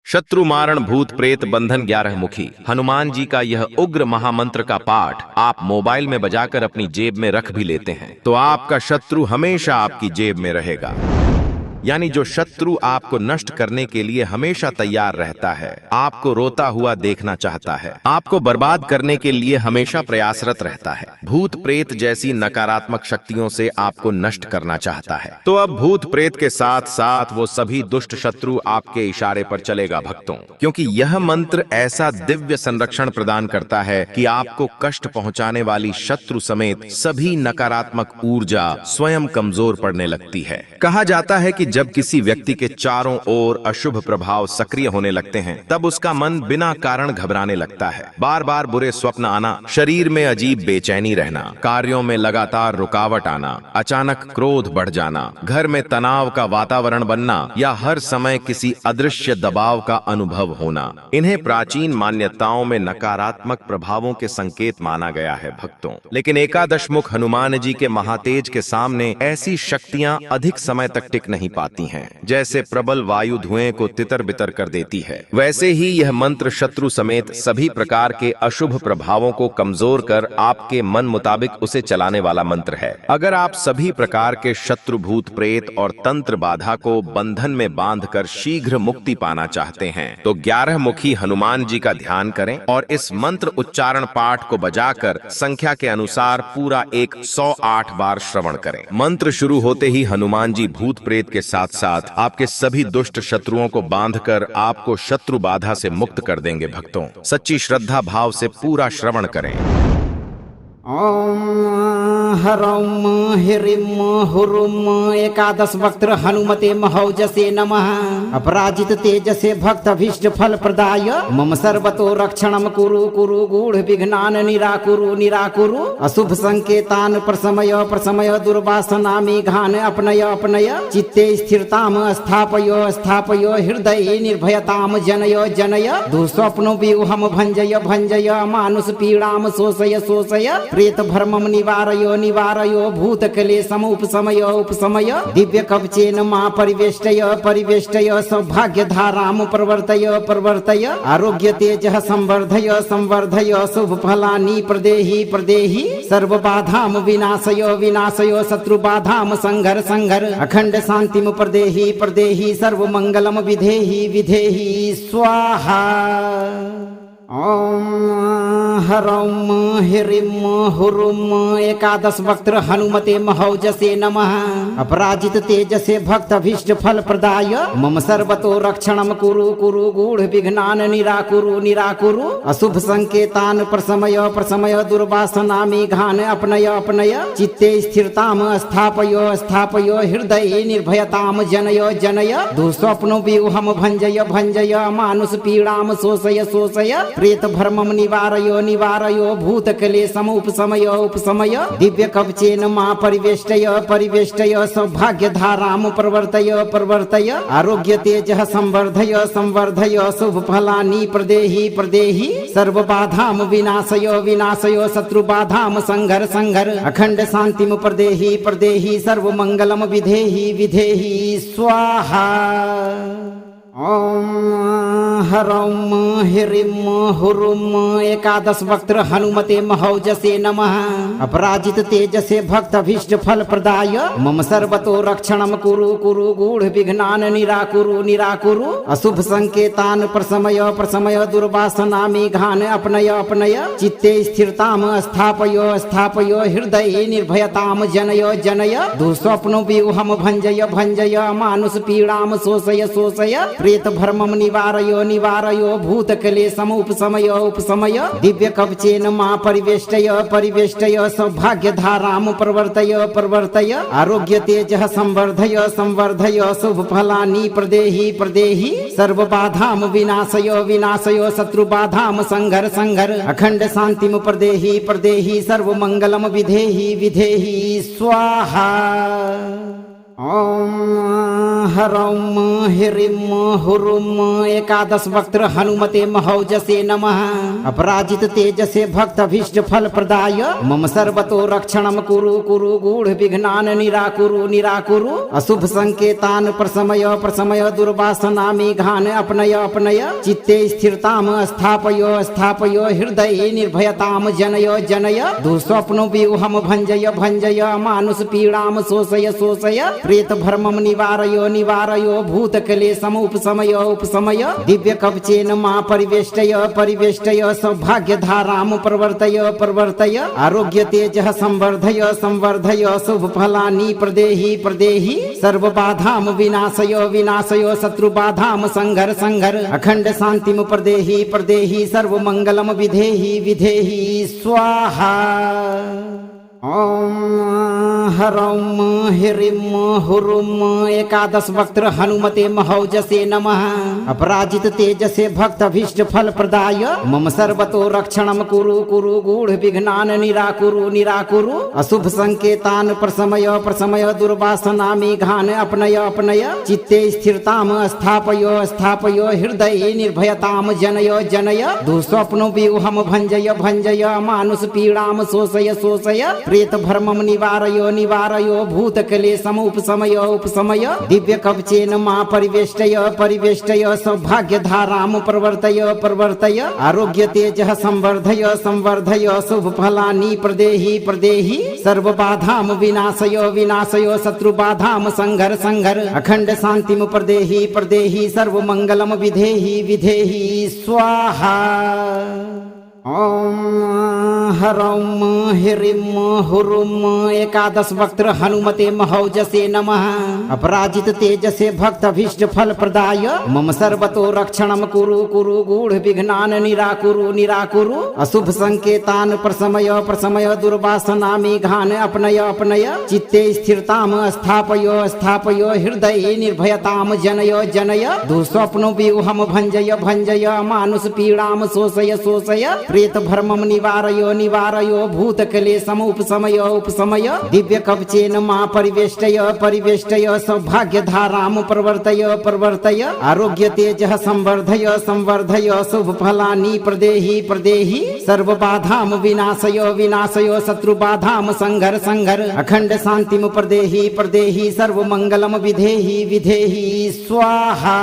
शत्रु मारण भूत प्रेत बंधन 11 मुखी हनुमान जी का यह उग्र महामंत्र का पाठ आप मोबाइल में बजाकर अपनी जेब में रख भी लेते हैं तो आपका शत्रु हमेशा आपकी जेब में रहेगा। यानी जो शत्रु आपको नष्ट करने के लिए हमेशा तैयार रहता है, आपको रोता हुआ देखना चाहता है, आपको बर्बाद करने के लिए हमेशा प्रयासरत रहता है, भूत प्रेत जैसी नकारात्मक शक्तियों से आपको नष्ट करना चाहता है, तो अब भूत प्रेत के साथ साथ वो सभी दुष्ट शत्रु आपके इशारे पर चलेगा भक्तों। क्योंकि यह मंत्र ऐसा दिव्य संरक्षण प्रदान करता है कि आपको कष्ट पहुंचाने वाली शत्रु समेत सभी नकारात्मक ऊर्जा स्वयं कमजोर पड़ने लगती है। कहा जाता है कि जब किसी व्यक्ति के चारों ओर अशुभ प्रभाव सक्रिय होने लगते हैं तब उसका मन बिना कारण घबराने लगता है, बार बार बुरे स्वप्न आना, शरीर में अजीब बेचैनी रहना, कार्यों में लगातार रुकावट आना, अचानक क्रोध बढ़ जाना, घर में तनाव का वातावरण बनना या हर समय किसी अदृश्य दबाव का अनुभव होना। इन्हें प्राचीन मान्यताओं में नकारात्मक प्रभावों के संकेत माना गया है भक्तों। लेकिन एकादश मुख हनुमान जी के महातेज के सामने ऐसी शक्तियां अधिक समय तक टिक नहीं पाती हैं। जैसे प्रबल वायु धुएं को तितर बितर कर देती है, वैसे ही यह मंत्र शत्रु समेत सभी प्रकार के अशुभ प्रभावों को कमजोर कर आपके मन मुताबिक उसे चलाने वाला मंत्र है। अगर आप सभी प्रकार के शत्रु भूत प्रेत और तंत्र बाधा को बंधन में बांधकर शीघ्र मुक्ति पाना चाहते हैं तो 11 मुखी हनुमान जी का ध्यान करें और इस मंत्र उच्चारण पाठ को बजाकर संख्या के अनुसार पूरा 108 बार श्रवण करें। मंत्र शुरू होते ही हनुमान जी भूत प्रेत के साथ साथ आपके सभी दुष्ट शत्रुओं को बांधकर आपको शत्रु बाधा से मुक्त कर देंगे भक्तों। सच्ची श्रद्धा भाव से पूरा श्रवण करें। ओम हरम हिरिम हुरुम एकादश वक्त्र हनुमते महौजसे नमः। अपराजित तेजसे भक्त अभीष्ट फल प्रदाय मम सर्वतो रक्षणम कुरु कुरु गूढ़ विघ्नान निराकुरु निराकुरु। अशुभ संकेतान प्रशमय प्रशमय दुर्वासना मेघान अपनय अपनय। चित्ते स्थिरताम स्थापय स्थापय हृदये निर्भयताम जनय जनय। दुःस्वप्नो व्यूहम भंजय भंजय मानुष पीड़ाम शोषय शोषय। प्रेत भ्रमम निवारयो निवारयो भूत क्लेशम उपशमय उपशमय। दिव्य कवचेन मा परिवेष्टय परिवेष्टय। सौभाग्य धाराम प्रवर्तय प्रवर्तय। आरोग्य तेजः संवर्धय संवर्धय। शुभ फलानि प्रदेहि प्रदेहि। सर्व बाधाम विनाशय विनाशय। शत्रु बाधाम संघर संघर। अखंड शांतिम प्रदेहि प्रदेहि। सर्व मंगलम विधेहि विधेहि स्वाहा। ओम हरम हिरिम हुरुम एकादश वक्त्र हनुमते महौजसे नमः। अपराजित तेजसे भक्त अभीष्ट फल प्रदाय मम सर्वतो रक्षणम कुरु कुरु गूढ़ विघ्नान निराकुरु निराकुरु। अशुभ संकेतान प्रशमय प्रशमय दुर्वासना मेघान अपनय अपनय। चित्ते स्थिरताम स्थापय स्थापय हृदये निर्भयताम जनय जनय। दुःस्वप्नो व्यूहम भंजय भंजय मानुष पीड़ाम शोषय शोषय। प्रेत भ्रमम निवारयो निवारयो भूत क्लेशम उपशमय उपशमय। दिव्य कवचेन मा परिवेष्टय परिवेष्टय। सौभाग्य धाराम प्रवर्तय प्रवर्तय। आरोग्य तेजः संवर्धय संवर्धय। शुभ फलानि प्रदेहि प्रदेहि। सर्व बाधाम विनाशय विनाशय। शत्रु बाधाम संघर संघर। अखंड शांतिम प्रदेहि प्रदेहि। सर्व मंगलम विधेहि विधेहि स्वाहा। ओम हरम हिरिम हुरुम एकादश वक्त्र हनुमते महौजसे नमः। अपराजित तेजसे भक्त अभीष्ट फल प्रदाय मम सर्वतो रक्षणम कुरु कुरु गूढ़ विघ्नान निराकुरु निराकुरु। अशुभ संकेतान प्रशमय प्रशमय दुर्वासना मेघान अपनय अपनय। चित्ते स्थिरताम स्थापय स्थापय हृदये निर्भयताम जनय जनय। दुःस्वप्नो व्यूहम भंजय भंजय मानुष पीड़ाम शोषय शोषय। प्रेत भ्रमम निवारयो निवारयो भूत क्लेशम उपशमय उपशमय। दिव्य कवचेन मा परिवेष्टय परिवेष्टय। सौभाग्य धाराम प्रवर्तय प्रवर्तय। आरोग्य तेजः संवर्धय संवर्धय। शुभ फलानि प्रदेहि प्रदेहि। सर्व बाधाम विनाशय विनाशय। शत्रु बाधाम संघर संघर। अखंड शांतिम प्रदेहि प्रदेहि। सर्व मंगलम विधेहि विधेहि स्वाहा। ॐ ह्रौं ह्रीं हुरुं एकादश वक्त्र हनुमते महौजसे नमः। अपराजित तेजसे भक्तभीष्ट फल प्रदाय मम सर्वतो रक्षणं कुरु कुरु गूढ़ विघ्नान् निराकुरु निराकुरु। अशुभ संकेतान् प्रशमय दुर्वासना मेघान् अपनय अपनय। चित्ते स्थिरतां स्थापय स्थापय हृदये निर्भयतां जनय जनय। दुःस्वप्नो व्यूहं भञ्जय भञ्जय मानुष पीडां शोषय शोषय। प्रेत भर्मं निवारयो निवारयो भूतक्लेशम् उपशमय उपशमय। दिव्य कवचेन मा परिवेष्टय परिवेष्टय। सौभाग्यधारां प्रवर्तय प्रवर्तय। आरोग्य तेजः संवर्धय संवर्धय। शुभ फलानि प्रदेहि प्रदेहि। सर्व बाधां विनाशय विनाशय। शत्रु बाधां संघर संघर। अखंड शांतिं प्रदेहि प्रदेहि। सर्व मंगलम विधेहि विधेहि स्वाहा। ॐ ह्रौं ह्रीं हुरुं एकादश वक्त्र हनुमते महौजसे नमः। अपराजित तेजसे भक्तभीष्ट फल प्रदाय मम सर्वतो रक्षणं कुरु कुरु गूढ़ विघ्नान् निराकुरु निराकुरु। अशुभ संकेतान् प्रशमय दुर्वासना मेघान् अपनय अपनय। चित्ते स्थिरतां स्थापय स्थापय हृदये निर्भयतां जनय जनय। दुःस्वप्नो व्यूहं भञ्जय भञ्जय मानुष पीडां शोषय शोषय। प्रेत भर्मं निवारयो निवारयो भूतक्लेशम् उपशमय उपशमय। दिव्य कवचेन मा परिवेष्टय परिवेष्टय। सौभाग्यधारां प्रवर्तय प्रवर्तय। आरोग्य तेजः संवर्धय संवर्धय। शुभ फलानि प्रदेहि प्रदेहि। सर्व बाधां विनाशय विनाशय। शत्रु बाधां संघर संघर। अखंड शांतिं प्रदेहि प्रदेहि। सर्व मंगलम विधेहि विधेहि स्वाहा। ॐ ह्रौं ह्रीं हुरुं एकादश वक्त्र हनुमते महौजसे नमः। अपराजित तेजसे भक्तभीष्ट फल प्रदाय मम सर्वतो रक्षणं कुरु कुरु गूढ़ विघ्नान् निराकुरु निराकुरु। अशुभ संकेतान् प्रशमय दुर्वासना मेघान् अपनय अपनय। चित्ते स्थिरतां स्थापय स्थापय हृदये निर्भयतां जनय जनय। दुःस्वप्नो व्यूहं भञ्जय भञ्जय मानुष पीडां शोषय शोषय। प्रेत भर्मं निवारयो निवारयो भूतक्लेशम् उपशमय उपशमय। दिव्य कवचेन मा परिवेष्टय परिवेष्टय। सौभाग्यधारां प्रवर्तय प्रवर्तय। आरोग्य तेजः संवर्धय संवर्धय। शुभ फलानि प्रदेहि प्रदेहि। सर्व बाधां विनाशय विनाशय। शत्रु बाधां संघर संघर। अखंड शांतिं प्रदेहि प्रदेहि। सर्व मंगलम विधेहि विधेहि स्वाहा।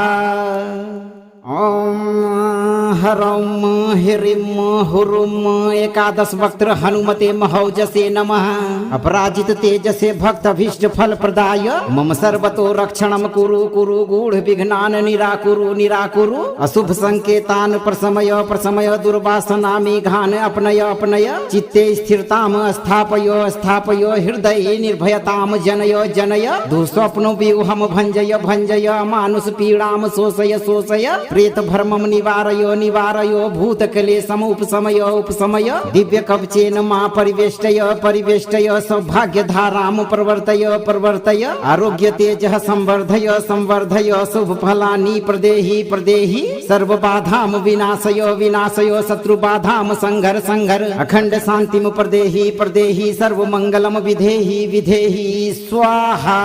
ॐ ह्रौं ह्रीं हुरुं एकादश वक्त्र हनुमते महौजसे नमः। अपराजित तेजसे भक्तभीष्ट फल प्रदाय मम सर्वतो रक्षणं कुरु कुरु गूढ़ विघ्नान् निराकुरु निराकुरु। अशुभ संकेतान् प्रशमय दुर्वासना मेघान् अपनय अपनय। चित्ते स्थिरतां स्थापय स्थापय हृदये निर्भयतां जनय जनय। दुःस्वप्नो व्यूहं भञ्जय भञ्जय मानुष पीडां शोषय शोषय। प्रेत भर्मं निवारयो निवारयो भूतक्लेशम् उपशमय उपशमय। दिव्य कवचेन मा परिवेष्टय परिवेष्टय। सौभाग्यधारां प्रवर्तय प्रवर्तय। आरोग्य तेजः संवर्धय संवर्धय। शुभ फलानि प्रदेहि प्रदेहि। सर्व बाधां विनाशय विनाशय। शत्रु बाधां संघर संघर। अखंड शांतिं प्रदेहि प्रदेहि। सर्व मंगलम विधेहि विधेहि स्वाहा।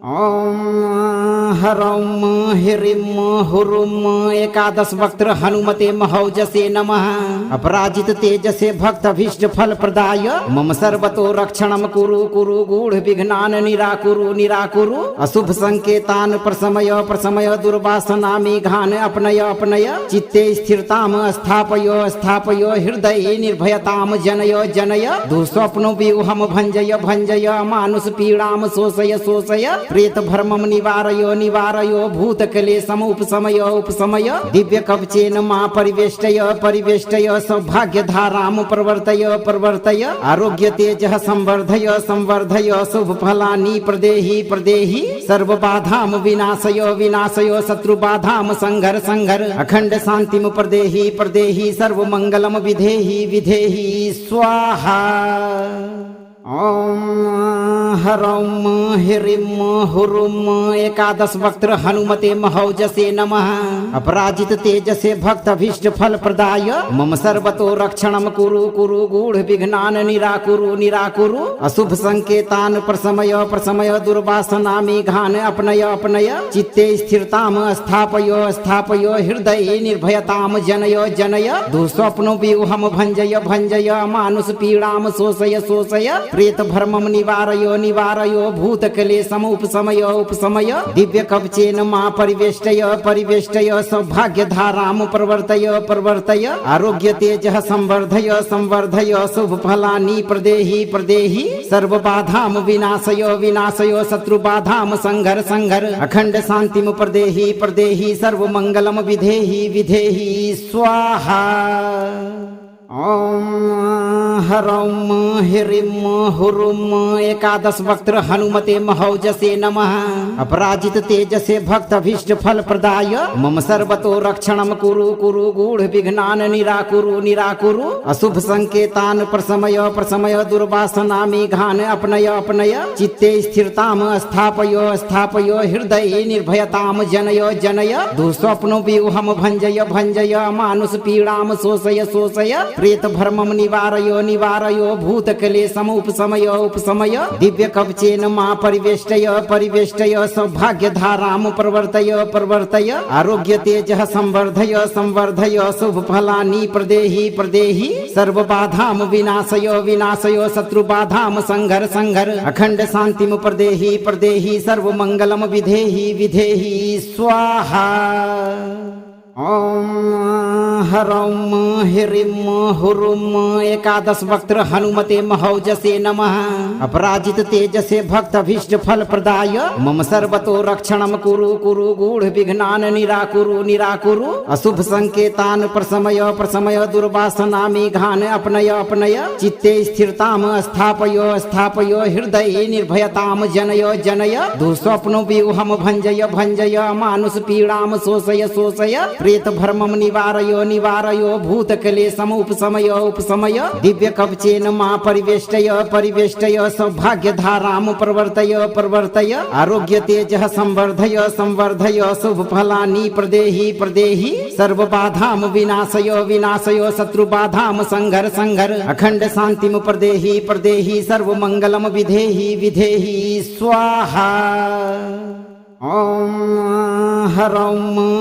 ॐ ह्रौं ह्रीं हुरुं एकादश वक्त्र हनुमते महौजसे नमः। अपराजित तेजसे भक्तभीष्ट फल प्रदाय मम सर्वतो रक्षणं कुरु कुरु गूढ़ विघ्नान् निराकुरु निराकुरु। अशुभ संकेतान् प्रशमय दुर्वासना मेघान् अपनय अपनय। चित्ते स्थिरतां स्थापय स्थापय हृदये निर्भयतां जनय जनय। दुःस्वप्नो व्यूहं भञ्जय भञ्जय मानुष पीडां शोषय शोषय। प्रेत भर्मं निवारयो निवारयो भूतक्लेशम् उपशमय उपशमय। दिव्य कवचेन मा परिवेष्टय परिवेष्टय। सौभाग्यधारां प्रवर्तय प्रवर्तय। आरोग्य तेजः संवर्धय संवर्धय। शुभ फलानि प्रदेहि प्रदेहि। सर्व बाधां विनाशय विनाशय। शत्रु बाधां संघर संघर। अखंड शांतिं प्रदेहि प्रदेहि। सर्व मंगलम विधेहि विधेहि स्वाहा। ॐ ह्रौं ह्रीं हुरुं एकादश वक्त्र हनुमते महौजसे नमः। अपराजित तेजसे भक्तभीष्ट फल प्रदाय मम सर्वतो रक्षणं कुरु कुरु गूढ़ विघ्नान् निराकुरु निराकुरु। अशुभ संकेतान् प्रशमय प्रशमय दुर्वासनामेघान् अपनय अपनय। चित्ते स्थिरताम् स्थापय स्थापय हृदये निर्भयताम् जनय जनय। दुःस्वप्नो व्यूहं भञ्जय भञ्जय मानुष पीडां शोषय शोषय। प्रेत भ्रमं निवारय निवारय भूतक्लेशम् उपशमय उपशमय। दिव्य कवचेन मा परिवेष्टय परिवेष्टय। सौभाग्य धारां प्रवर्तय प्रवर्तय। आरोग्य तेजः संवर्धय संवर्धय। शुभ फलानि प्रदेहि प्रदेहि। सर्व बाधां विनाशय विनाशय। शत्रु बाधां संघर संघर। अखंड शांतिं प्रदेहि प्रदेहि। सर्व मंगलम विधेहि विधेहि स्वाहा। ॐ ह्रौं ह्रीं हुरुं एकादश वक्त्र हनुमते महौजसे नमः। अपराजित तेजसे भक्तभीष्ट फल प्रदाय मम सर्वतो रक्षणं कुरु कुरु गूढ़ विघ्नान् निराकुरु निराकुरु। अशुभ संकेतान् प्रशमय प्रशमय दुर्वासनामेघान् अपनय अपनय। चित्ते स्थिरताम् स्थापय स्थापय हृदये निर्भयताम् जनय जनय। दुःस्वप्नो व्यूहं भञ्जय भञ्जय मानुष पीडां शोषय शोषय। प्रेत भ्रमं निवारय निवारय भूतक्लेशम् उपशमय उपशमय। दिव्य कवचेन मा परिवेष्टय परिवेष्टय। सौभाग्य धारां प्रवर्तय प्रवर्तय। आरोग्य तेजः संवर्धय संवर्धय। शुभ फलानि प्रदेहि प्रदेहि। सर्व बाधां विनाशय विनाशय। शत्रु बाधां संघर संघर। अखंड शांतिं प्रदेहि प्रदेहि। सर्व मंगलम विधेहि विधेहि स्वाहा। ॐ ह्रौं ह्रीं हुरुं एकादश वक्त्र हनुमते महौजसे नमः। अपराजित तेजसे भक्तभीष्ट फल प्रदाय मम सर्वतो रक्षणं कुरु कुरु गूढ़ विघ्नान् निराकुरु निराकुरु। अशुभ संकेतान् प्रशमय प्रशमय दुर्वासनामेघान् अपनय अपनय। चित्ते स्थिरताम् स्थापय स्थापय हृदये निर्भयताम् जनय जनय। दुःस्वप्नो व्यूहं भञ्जय भञ्जय मानुष पीडां शोषय शोषय। प्रेत भ्रमं निवारय निवारय भूतक्लेशम् उपशमय उपशमय। दिव्य कवचेन मा परिवेष्टय परिवेष्टय। सौभाग्य धारां प्रवर्तय प्रवर्तय। आरोग्य तेजः संवर्धय संवर्धय। शुभ फलानि प्रदेहि प्रदेहि। सर्व बाधां विनाशय विनाशय। शत्रु बाधां संघर संघर। अखंड शांतिं प्रदेहि प्रदेहि। सर्व मंगलम विधेहि विधेहि स्वाहा। ॐ ह्रौं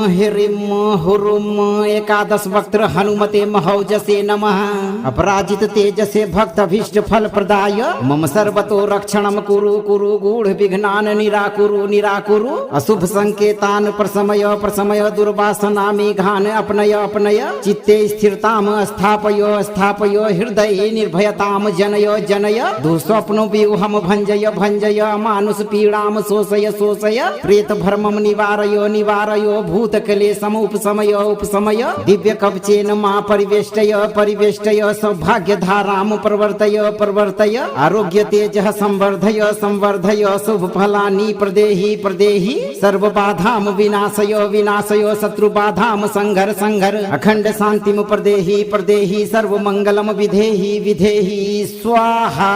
ह्रीं हुरुं एकादश वक्त्र हनुमते महौजसे नमः। अपराजित तेजसे भक्तभीष्ट फल प्रदाय मम सर्वतो रक्षणं कुरु कुरु गूढ़ विघ्नान् निराकुरु निराकुरु। अशुभ संकेतान् प्रशमय प्रशमय दुर्वासनामेघान् अपनय अपनय। चित्ते स्थिरताम् स्थापय स्थापय हृदये निर्भयताम् जनय जनय। दुःस्वप्नो व्यूहं भञ्जय भञ्जय मानुष पीडां शोषय शोषय। प्रेत भ्रमं निवारय निवारय भूतक्लेशम् उपशमय उपशमय। दिव्य कवचेन मा परिवेष्टय परिवेष्टय। सौभाग्य धारां प्रवर्तय प्रवर्तय। आरोग्य तेजः संवर्धय संवर्धय। शुभ फलानि प्रदेहि प्रदेहि। सर्व बाधां विनाशय विनाशय। शत्रु बाधां संघर संघर। अखंड शांतिं प्रदेहि प्रदेहि। सर्व मंगलम विधेहि विधेहि स्वाहा।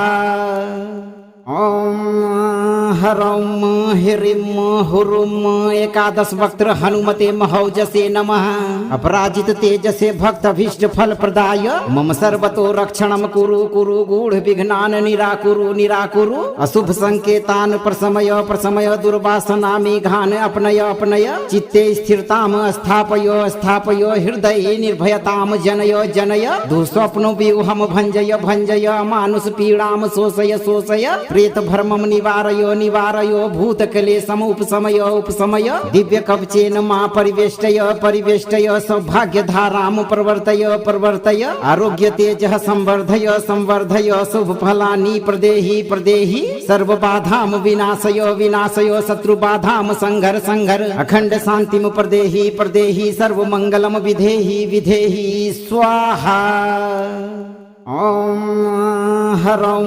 ॐ ह्रौं ह्रीं हुरुं एकादश वक्त्र हनुमते महौजसे नमः। अपराजित तेजसे भक्तभीष्ट फल प्रदाय मम सर्वतो रक्षणं कुरु कुरु गूढ़ विघ्नान् निराकुरु निराकुरु। अशुभ संकेतान् प्रशमय प्रशमय दुर्वासनामेघान् अपनय अपनय। चित्ते स्थिरताम् स्थापय स्थापय हृदये निर्भयताम् जनय जनय। दुःस्वप्नो व्यूहं भञ्जय भञ्जय मानुष पीडां शोषय शोषय। प्रेत भ्रमं निवारय निवारय भूतक्लेशम् उपशमय उपशमय। दिव्य कवचेन मा परिवेष्टय परिवेष्टय। सौभाग्य धारां प्रवर्तय प्रवर्तय। आरोग्य तेजः संवर्धय संवर्धय। शुभ फलानि प्रदेहि प्रदेहि। सर्व बाधां विनाशय विनाशय। शत्रु बाधां संघर संघर। अखंड शांतिं प्रदेहि प्रदेहि। सर्व मंगलम विधेहि विधेहि स्वाहा। ॐ ह्रौं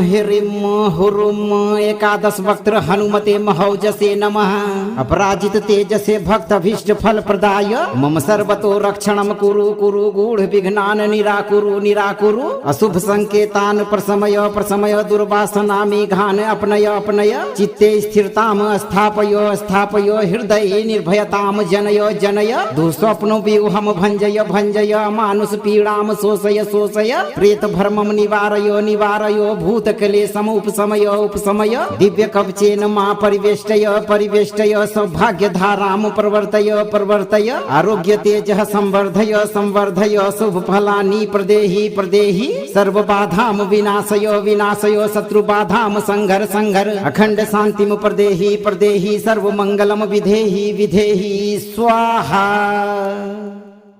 ह्रीं हुरुं एकादश वक्त्र हनुमते महौजसे नमः। अपराजित तेजसे भक्तभीष्ट फल प्रदाय मम सर्वतो रक्षणं कुरु कुरु गूढ़ विघ्नान् निराकुरु निराकुरु। अशुभ संकेतान् प्रशमय दुर्वासना मेघान् अपनय अपनय। चित्ते स्थिरताम् स्थापय स्थापय हृदये निर्भयताम् जनय जनय। दुःस्वप्नो व्यूहम् भञ्जय भञ्जय मानुष पीडाम् शोषय शोषय। प्रेत भ्रमं निवारयो निवारयो भूतक्लेशम् उपशमय उपशमय। दिव्य कवचेन मा परिवेष्टय परिवेष्टय। सौभाग्य धारां प्रवर्तय प्रवर्तय। आरोग्य तेजः संवर्धय संवर्धय। शुभ फलानि प्रदेहि प्रदेहि। सर्व बाधां विनाशय विनाशय। शत्रु बाधां संघर संघर। अखंड शांतिं प्रदेहि प्रदेहि। सर्व मंगलम विधेहि विधेहि स्वाहा।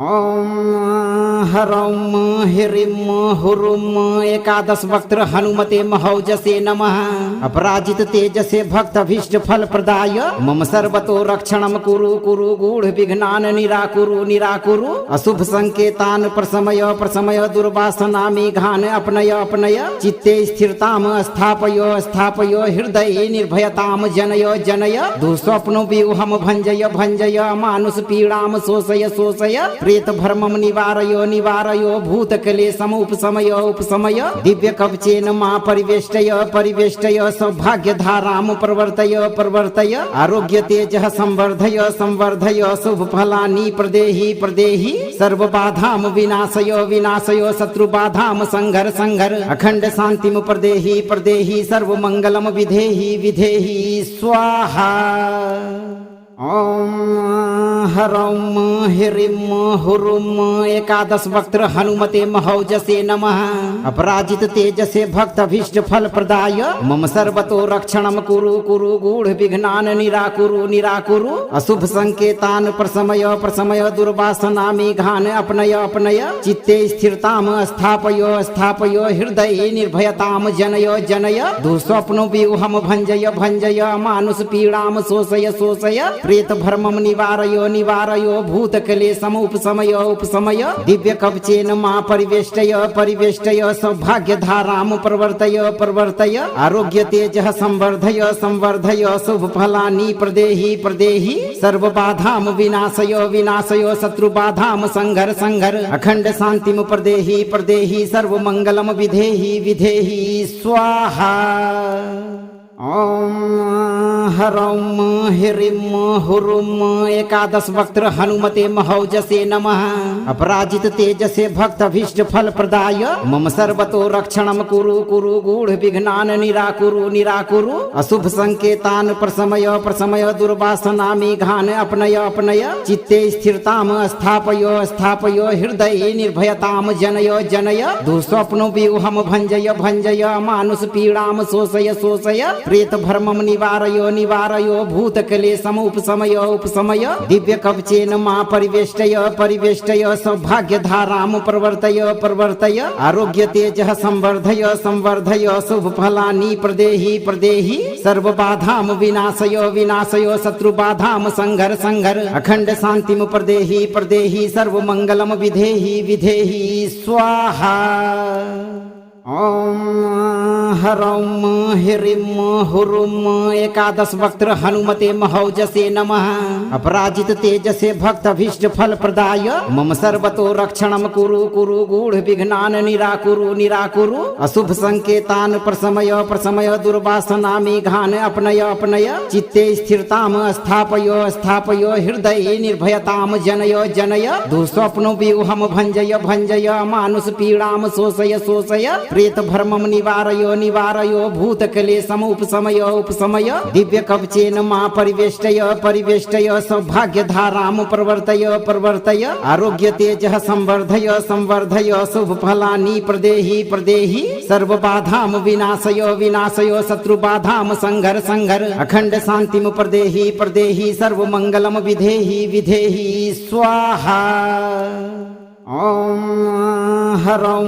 ॐ ह्रौं ह्रीं हुरुं एकादश वक्त्र हनुमते महौजसे नमः। अपराजित तेजसे भक्तभीष्ट फल प्रदाय मम सर्वतो रक्षणं कुरु कुरु गूढ़ विघ्नान् निराकुरु निराकुरु। अशुभ संकेतान् प्रशमय दुर्वासना मेघान् अपनय अपनय। चित्ते स्थिरताम् स्थापय स्थापय हृदये निर्भयताम् जनय जनय। दुःस्वप्नो व्यूहम् भञ्जय भञ्जय मानुष पीडाम् शोषय शोषय। प्रेत भ्रमं निवारयो निवारयो भूतक्लेशम् उपशमय उपशमय। दिव्य कवचेन मा परिवेष्टय परिवेष्टय। सौभाग्य धारां प्रवर्तय प्रवर्तय। आरोग्य तेजः संवर्धय संवर्धय। शुभ फलानि प्रदेहि प्रदेहि। सर्व बाधां विनाशय विनाशय। शत्रु बाधां संघर संघर। अखंड शांतिं प्रदेहि प्रदेहि। सर्व मंगलम विधेहि विधेहि स्वाहा। ॐ ह्रौं ह्रीं हुरुं एकादश वक्त्र हनुमते महौजसे नमः। अपराजित तेजसे भक्तभीष्ट फल प्रदाय मम सर्वतो रक्षणं कुरु कुरु गूढ़ विघ्नान् निराकुरु निराकुरु। अशुभ संकेतान् प्रशमय दुर्वासना मेघान् अपनय अपनय। चित्ते स्थिरताम् स्थापय स्थापय हृदये निर्भयताम् जनय जनय। दुःस्वप्नो व्यूहम् भञ्जय भञ्जय मानुष पीडाम् शोषय शोषय। प्रेत भ्रमं निवारयो निवारयो भूतक्लेशम् उपशमय उपशमय। दिव्य कवचेन मा परिवेष्टय परिवेष्टय। सौभाग्य धारां प्रवर्तय प्रवर्तय। आरोग्य तेजः संवर्धय संवर्धय। शुभ फलानि प्रदेहि प्रदेहि। सर्व बाधां विनाशय विनाशय। शत्रु बाधां संघर संघर। अखंड शांतिं प्रदेहि प्रदेहि। सर्व मंगलम विधेहि विधेहि स्वाहा। ॐ ह्रौं ह्रीं हुरुं एकादश वक्त्र हनुमते महौजसे नमः। अपराजित तेजसे भक्तभीष्ट फल प्रदाय मम सर्वतो रक्षणं कुरु कुरु गूढ़ विघ्नान् निराकुरु निराकुरु। अशुभ संकेतान् प्रशमय दुर्वासना मेघान् अपनय अपनय। चित्ते स्थिरताम् स्थापय स्थापय हृदये निर्भयताम् जनय जनय। दुःस्वप्नो व्यूहम् भञ्जय भञ्जय मानुष पीडाम् शोषय शोषय। प्रेत भ्रमं निवारयो निवारयो भूतक्लेशम् उपशमय उपशमय। दिव्य कवचेन मा परिवेष्टय परिवेष्टय। सौभाग्य धारां प्रवर्तय प्रवर्तय। आरोग्य तेजः संवर्धय संवर्धय। शुभ फलानि प्रदेहि प्रदेहि। सर्व बाधां विनाशय विनाशय। शत्रु बाधां संघर संघर। अखंड शांतिं प्रदेहि प्रदेहि। सर्व मंगलम विधेहि विधेहि स्वाहा। ॐ ह्रौं ह्रीं हुरुं एकादश वक्त्र हनुमते महौजसे नमः। अपराजित तेजसे भक्तभीष्ट फल प्रदाय मम सर्वतो रक्षणं कुरु कुरु गूढ़ विघ्नान् निराकुरु निराकुरु। अशुभ संकेतान् प्रशमय दुर्वासना मेघान् अपनय अपनय। चित्ते स्थिरताम् स्थापय स्थापय हृदये निर्भयताम् जनय जनय। दुःस्वप्नो व्यूहम् भञ्जय भञ्जय मानुष पीडाम् शोषय शोषय। प्रेत भ्रमं निवारयो निवारयो भूतक्लेशम् उपशमय उपशमय। दिव्य कवचेन मा परिवेष्टय परिवेष्टय। सौभाग्य धारां प्रवर्तय प्रवर्तय। आरोग्य तेजः संवर्धय संवर्धय। शुभ फलानि प्रदेहि प्रदेहि। सर्व बाधां विनाशय विनाशय। शत्रु बाधां संघर संघर। अखंड शांतिं प्रदेहि प्रदेहि। सर्व मंगलम विधेहि विधेहि स्वाहा। ॐ ह्रौं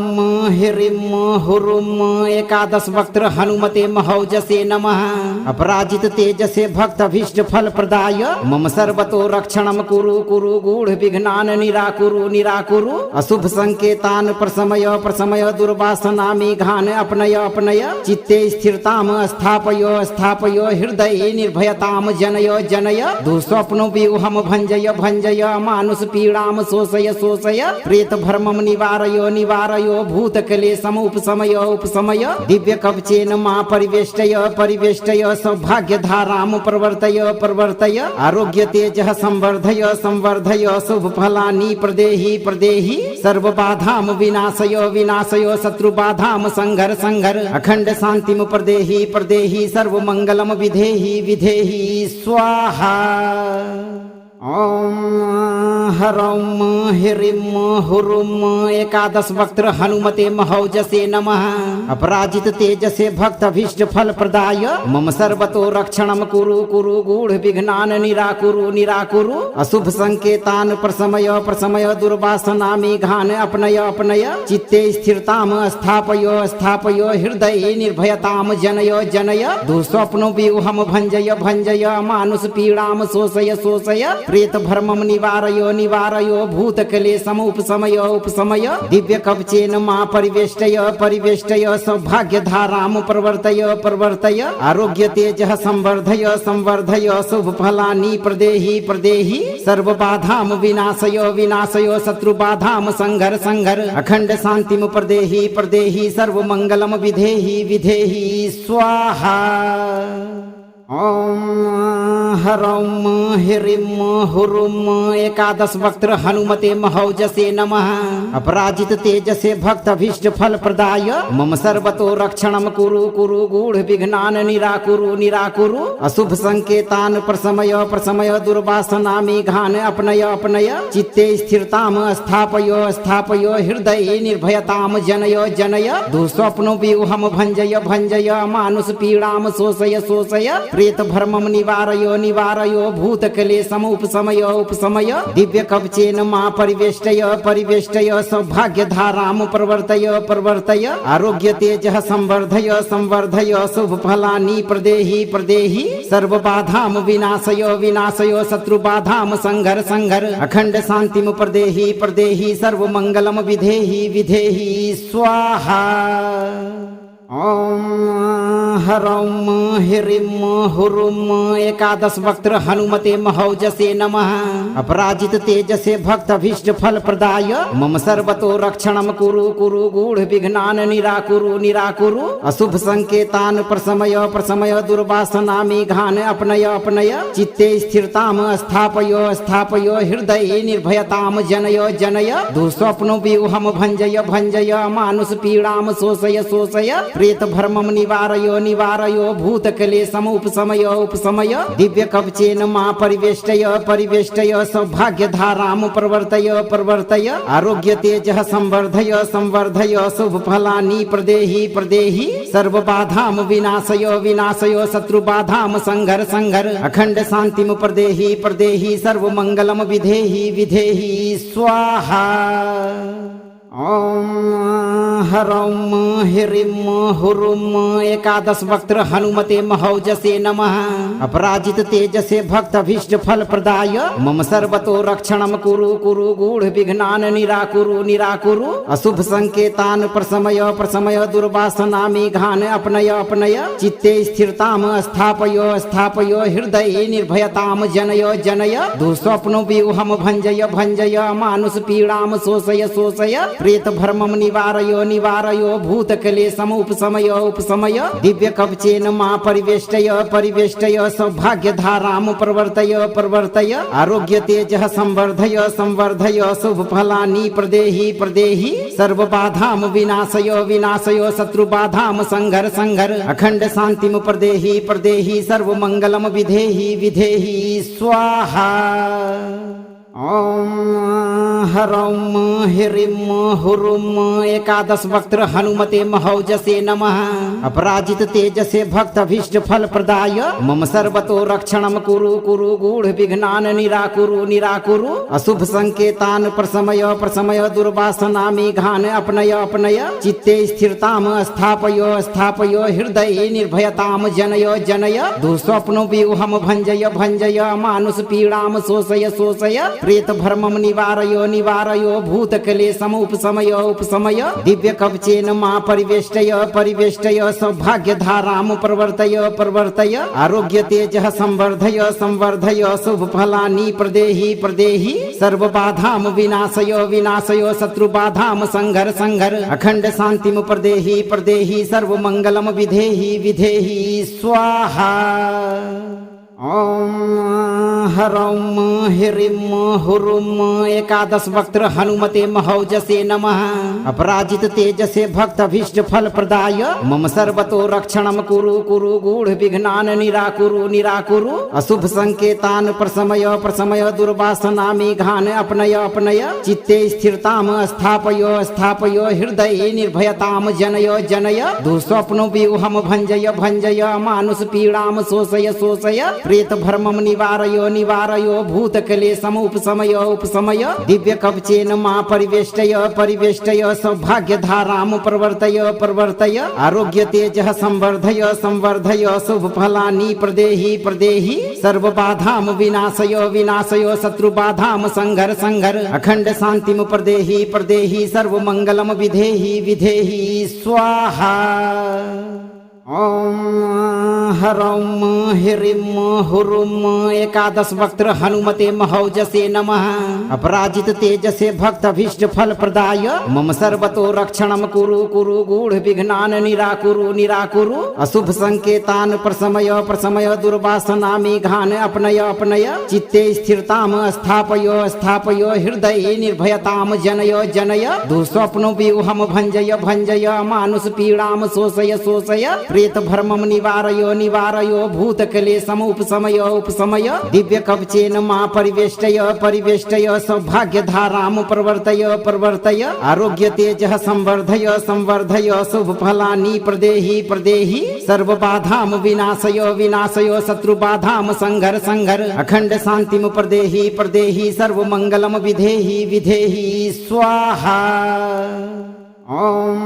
ह्रीं हुरुं एकादश वक्त्र हनुमते महौजसे नमः। अपराजित तेजसे भक्तभीष्ट फल प्रदाय मम सर्वतो रक्षणं कुरु कुरु गूढ़ विघ्नान् निराकुरु निराकुरु। अशुभ संकेतान् प्रशमय प्रशमय दुर्वासना मेघान् अपनय अपनय। चित्ते स्थिरताम् स्थापय स्थापय हृदये निर्भयताम् जनय जनय। दुःस्वप्नो व्यूहं भञ्जय भञ्जय मानुष पीडां शोषय शोषय। प्रेत भर्मं निवारयो निवारयो भूतक्लेशम् उपशमय उपशमय। दिव्य कवचेन मा परिवेष्टय परिवेष्टय। सौभाग्य धारां प्रवर्तय प्रवर्तय। आरोग्य तेजः संवर्धय संवर्धय। शुभ फलानि प्रदेहि प्रदेहि। सर्व बाधां विनाशय विनाशय। शत्रु बाधां संघर संघर। अखंड शांतिं प्रदेहि प्रदेहि। सर्व मंगलम विधेहि विधेहि स्वाहा। ॐ ह्रौं ह्रीं हुरुं एकादश वक्त्र हनुमते महौजसे नमः। अपराजित तेजसे भक्तभीष्ट फल प्रदाय मम सर्वतो रक्षणं कुरु कुरु गूढ़ विघ्नान् निराकुरु निराकुरु। अशुभ संकेतान् प्रशमय प्रशमय दुर्वासना मेघान् अपनय अपनय। चित्ते स्थिरताम् स्थापय स्थापय हृदये निर्भयताम् जनय जनय। दुःस्वप्नो व्यूहं भञ्जय भञ्जय मानुष पीडां शोषय शोषय। प्रेत भर्मं निवारयो निवारयो भूतक्लेशम् उपशमय उपशमय। दिव्य कवचेन मा परिवेष्टय परिवेष्टय। सौभाग्य धारां प्रवर्तय प्रवर्तय। आरोग्य तेजः संवर्धय संवर्धय। शुभ फलानि प्रदेहि प्रदेहि। सर्व बाधां विनाशय विनाशय। शत्रु बाधां संघर संघर। अखंड शांतिं प्रदेहि प्रदेहि। सर्व मंगलम विधेहि विधेहि स्वाहा। ॐ ह्रौं ह्रीं हुरुं एकादश वक्त्र हनुमते महौजसे नमः। अपराजित तेजसे भक्तभीष्ट फल प्रदाय मम सर्वतो रक्षणं कुरु कुरु गूढ़ विघ्नान् निराकुरु निराकुरु। अशुभ संकेतान् प्रशमय प्रशमय दुर्वासना मेघान् अपनय अपनय। चित्ते स्थिरताम् स्थापय स्थापय हृदये निर्भयताम् जनय जनय। दुःस्वप्नो व्यूहं भञ्जय भञ्जय मानुष पीडां शोषय शोषय। प्रेत भर्मं निवारयो निवारयो भूतक्लेशम् उपशमय उपशमय। दिव्य कवचेन मा परिवेष्टय परिवेष्टय। सौभाग्य धारां प्रवर्तय प्रवर्तय। आरोग्य तेजः संवर्धय संवर्धय। शुभ फलानि प्रदेहि प्रदेहि। सर्व बाधां विनाशय विनाशय। शत्रु बाधां संघर संघर। अखंड शांतिं प्रदेहि प्रदेहि। सर्व मंगलम विधेहि विधेहि स्वाहा। ॐ ह्रौं ह्रीं हुरुं एकादश वक्त्र हनुमते महौजसे नमः। अपराजित तेजसे भक्तभीष्ट फल प्रदाय मम सर्वतो रक्षणं कुरु कुरु गूढ़ विघ्नान् निराकुरु निराकुरु। अशुभ संकेतान् प्रशमय प्रशमय दुर्वासना मेघान् अपनय अपनय। चित्ते स्थिरताम् स्थापय स्थापय हृदये निर्भयताम् जनय जनय। दुःस्वप्नो व्यूहं भञ्जय भञ्जय मानुष पीडां शोषय शोषय। प्रेत भर्मं निवारयो निवारयो भूतक्लेशम् उपशमय उपशमय। दिव्य कवचेन मा परिवेष्टय परिवेष्टय। सौभाग्य धारां प्रवर्तय प्रवर्तय। आरोग्य तेजः संवर्धय संवर्धय। शुभ फलानि प्रदेहि प्रदेहि। सर्व बाधां विनाशय विनाशय। शत्रु बाधां संघर संघर। अखंड शांतिं प्रदेहि प्रदेहि। सर्व मंगलम विधेहि विधेहि स्वाहा। ॐ ह्रौं ह्रीं हुरुं एकादश वक्त्र हनुमते महौजसे नमः। अपराजित तेजसे भक्तभीष्ट फल प्रदाय मम सर्वतो रक्षणं कुरु कुरु गूढ़ विघ्नान् निराकुरु निराकुरु। अशुभ संकेतान् प्रशमय प्रशमय दुर्वासना मेघान् अपनय अपनय। चित्ते स्थिरताम् स्थापय स्थापय हृदये निर्भयताम् जनय जनय। दुःस्वप्नो व्यूहं भञ्जय भञ्जय मानुष पीडां शोषय शोषय। प्रेत भर्मं निवारयो निवारयो भूतक्लेशम् उपशमय उपशमय। दिव्य कवचेन मा परिवेष्टय परिवेष्टय। सौभाग्य धारां प्रवर्तय प्रवर्तय। आरोग्य तेजः संवर्धय संवर्धय। शुभ फलानि प्रदेहि प्रदेहि। सर्व बाधां विनाशय विनाशय। शत्रु बाधां संघर संघर। अखंड शांतिं प्रदेहि प्रदेहि। सर्व मंगलम विधेहि विधेहि स्वाहा। ॐ हरौं ह्रीं हुरुं एकादश वक्त्र हनुमते महौजसे नमः। अपराजित तेजसे भक्तभीष्ट फल प्रदाय मम सर्वतो रक्षणं कुरु कुरु गूढ़ विघ्नान् निराकुरु निराकुरु। अशुभ संकेतान् प्रशमय प्रशमय दुर्वासना मेघान् अपनय अपनय। चित्ते स्थिरतां स्थापय स्थापय हृदये निर्भयतां जनय जनय। दुःस्वप्नो व्यूहं भञ्जय भञ्जय मानुष पीडां शोषय शोषय। प्रेत भ्रमं निवारय निवारय भूतक्लेशम् उपशमय उपशमय। दिव्य कवचेन मा परिवेष्टय परिवेष्टय सौभाग्य धारां प्रवर्तय प्रवर्तय। आरोग्य तेजः संवर्धय संवर्धय शुभ फलानि प्रदेहि प्रदेहि। सर्व बाधां विनाशय विनाशय शत्रु बाधां संघर संघर। अखंड शांतिं प्रदेहि प्रदेहि सर्व मंगलम विधेहि विधेहि स्वाहा। ओम हरौं ह्रीं हुरुं एकादश वक्त्र हनुमते महौजसे नमः। अपराजित तेजसे भक्तभीष्ट फल प्रदाय मम सर्वतो रक्षणं कुरु कुरु गूढ़ विघ्नान् निराकुरु निराकुरु। अशुभ संकेतान् प्रशमय प्रशमय दुर्वासना मेघान् अपनय अपनय। चित्ते स्थिरतां स्थापय स्थापय हृदये निर्भयतां जनय जनय। दुःस्वप्नो व्यूहं भञ्जय भञ्जय मानुष पीडां शोषय शोषय। प्रेत भ्रमं निवारय निवारय भूतक्लेशम् उपशमय उपशमय। दिव्य कवचेन मा परिवेष्टय परिवेष्टय सौभाग्य धारां प्रवर्तय प्रवर्तय। आरोग्य तेजः संवर्धय संवर्धय शुभ फलानि प्रदेहि प्रदेहि। सर्व बाधां विनाशय विनाशय शत्रु बाधां संघर संघर। अखंड शांतिं प्रदेहि प्रदेहि सर्व मंगलम विधेहि विधेहि स्वाहा। ओम हरौं ह्रीं हुरुं एकादश वक्त्र हनुमते महौजसे नमः। अपराजित तेजसे भक्तभीष्ट फल प्रदाय मम सर्वतो रक्षणं कुरु कुरु गूढ़ विघ्नान् निराकुरु निराकुरु। अशुभ संकेतान् प्रशमय प्रशमय दुर्वासना मेघान् अपनय अपनय। चित्ते स्थिरतां स्थापय स्थापय हृदये निर्भयतां जनय जनय। दुःस्वप्नो व्यूहं भञ्जय भञ्जय मानुष पीडां शोषय शोषय। प्रेत भ्रमं निवारय निवारय भूतक्लेशम् उपशमय उपशमय। दिव्य कवचेन मा परिवेष्टय परिवेष्टय सौभाग्य धारां प्रवर्तय प्रवर्तय। आरोग्य तेजः संवर्धय संवर्धय शुभ फलानि प्रदेहि प्रदेहि। सर्व बाधां विनाशय विनाशय शत्रु बाधां संघर संघर। अखंड शांतिं प्रदेहि प्रदेहि सर्व मंगलम विधेहि विधेहि स्वाहा। ओम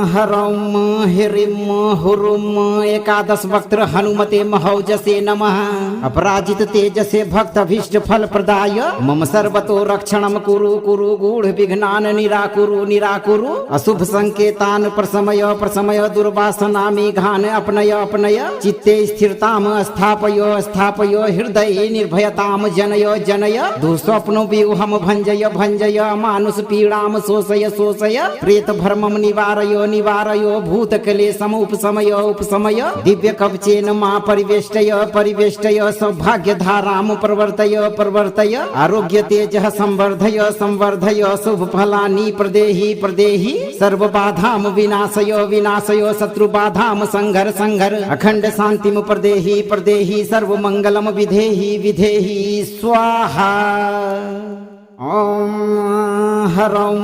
हरौं ह्रीं हुरुं एकादश वक्त्र हनुमते महौजसे नमः। अपराजित तेजसे भक्तभीष्ट फल प्रदाय मम सर्वतो रक्षणं कुरु कुरु गूढ़ विघ्नान् निराकुरु निराकुरु। अशुभ संकेतान् प्रशमय प्रशमय दुर्वासना मेघान् अपनय अपनय। चित्ते स्थिरतां स्थापय स्थापय हृदये निर्भयतां जनय जनय। दुःस्वप्नो व्यूहं भञ्जय भञ्जय मानुष पीडां शोषय शोषय। प्रेत भ्रमं निवारय निवारय भूतक्लेशम् उपशमय उपशमय। दिव्य कवचेन मा परिवेष्टय परिवेष्टय सौभाग्य धारां प्रवर्तय प्रवर्तय। आरोग्य तेजः संवर्धय संवर्धय शुभ फलानि प्रदेहि प्रदेहि। सर्व बाधां विनाशय विनाशय शत्रु बाधां संघर संघर। अखंड शांतिं प्रदेहि प्रदेहि सर्व मंगलम विधेहि विधेहि स्वाहा। ओम हरौं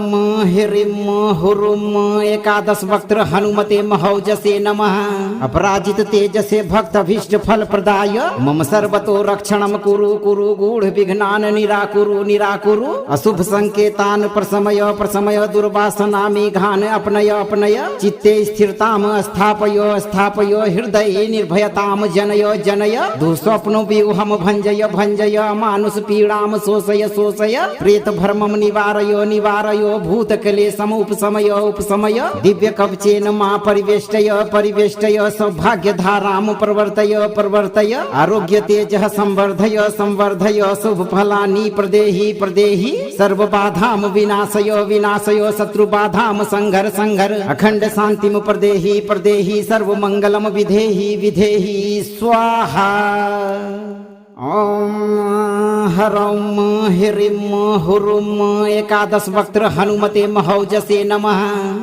ह्रीं हुरुं एकादश वक्त्र हनुमते महौजसे नमः। अपराजित तेजसे भक्तभीष्ट फल प्रदाय मम सर्वतो रक्षणं कुरु कुरु गूढ़ विघ्नान् निराकुरु निराकुरु। अशुभ संकेतान् प्रशमय प्रशमय दुर्वासना मेघान् अपनय अपनय। चित्ते स्थिरतां स्थापय स्थापय हृदये निर्भयतां जनय जनय। दुःस्वप्नो व्यूहं भञ्जय भञ्जय मानुष पीडां शोषय शोषय। प्रेत भ्रमं निवारय निवारय भूतक्लेशम् उपशमय उपशमय। दिव्य कवचेन मा परिवेष्टय परिवेष्टय सौभाग्य धारां प्रवर्तय प्रवर्तय। आरोग्य तेजः संवर्धय संवर्धय शुभ फलानि प्रदेहि प्रदेहि। सर्व बाधां विनाशय विनाशय शत्रु बाधां संघर संघर। अखंड शांतिं प्रदेहि प्रदेहि सर्व मंगलम विधेहि विधेहि स्वाहा। ॐ ह्रौं ह्रीं हुरुं एकादश वक्त्र हनुमते महौजसे नमः।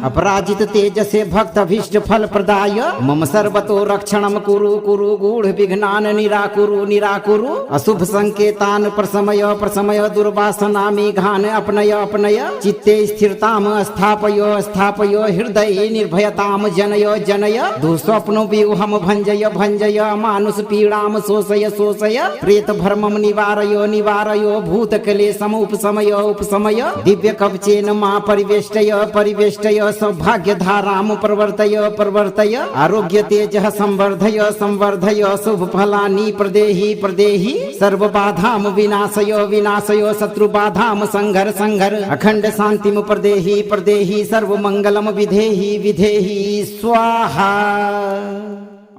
अपराजित तेजसे भक्त भीष्ट फल प्रदाय मम सर्वतो रक्षणं कुरु कुरु गूढ़ विघ्नान् निराकुरु निराकुरु। अशुभ संकेतान् प्रशमय प्रशमय दुर्वासना मेघान् अपनय अपनय। चित्ते स्थिरताम् स्थापय स्थापय हृदये निर्भयताम् जनय जनय। दुःस्वप्नो व्यूहम् भञ्जय भञ्जय मानुष पीडाम् शोषय शोषय। प्रेत भर्मं निवारय निवारय भूतक्लेशम् उपशमय उपशमय। दिव्य कवचेन मा परिवेष्टय परिवेष्टय सौभाग्य धारां प्रवर्तय प्रवर्तय। आरोग्य तेजः संवर्धय संवर्धय शुभ फलानि प्रदेहि प्रदेहि। सर्व बाधां विनाशय विनाशय शत्रु बाधां संघर संघर। अखंड शांतिं प्रदेहि प्रदेहि सर्व मंगलम विधेहि विधेहि स्वाहा।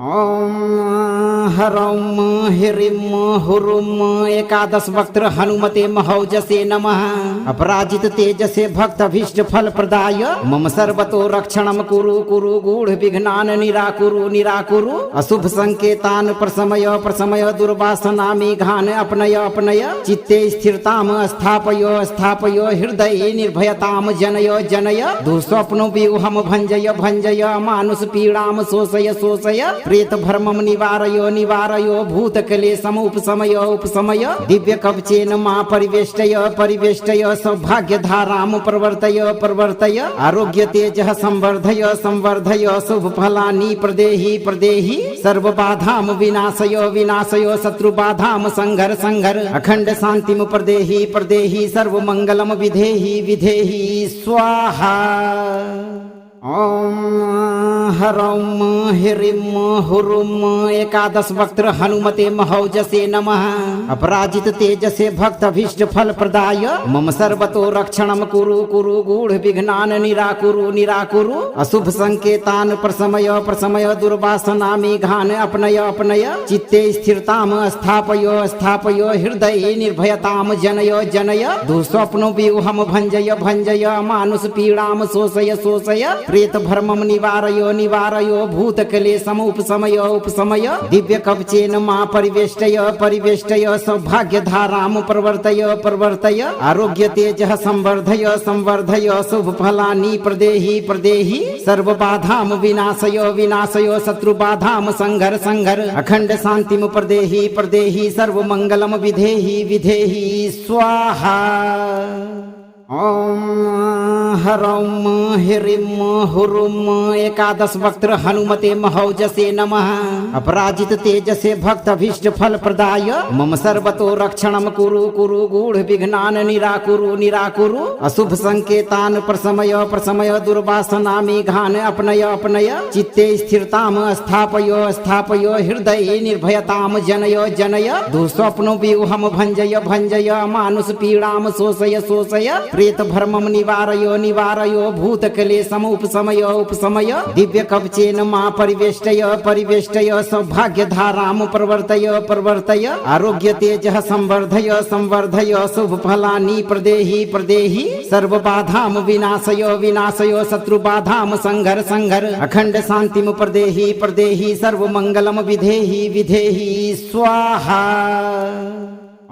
ॐ ह्रौं ह्रीं हुरुं एकादश वक्त्र हनुमते महौजसे नमः। अपराजित तेजसे भक्त भीष्ट फल प्रदाय मम सर्वतो रक्षणं कुरु कुरु गूढ़ विघ्नान् निराकुरु निराकुरु। अशुभ संकेतान् प्रशमय प्रशमय दुर्वासना मेघान् अपनय अपनय। चित्ते स्थिरताम् स्थापय स्थापय हृदये निर्भयताम् जनय जनय। दुःस्वप्नो व्यूहम् भञ्जय भञ्जय मानुष पीडाम् शोषय शोषय। प्रेत भर्मं निवारय निवारय भूतक्लेशम् उपशमय उपशमय। दिव्य कवचेन मा परिवेष्टय परिवेष्टय सौभाग्य धारां प्रवर्तय प्रवर्तय। आरोग्य तेजः संवर्धय संवर्धय शुभ फलानि प्रदेहि प्रदेहि। सर्व बाधां विनाशय विनाशय शत्रु बाधां संघर संघर। अखंड शांतिं प्रदेहि प्रदेहि सर्व मंगलम विधेहि विधेहि स्वाहा। ॐ ह्रौं ह्रीं हुरुं एकादश वक्त्र हनुमते महौजसे नमः। अपराजित तेजसे भक्त भीष्ट फल प्रदाय मम सर्वतो रक्षणं कुरु कुरु गूढ़ विघ्नान् निराकुरु निराकुरु। अशुभ संकेतान् प्रशमय प्रशमय दुर्वासना मेघान् अपनय अपनय। चित्ते स्थिरताम् स्थापय स्थापय हृदये निर्भयताम् जनय जनय। दुःस्वप्नो व्यूहम् भञ्जय भञ्जय मानुष पीडाम् शोषय शोषय। प्रेत भर्मं निवारय निवारय भूतक्लेशम् उपशमय उपशमय। दिव्य कवचेन मा परिवेष्टय परिवेष्टय सौभाग्य धारां प्रवर्तय प्रवर्तय। आरोग्य तेजः संवर्धय संवर्धय शुभ फलानि प्रदेहि प्रदेहि। सर्व बाधां विनाशय विनाशय शत्रु बाधां संघर संघर। अखंड शांतिं प्रदेहि प्रदेहि सर्व मंगलम विधेहि विधेहि स्वाहा। ॐ ह्रौं ह्रीं हुरुं एकादश वक्त्र हनुमते महौजसे नमः। अपराजित तेजसे भक्त भीष्ट फल प्रदाय मम सर्वतो रक्षणं कुरु कुरु गूढ़ विघ्नान् निराकुरु निराकुरु। अशुभ संकेतान् प्रशमय प्रशमय दुर्वासना मेघान् अपनय अपनय। चित्ते स्थिरताम् स्थापय स्थापय हृदये निर्भयताम् जनय जनय। दुःस्वप्नो व्यूहम् भञ्जय भञ्जय मानुष पीडाम् शोषय शोषय। प्रेत भर्मं निवारय निवारय भूतक्लेशम् उपशमय उपशमय। दिव्य कवचेन मा परिवेष्टय परिवेष्टय सौभाग्य धारां प्रवर्तय प्रवर्तय। आरोग्य तेजः संवर्धय संवर्धय शुभ फलानि प्रदेहि प्रदेहि। सर्व बाधां विनाशय विनाशय शत्रु बाधां संघर संघर। अखंड शांतिं प्रदेहि प्रदेहि सर्व मंगलम विधेहि विधेहि स्वाहा।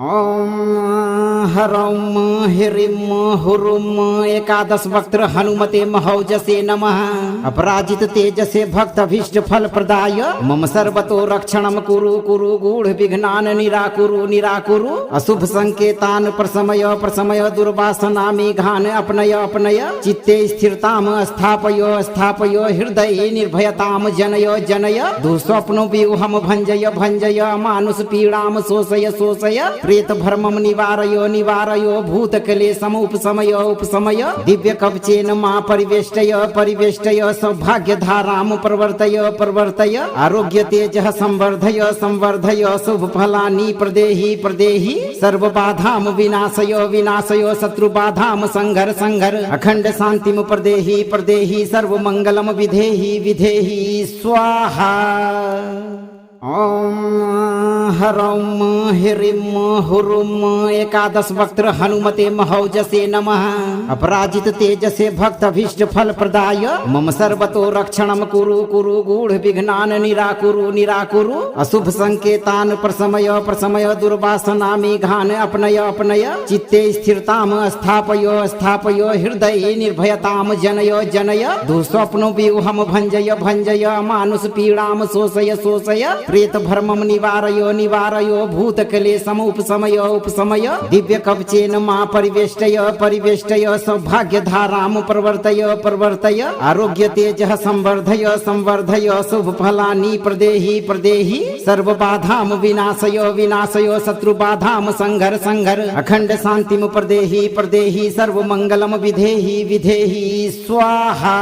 ॐ ह्रौं ह्रीं हुरुं एकादश वक्त्र हनुमते महौजसे नमः। अपराजित तेजसे भक्त भीष्ट फल प्रदाय मम सर्वतो रक्षणं कुरु कुरु गूढ़ विघ्नान् निराकुरु निराकुरु। अशुभ संकेतान् प्रशमय प्रशमय दुर्वासना मेघान् अपनय अपनय। चित्ते स्थिरताम् स्थापय स्थापय हृदये निर्भयताम् जनय जनय। दुःस्वप्नो व्यूहम् भञ्जय भञ्जय मानुष पीडाम् शोषय शोषय। प्रेत भर्मं निवारय निवारय भूतक्लेशम् उपशमय उपशमय। दिव्य कवचेन मा परिवेष्टय परिवेष्टय सौभाग्य धारां प्रवर्तय प्रवर्तय। आरोग्य तेजः संवर्धय संवर्धय शुभ फलानि प्रदेहि प्रदेहि। सर्व बाधां विनाशय विनाशय शत्रु बाधां संघर संघर। अखंड शांतिं प्रदेहि प्रदेहि सर्व मंगलम विधेहि विधेहि स्वाहा। ॐ ह्रौं ह्रीं हुरुं एकादश वक्त्र हनुमते महौजसे नमः। अपराजित तेजसे भक्त अभीष्ट फल प्रदाय मम सर्वतो रक्षणं कुरु कुरु गूढ़ विघ्नान् निराकुरु निराकुरु। अशुभ संकेतान् प्रशमय प्रशमय दुर्वासना मेघान् अपनय अपनय। चित्ते स्थिरताम् स्थापय स्थापय हृदये निर्भयताम् जनय जनय। दुःस्वप्नो व्यूहम् भञ्जय भञ्जय मानुष पीडाम् शोषय शोषय। प्रेत भ्रमं निवारयो निवारयो भूतक्लेशम् उपशमय उपशमय। दिव्य कवचेन मा परिवेष्टय परिवेष्टय सौभाग्य धारां प्रवर्तय प्रवर्तय। आरोग्य तेजः संवर्धय संवर्धय शुभ फलानि प्रदेहि प्रदेहि। सर्व बाधां विनाशय विनाशय शत्रु बाधां संघर संघर। अखंड शांतिं प्रदेहि प्रदेहि सर्व मंगलम विधेहि विधेहि स्वाहा।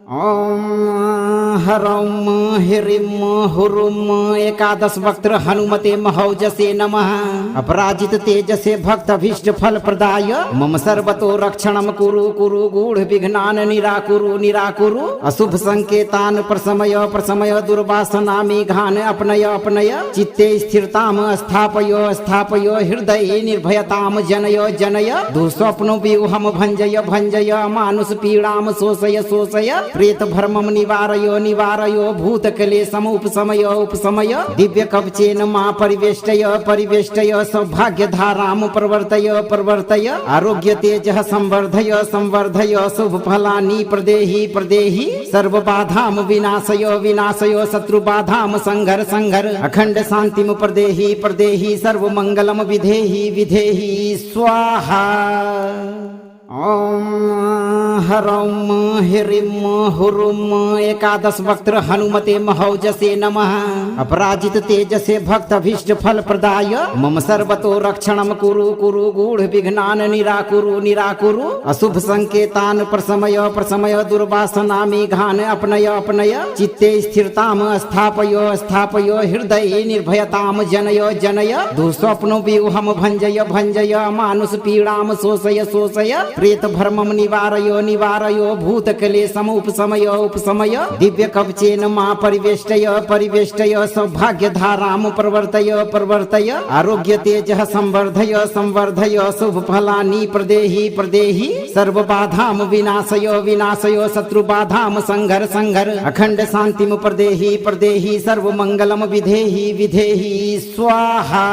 ॐ ह्रौं ह्रीं हुरुं एकादश वक्त्र हनुमते महौजसे नमः। अपराजित तेजसे भक्त अभीष्ट फल प्रदाय मम सर्वतो रक्षणं कुरु कुरु गूढ़ विघ्नान् निराकुरु निराकुरु। अशुभ संकेतान् प्रशमय प्रशमय दुर्वासना मेघान् अपनय अपनय। चित्ते स्थिरताम् स्थापय स्थापय हृदये निर्भयताम् जनय जनय। दुःस्वप्नो व्यूहम् भञ्जय भञ्जय मानुष पीडाम् शोषय शोषय। प्रेत भ्रमं निवारयो निवारयो भूतक्लेशम् उपशमय उपशमय। दिव्य कवचेन मा परिवेष्टय परिवेष्टय सौभाग्य धारां प्रवर्तय प्रवर्तय। आरोग्य तेजः संवर्धय संवर्धय शुभ फलानि प्रदेहि प्रदेहि। सर्व बाधां विनाशय विनाशय शत्रु बाधां संघर संघर। अखंड शांतिं प्रदेहि प्रदेहि सर्व मंगलम विधेहि विधेहि स्वाहा। ॐ ह्रौं ह्रीं हुरुं एकादश वक्त्र हनुमते महौजसे नमः। अपराजित तेजसे भक्त अभीष्ट फल प्रदाय मम सर्वतो रक्षणं कुरु कुरु गूढ़ विघ्नान् निराकुरु निराकुरु। अशुभ संकेतान् प्रशमय प्रशमय दुर्वासना मेघान् अपनय अपनय। चित्ते स्थिरताम् स्थापय स्थापय हृदये निर्भयताम् जनय जनय। दुःस्वप्नो व्यूहम् भञ्जय भञ्जय मानुष पीडाम् शोषय शोषय। प्रेत भ्रमं निवारयो निवारयो भूतक्लेशम् उपशमय उपशमय। दिव्य कवचेन मा परिवेष्टय परिवेष्टय सौभाग्य धारां प्रवर्तय प्रवर्तय। आरोग्य तेजः संवर्धय संवर्धय शुभ फलानि प्रदेहि प्रदेहि। सर्व बाधां विनाशय विनाशय शत्रु बाधां संघर संघर। अखंड शांतिं प्रदेहि प्रदेहि सर्व मंगलम विधेहि विधेहि स्वाहा।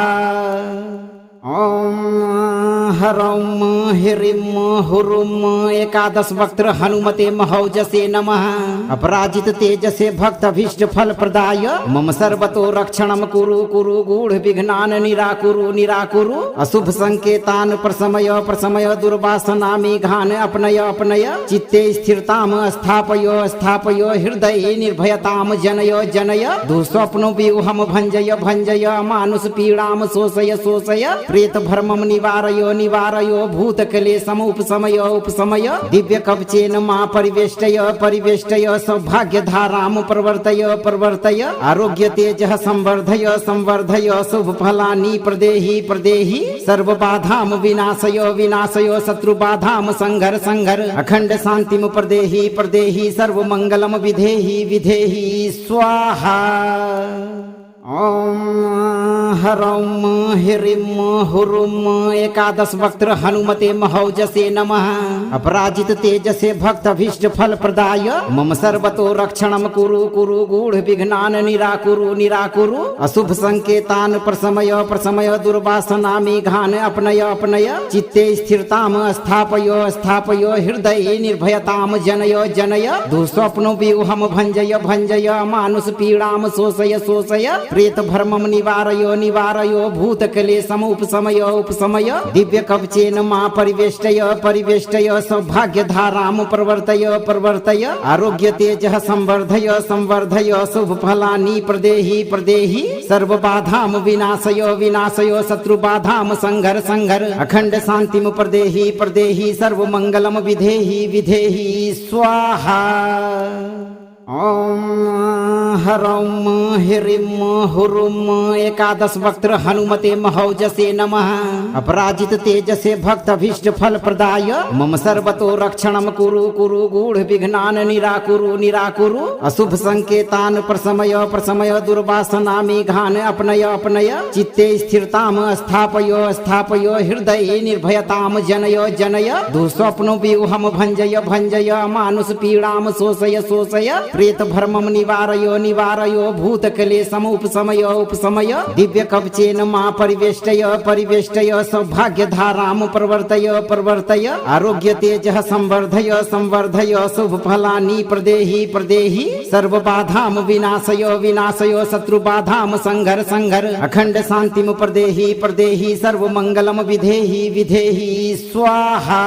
ॐ ह्रौं ह्रीं हुरुं एकादश वक्त्र हनुमते महौजसे नमः। अपराजित तेजसे भक्त अभीष्ट फल प्रदाय मम सर्वतो रक्षणं कुरु कुरु गूढ़ विघ्नान् निराकुरु निराकुरु। अशुभ संकेतान् प्रशमय प्रशमय दुर्वासना मेघान् अपनय अपनय। चित्ते स्थिरताम् स्थापय स्थापय हृदये निर्भयताम् जनय जनय। दुःस्वप्नो व्यूहम् भञ्जय भञ्जय मानुष पीडाम् शोषय शोषय। प्रेत भ्रमं निवारयो निवारयो भूतक्लेशम् उपशमय उपशमय। दिव्य कवचेन मा परिवेष्टय परिवेष्टय सौभाग्य धारां प्रवर्तय प्रवर्तय। आरोग्य तेजः संवर्धय संवर्धय शुभ फलानि प्रदेहि प्रदेहि। सर्व बाधां विनाशय विनाशय शत्रु बाधां संघर संघर। अखंड शांतिं प्रदेहि प्रदेहि सर्व मंगलम विधेहि विधेहि स्वाहा। ॐ ह्रौं ह्रीं हुरुं एकादश वक्त्र हनुमते महौजसे नमः। अपराजित तेजसे भक्त अभीष्ट फल प्रदाय मम सर्वतो रक्षणं कुरु कुरु गूढ़ विघ्नान् निराकुरु निराकुरु। अशुभ संकेतान् प्रशमय प्रशमय दुर्वासना मेघान् अपनय अपनय। चित्ते स्थिरताम् स्थापय स्थापय हृदये निर्भयताम् जनय जनय। दुःस्वप्नो व्यूहम् भञ्जय भञ्जय मानुष पीडाम् शोषय शोषय। प्रेत भ्रमं निवारयो निवारयो भूतक्लेशम् उपशमय उपशमय। दिव्य कवचेन मा परिवेष्टय परिवेष्टय सौभाग्य धारां प्रवर्तय प्रवर्तय। आरोग्य तेजः संवर्धय संवर्धय शुभ फलानि प्रदेहि प्रदेहि। सर्व बाधां विनाशय विनाशय शत्रु बाधां संघर संघर। अखंड शांतिं प्रदेहि प्रदेहि सर्व मंगलम विधेहि विधेहि स्वाहा। ॐ ह्रौं ह्रीं हुरुं एकादश वक्त्र हनुमते महौजसे नमः। अपराजित तेजसे भक्तभीष्ट फल प्रदाय मम सर्वतो रक्षणं कुरु कुरु गूढ़ विघ्नान् निराकुरु निराकुरु। अशुभ संकेतान् प्रशमय प्रशमय दुर्वासना मेघान् अपनय अपनय। चित्ते स्थिरताम् स्थापय स्थापय हृदये निर्भयताम् जनय जनय। दुःस्वप्नो व्यूहम् भञ्जय भञ्जय मानुष पीडाम् शोषय शोषय। प्रेत भर्मं निवारयो निवारयो भूतक्लेशम् उपशमय उपशमय। दिव्य कवचेन मा परिवेष्टय परिवेष्टय। सौभाग्य धारां प्रवर्तय प्रवर्तय। आरोग्य तेजः संवर्धय संवर्धय। शुभ फलानि प्रदेहि प्रदेहि। सर्व बाधां विनाशय विनाशय। शत्रु बाधां संघर संघर। अखंड शांतिं प्रदेहि प्रदेहि। सर्व मंगलम विधेहि विधेहि स्वाहा।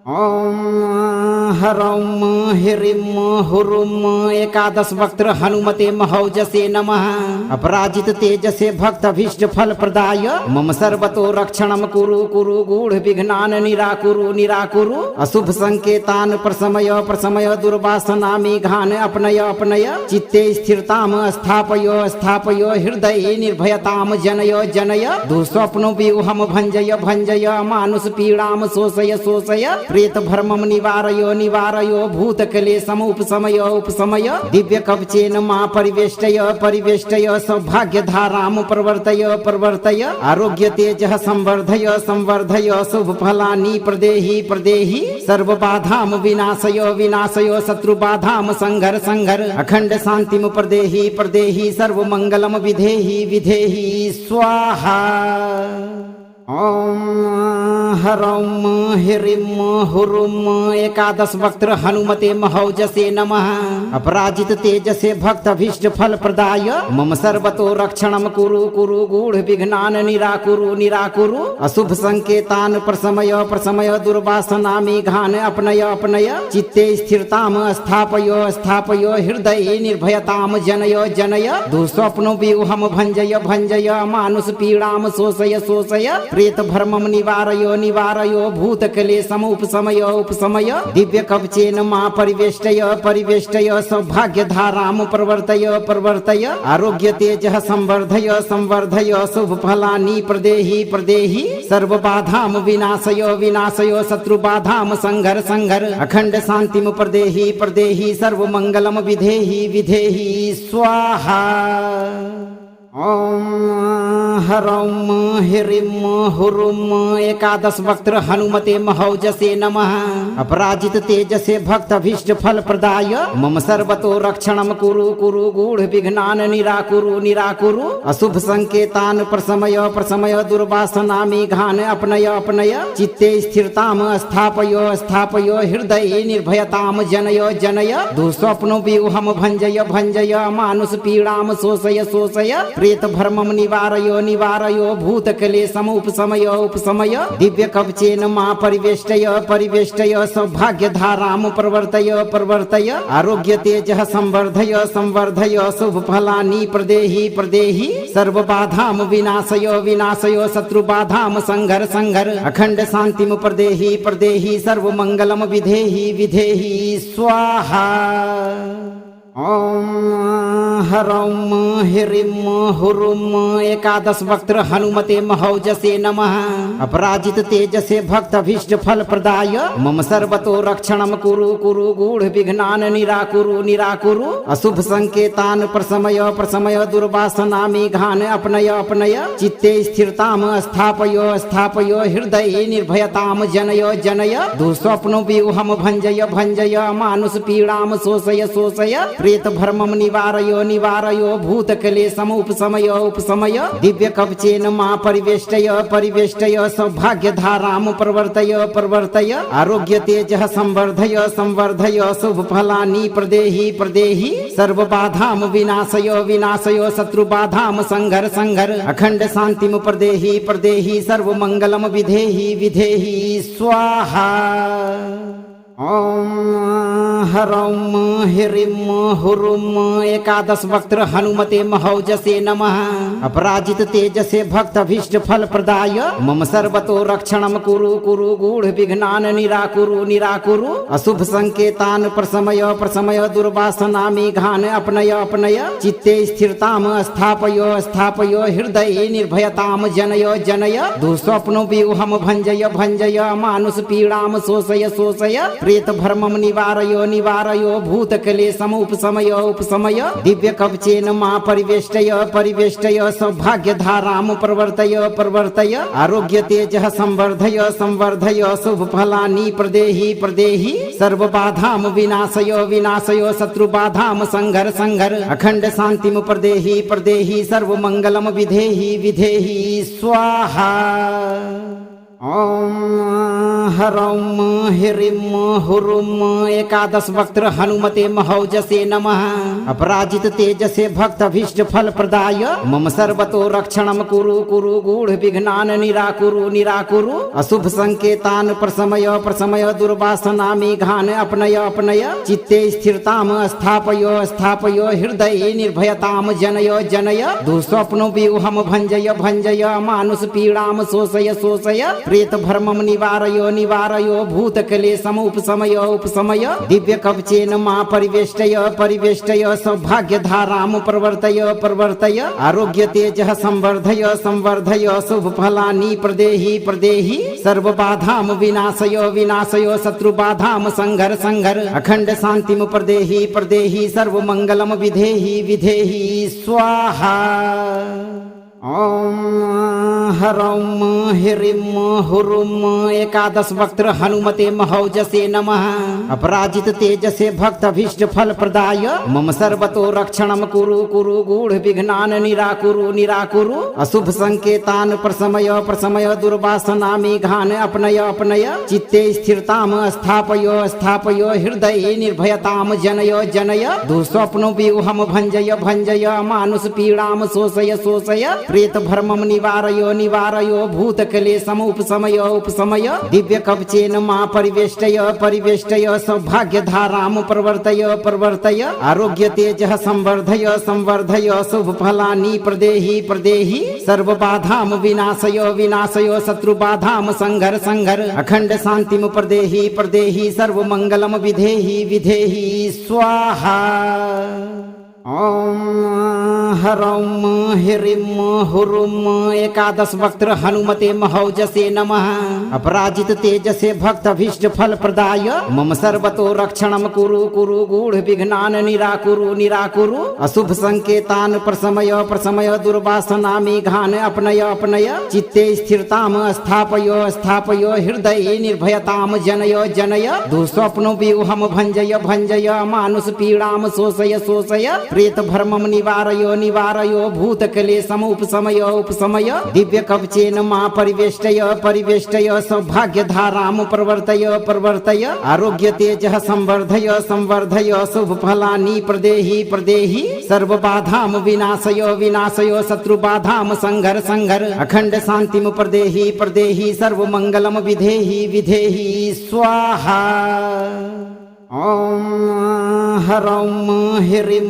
ॐ ह्रौं ह्रीं हुरुं एकादश वक्त्र हनुमते महौजसे नमः। अपराजित तेजसे भक्तभीष्ट फल प्रदाय मम सर्वतो रक्षणं कुरु कुरु गूढ़ विघ्नान् निराकुरु निराकुरु। अशुभ संकेतान् प्रशमय प्रशमय दुर्वासना मेघान् अपनय अपनय। चित्ते स्थिरताम् स्थापय स्थापय हृदये निर्भयताम् जनय जनय। दुःस्वप्नो व्यूहम् भञ्जय भञ्जय मानुष पीडाम् शोषय शोषय। प्रेत भर्मं निवारयो निवारयो भूतक्लेशम् उपशमय उपशमय। दिव्य कवचेन मा परिवेष्टय परिवेष्टय। सौभाग्य धारां प्रवर्तय प्रवर्तय। आरोग्य तेजः संवर्धय संवर्धय। शुभ फलानि प्रदेहि प्रदेहि। सर्व बाधां विनाशय विनाशय। शत्रु बाधां संघर संघर। अखंड शांतिं प्रदेहि प्रदेहि। सर्व मंगलम विधेहि विधेहि स्वाहा। ॐ ह्रौं ह्रीं हुरुं एकादश वक्त्र हनुमते महौजसे नमः। अपराजित तेजसे भक्तभीष्ट फल प्रदाय मम सर्वतो रक्षणं कुरु कुरु गूढ़ विघ्नान् निराकुरु निराकुरु। अशुभ संकेतान् प्रशमय प्रशमय दुर्वासना मेघान् अपनय अपनय। चित्ते स्थिरताम् स्थापय स्थापय हृदये निर्भयताम् जनय जनय। दुःस्वप्नो व्यूहम् भञ्जय भञ्जय मानुष पीडाम् शोषय शोषय। प्रेत भर्मं निवारयो निवारयो भूतक्लेशम् उपशमय उपशमय। दिव्य कवचेन मा परिवेष्टय परिवेष्टय। सौभाग्य धारां प्रवर्तय प्रवर्तय। आरोग्य तेजः संवर्धय संवर्धय। शुभ फलानि प्रदेहि प्रदेहि। सर्व बाधां विनाशय विनाशय। शत्रु बाधां संघर संघर। अखंड शांतिं प्रदेहि प्रदेहि। सर्व मंगलम विधेहि विधेहि स्वाहा। ॐ ह्रौं ह्रीं हुरुं एकादश वक्त्र हनुमते महौजसे नमः। अपराजित तेजसे भक्तभीष्ट फल प्रदाय मम सर्वतो रक्षणं कुरु कुरु गूढ़ विघ्नान् निराकुरु निराकुरु। अशुभ संकेतान् प्रशमय प्रशमय दुर्वासना मेघान् अपनय अपनय। चित्ते स्थिरताम् स्थापय स्थापय हृदये निर्भयताम् जनय जनय। दुःस्वप्नो व्यूहम् भञ्जय भञ्जय मानुष पीडाम् शोषय शोषय। प्रेत भर्मं निवारयो निवारयो भूतक्लेशम् उपशमय उपशमय। दिव्य कवचेन मा परिवेष्टय परिवेष्टय। सौभाग्य धारां प्रवर्तय प्रवर्तय। आरोग्य तेजः संवर्धय संवर्धय। शुभ फलानि प्रदेहि प्रदेहि। सर्व बाधां विनाशय विनाशय। शत्रु बाधां संघर संघर। अखंड शांतिं प्रदेहि प्रदेहि। सर्व मंगलम विधेहि विधेहि स्वाहा। ॐ ह्रौं ह्रीं हुरुं एकादश वक्त्र हनुमते महौजसे नमः। अपराजित तेजसे भक्तभीष्ट फल प्रदाय मम सर्वतो रक्षणं कुरु कुरु गूढ़ विघ्नान् निराकुरु निराकुरु। अशुभ संकेतान् प्रशमय प्रशमय दुर्वासना मेघान् अपनय अपनय। चित्ते स्थिरताम् स्थापय स्थापय हृदये निर्भयताम् जनय जनय। दुःस्वप्नो व्यूहम् भञ्जय भञ्जय मानुष पीडाम् शोषय शोषय। प्रेत भर्मं निवारयो निवारयो भूतक्लेशम् उपशमय उपशमय। दिव्य कवचेन मा परिवेष्टय परिवेष्टय। सौभाग्य धारां प्रवर्तय प्रवर्तय। आरोग्य तेजः संवर्धय संवर्धय। शुभ फलानि प्रदेहि प्रदेहि। सर्व बाधां विनाशय विनाशय। शत्रु बाधां संघर संघर। अखंड शांतिं प्रदेहि प्रदेहि। सर्व मंगलम विधेहि विधेहि स्वाहा। ॐ ह्रौं ह्रीं हुरुं एकादश वक्त्र हनुमते महौजसे नमः। अपराजित तेजसे भक्त भीष्ट फल प्रदाय मम सर्वतो रक्षणं कुरु कुरु गूढ़ विघ्नान् निराकुरु निराकुरु। अशुभ संकेतान् प्रशमय प्रशमय दुर्वासना मेघान् अपनय अपनय। चित्ते स्थिरतां स्थापय स्थापय हृदये निर्भयतां जनय जनय। दुःस्वप्नो व्यूहं भञ्जय भञ्जय मानुष पीडां शोषय शोषय। प्रेत भ्रमं निवारयो निवारयो भूतक्लेशम् उपशमय उपशमय। दिव्य कवचेन मा परिवेष्टय परिवेष्टय सौभाग्य धारां प्रवर्तय प्रवर्तय। आरोग्य तेजः संवर्धय संवर्धय शुभ फलानि प्रदेहि प्रदेहि। सर्व बाधां विनाशय विनाशय शत्रु बाधां संघर संघर। अखंड शांतिं प्रदेहि प्रदेहि सर्व मंगलम विधेहि विधेहि स्वाहा। ॐ ह्रौं ह्रीं हुरुं एकादश वक्त्र हनुमते महौजसे नमः। अपराजित तेजसे भक्त भीष्ट फल प्रदाय मम सर्वतो रक्षणं कुरु कुरु गूढ़ विघ्नान् निराकुरु निराकुरु। अशुभ संकेतान् प्रशमय प्रशमय दुर्वासना मेघान् अपनय अपनय। चित्ते स्थिरतां स्थापय स्थापय हृदये निर्भयतां जनय जनय। दुःस्वप्नो व्यूहं भञ्जय भञ्जय मानुष पीडां शोषय शोषय। प्रेत भ्रमं निवारयो निवारयो भूतक्लेशम् उपशमय उपशमय। दिव्य कवचेन मा परिवेष्टय परिवेष्टय सौभाग्य धारां प्रवर्तय प्रवर्तय। आरोग्य तेजः संवर्धय संवर्धय शुभ फलानि प्रदेहि प्रदेहि। सर्व बाधां विनाशय विनाशय शत्रु बाधां संघर संघर। अखंड शांतिं प्रदेहि प्रदेहि सर्व मंगलम विधेहि विधेहि स्वाहा। ॐ ह्रौं ह्रीं हुरुं एकादश वक्त्र हनुमते महौजसे नमः। अपराजित तेजसे भक्त भीष्ट फल प्रदाय मम सर्वतो रक्षणं कुरु कुरु गूढ़ विघ्नान् निराकुरु निराकुरु। अशुभ संकेतान् प्रशमय प्रशमय दुर्वासना मेघान् अपनय अपनय। चित्ते स्थिरतां स्थापय स्थापय हृदये निर्भयतां जनय जनय। दुःस्वप्नो व्यूहं भञ्जय भञ्जय मानुष पीडां शोषय शोषय। प्रेत भ्रमं निवारयो निवारयो भूतक्लेशम् उपशमय उपशमय। दिव्य कवचेन मा परिवेष्टय परिवेष्टय सौभाग्य धारां प्रवर्तय प्रवर्तय। आरोग्य तेजः संवर्धय संवर्धय शुभ फलानि प्रदेहि प्रदेहि। सर्व बाधां विनाशय विनाशय शत्रु बाधां संघर संघर। अखंड शांतिं प्रदेहि प्रदेहि सर्व मंगलम विधेहि विधेहि स्वाहा। ॐ ह्रौं ह्रीं हुरुं एकादश वक्त्र हनुमते महौजसे नमः। अपराजित तेजसे भक्त भीष्ट फल प्रदाय मम सर्वतो रक्षणं कुरु कुरु गूढ़ विघ्नान् निराकुरु निराकुरु। अशुभ संकेतान् प्रशमय प्रशमय दुर्वासना मेघान् अपनय अपनय। चित्ते स्थिरतां स्थापय स्थापय हृदये निर्भयतां जनय जनय। दुःस्वप्नो व्यूहं भञ्जय भञ्जय मानुष पीडां शोषय शोषय। प्रेत भ्रमं निवारयो निवारयो भूतक्लेशम् उपशमय उपशमय। दिव्य कवचेन मा परिवेष्टय परिवेष्टय सौभाग्य धारां प्रवर्तय प्रवर्तय। आरोग्य तेजः संवर्धय संवर्धय शुभ फलानि प्रदेहि प्रदेहि। सर्व बाधां विनाशय विनाशय शत्रु बाधां संघर संघर। अखंड शांतिं प्रदेहि प्रदेहि सर्व मंगलम विधेहि विधेहि स्वाहा। ॐ ह्रौं ह्रीं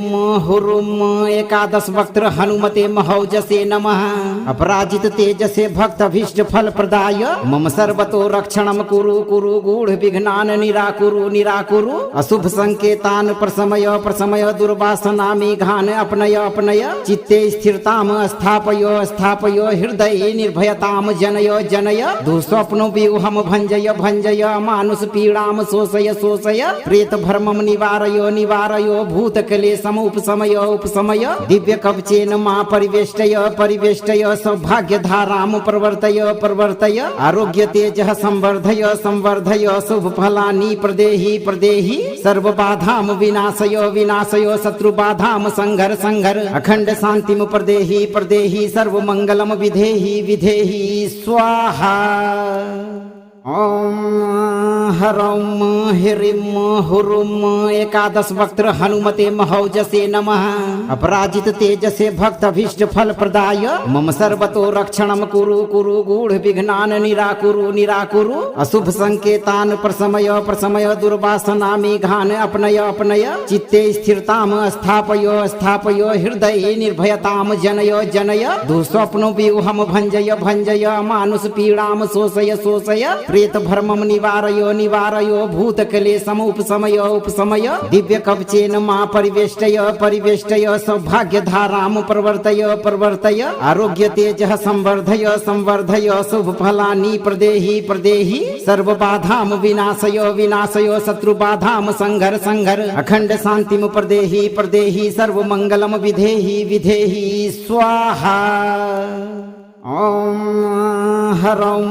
हुरुं एकादश वक्त्र हनुमते महौजसे नमः। अपराजित तेजसे भक्त भीष्ट फल प्रदाय मम सर्वतो रक्षणं कुरु कुरु गूढ़ विघ्नान् निराकुरु निराकुरु। अशुभ संकेतान् प्रशमय प्रशमय दुर्वासना मेघान् अपनय अपनय। चित्ते स्थिरतां स्थापय स्थापय हृदये निर्भयतां जनय जनय। दुःस्वप्नो व्यूहं भञ्जय भञ्जय मानुष पीडां शोषय शोषय। प्रेत भ्रमं निवारयो निवारयो भूतक्लेशम् उपशमय उपशमय। दिव्य कवचेन मा परिवेष्टय परिवेष्टय सौभाग्य धारां प्रवर्तय प्रवर्तय। आरोग्य तेजः संवर्धय संवर्धय शुभ फलानि प्रदेहि प्रदेहि। सर्व बाधां विनाशय विनाशय शत्रु बाधां संघर संघर। अखंड शांतिं प्रदेहि प्रदेहि सर्व मंगलम विधेहि विधेहि स्वाहा। ॐ हरौं ह्रीं हुरुं एकादश वक्त्र हनुमते महौजसे नमः। अपराजित तेजसे भक्त भीष्ट फल प्रदाय मम सर्वतो रक्षणं कुरु कुरु गूढ़ विघ्नान् निराकुरु निराकुरु। अशुभ संकेतान् प्रशमय प्रशमय दुर्वासना मेघान् अपनय अपनय। चित्ते स्थिरतां स्थापय स्थापय हृदये निर्भयतां जनय जनय। दुःस्वप्नो व्यूहं भञ्जय भञ्जय मानुष पीड़ां शोषय शोषय। प्रेत भर्मं निवारय निवारय भूतक्लेशम् उपशमय उपशमय। दिव्य कवचेन मा परिवेष्टय परिवेष्टय सौभाग्य धारां प्रवर्तय प्रवर्तय। आरोग्य तेजः संवर्धय संवर्धय शुभ फलानि प्रदेहि प्रदेहि। सर्व बाधां विनाशय विनाशय शत्रु बाधां संघर संघर। अखंड शांतिं प्रदेहि प्रदेहि सर्व मंगलम विधेहि विधेहि स्वाहा। ओम हरौं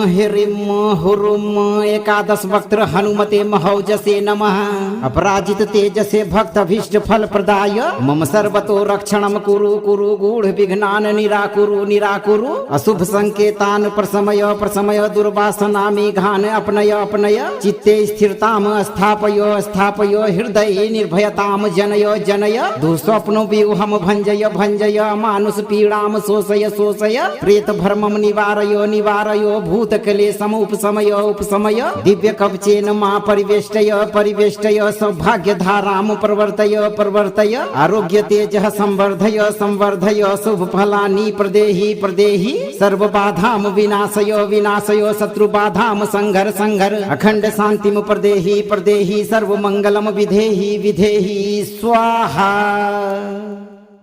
ह्रीं हुरुं एकादश वक्त्र हनुमते महौजसे नमः। अपराजित तेजसे भक्त भीष्ट फल प्रदाय मम सर्वतो रक्षणं कुरु कुरु गूढ़ विघ्नान् निराकुरु निराकुरु। अशुभ संकेतान् प्रशमय प्रशमय दुर्वासना मेघान् अपनय अपनय। चित्ते स्थिरतां स्थापय स्थापय हृदये निर्भयतां जनय जनय। दुःस्वप्नो व्यूहं भञ्जय भञ्जय मानुष पीड़ां शोषय शोषय। प्रेत भर्मं निवारय निवारय भूतक्लेशम् उपशमय उपशमय। दिव्य कवचेन मा परिवेष्टय परिवेष्टय सौभाग्य धारां प्रवर्तय प्रवर्तय। आरोग्य तेजः संवर्धय संवर्धय शुभ फलानि प्रदेहि प्रदेहि। सर्व बाधां विनाशय विनाशय शत्रु बाधां संघर संघर। अखंड शांतिं प्रदेहि प्रदेहि सर्व मंगलम विधेहि विधेहि स्वाहा।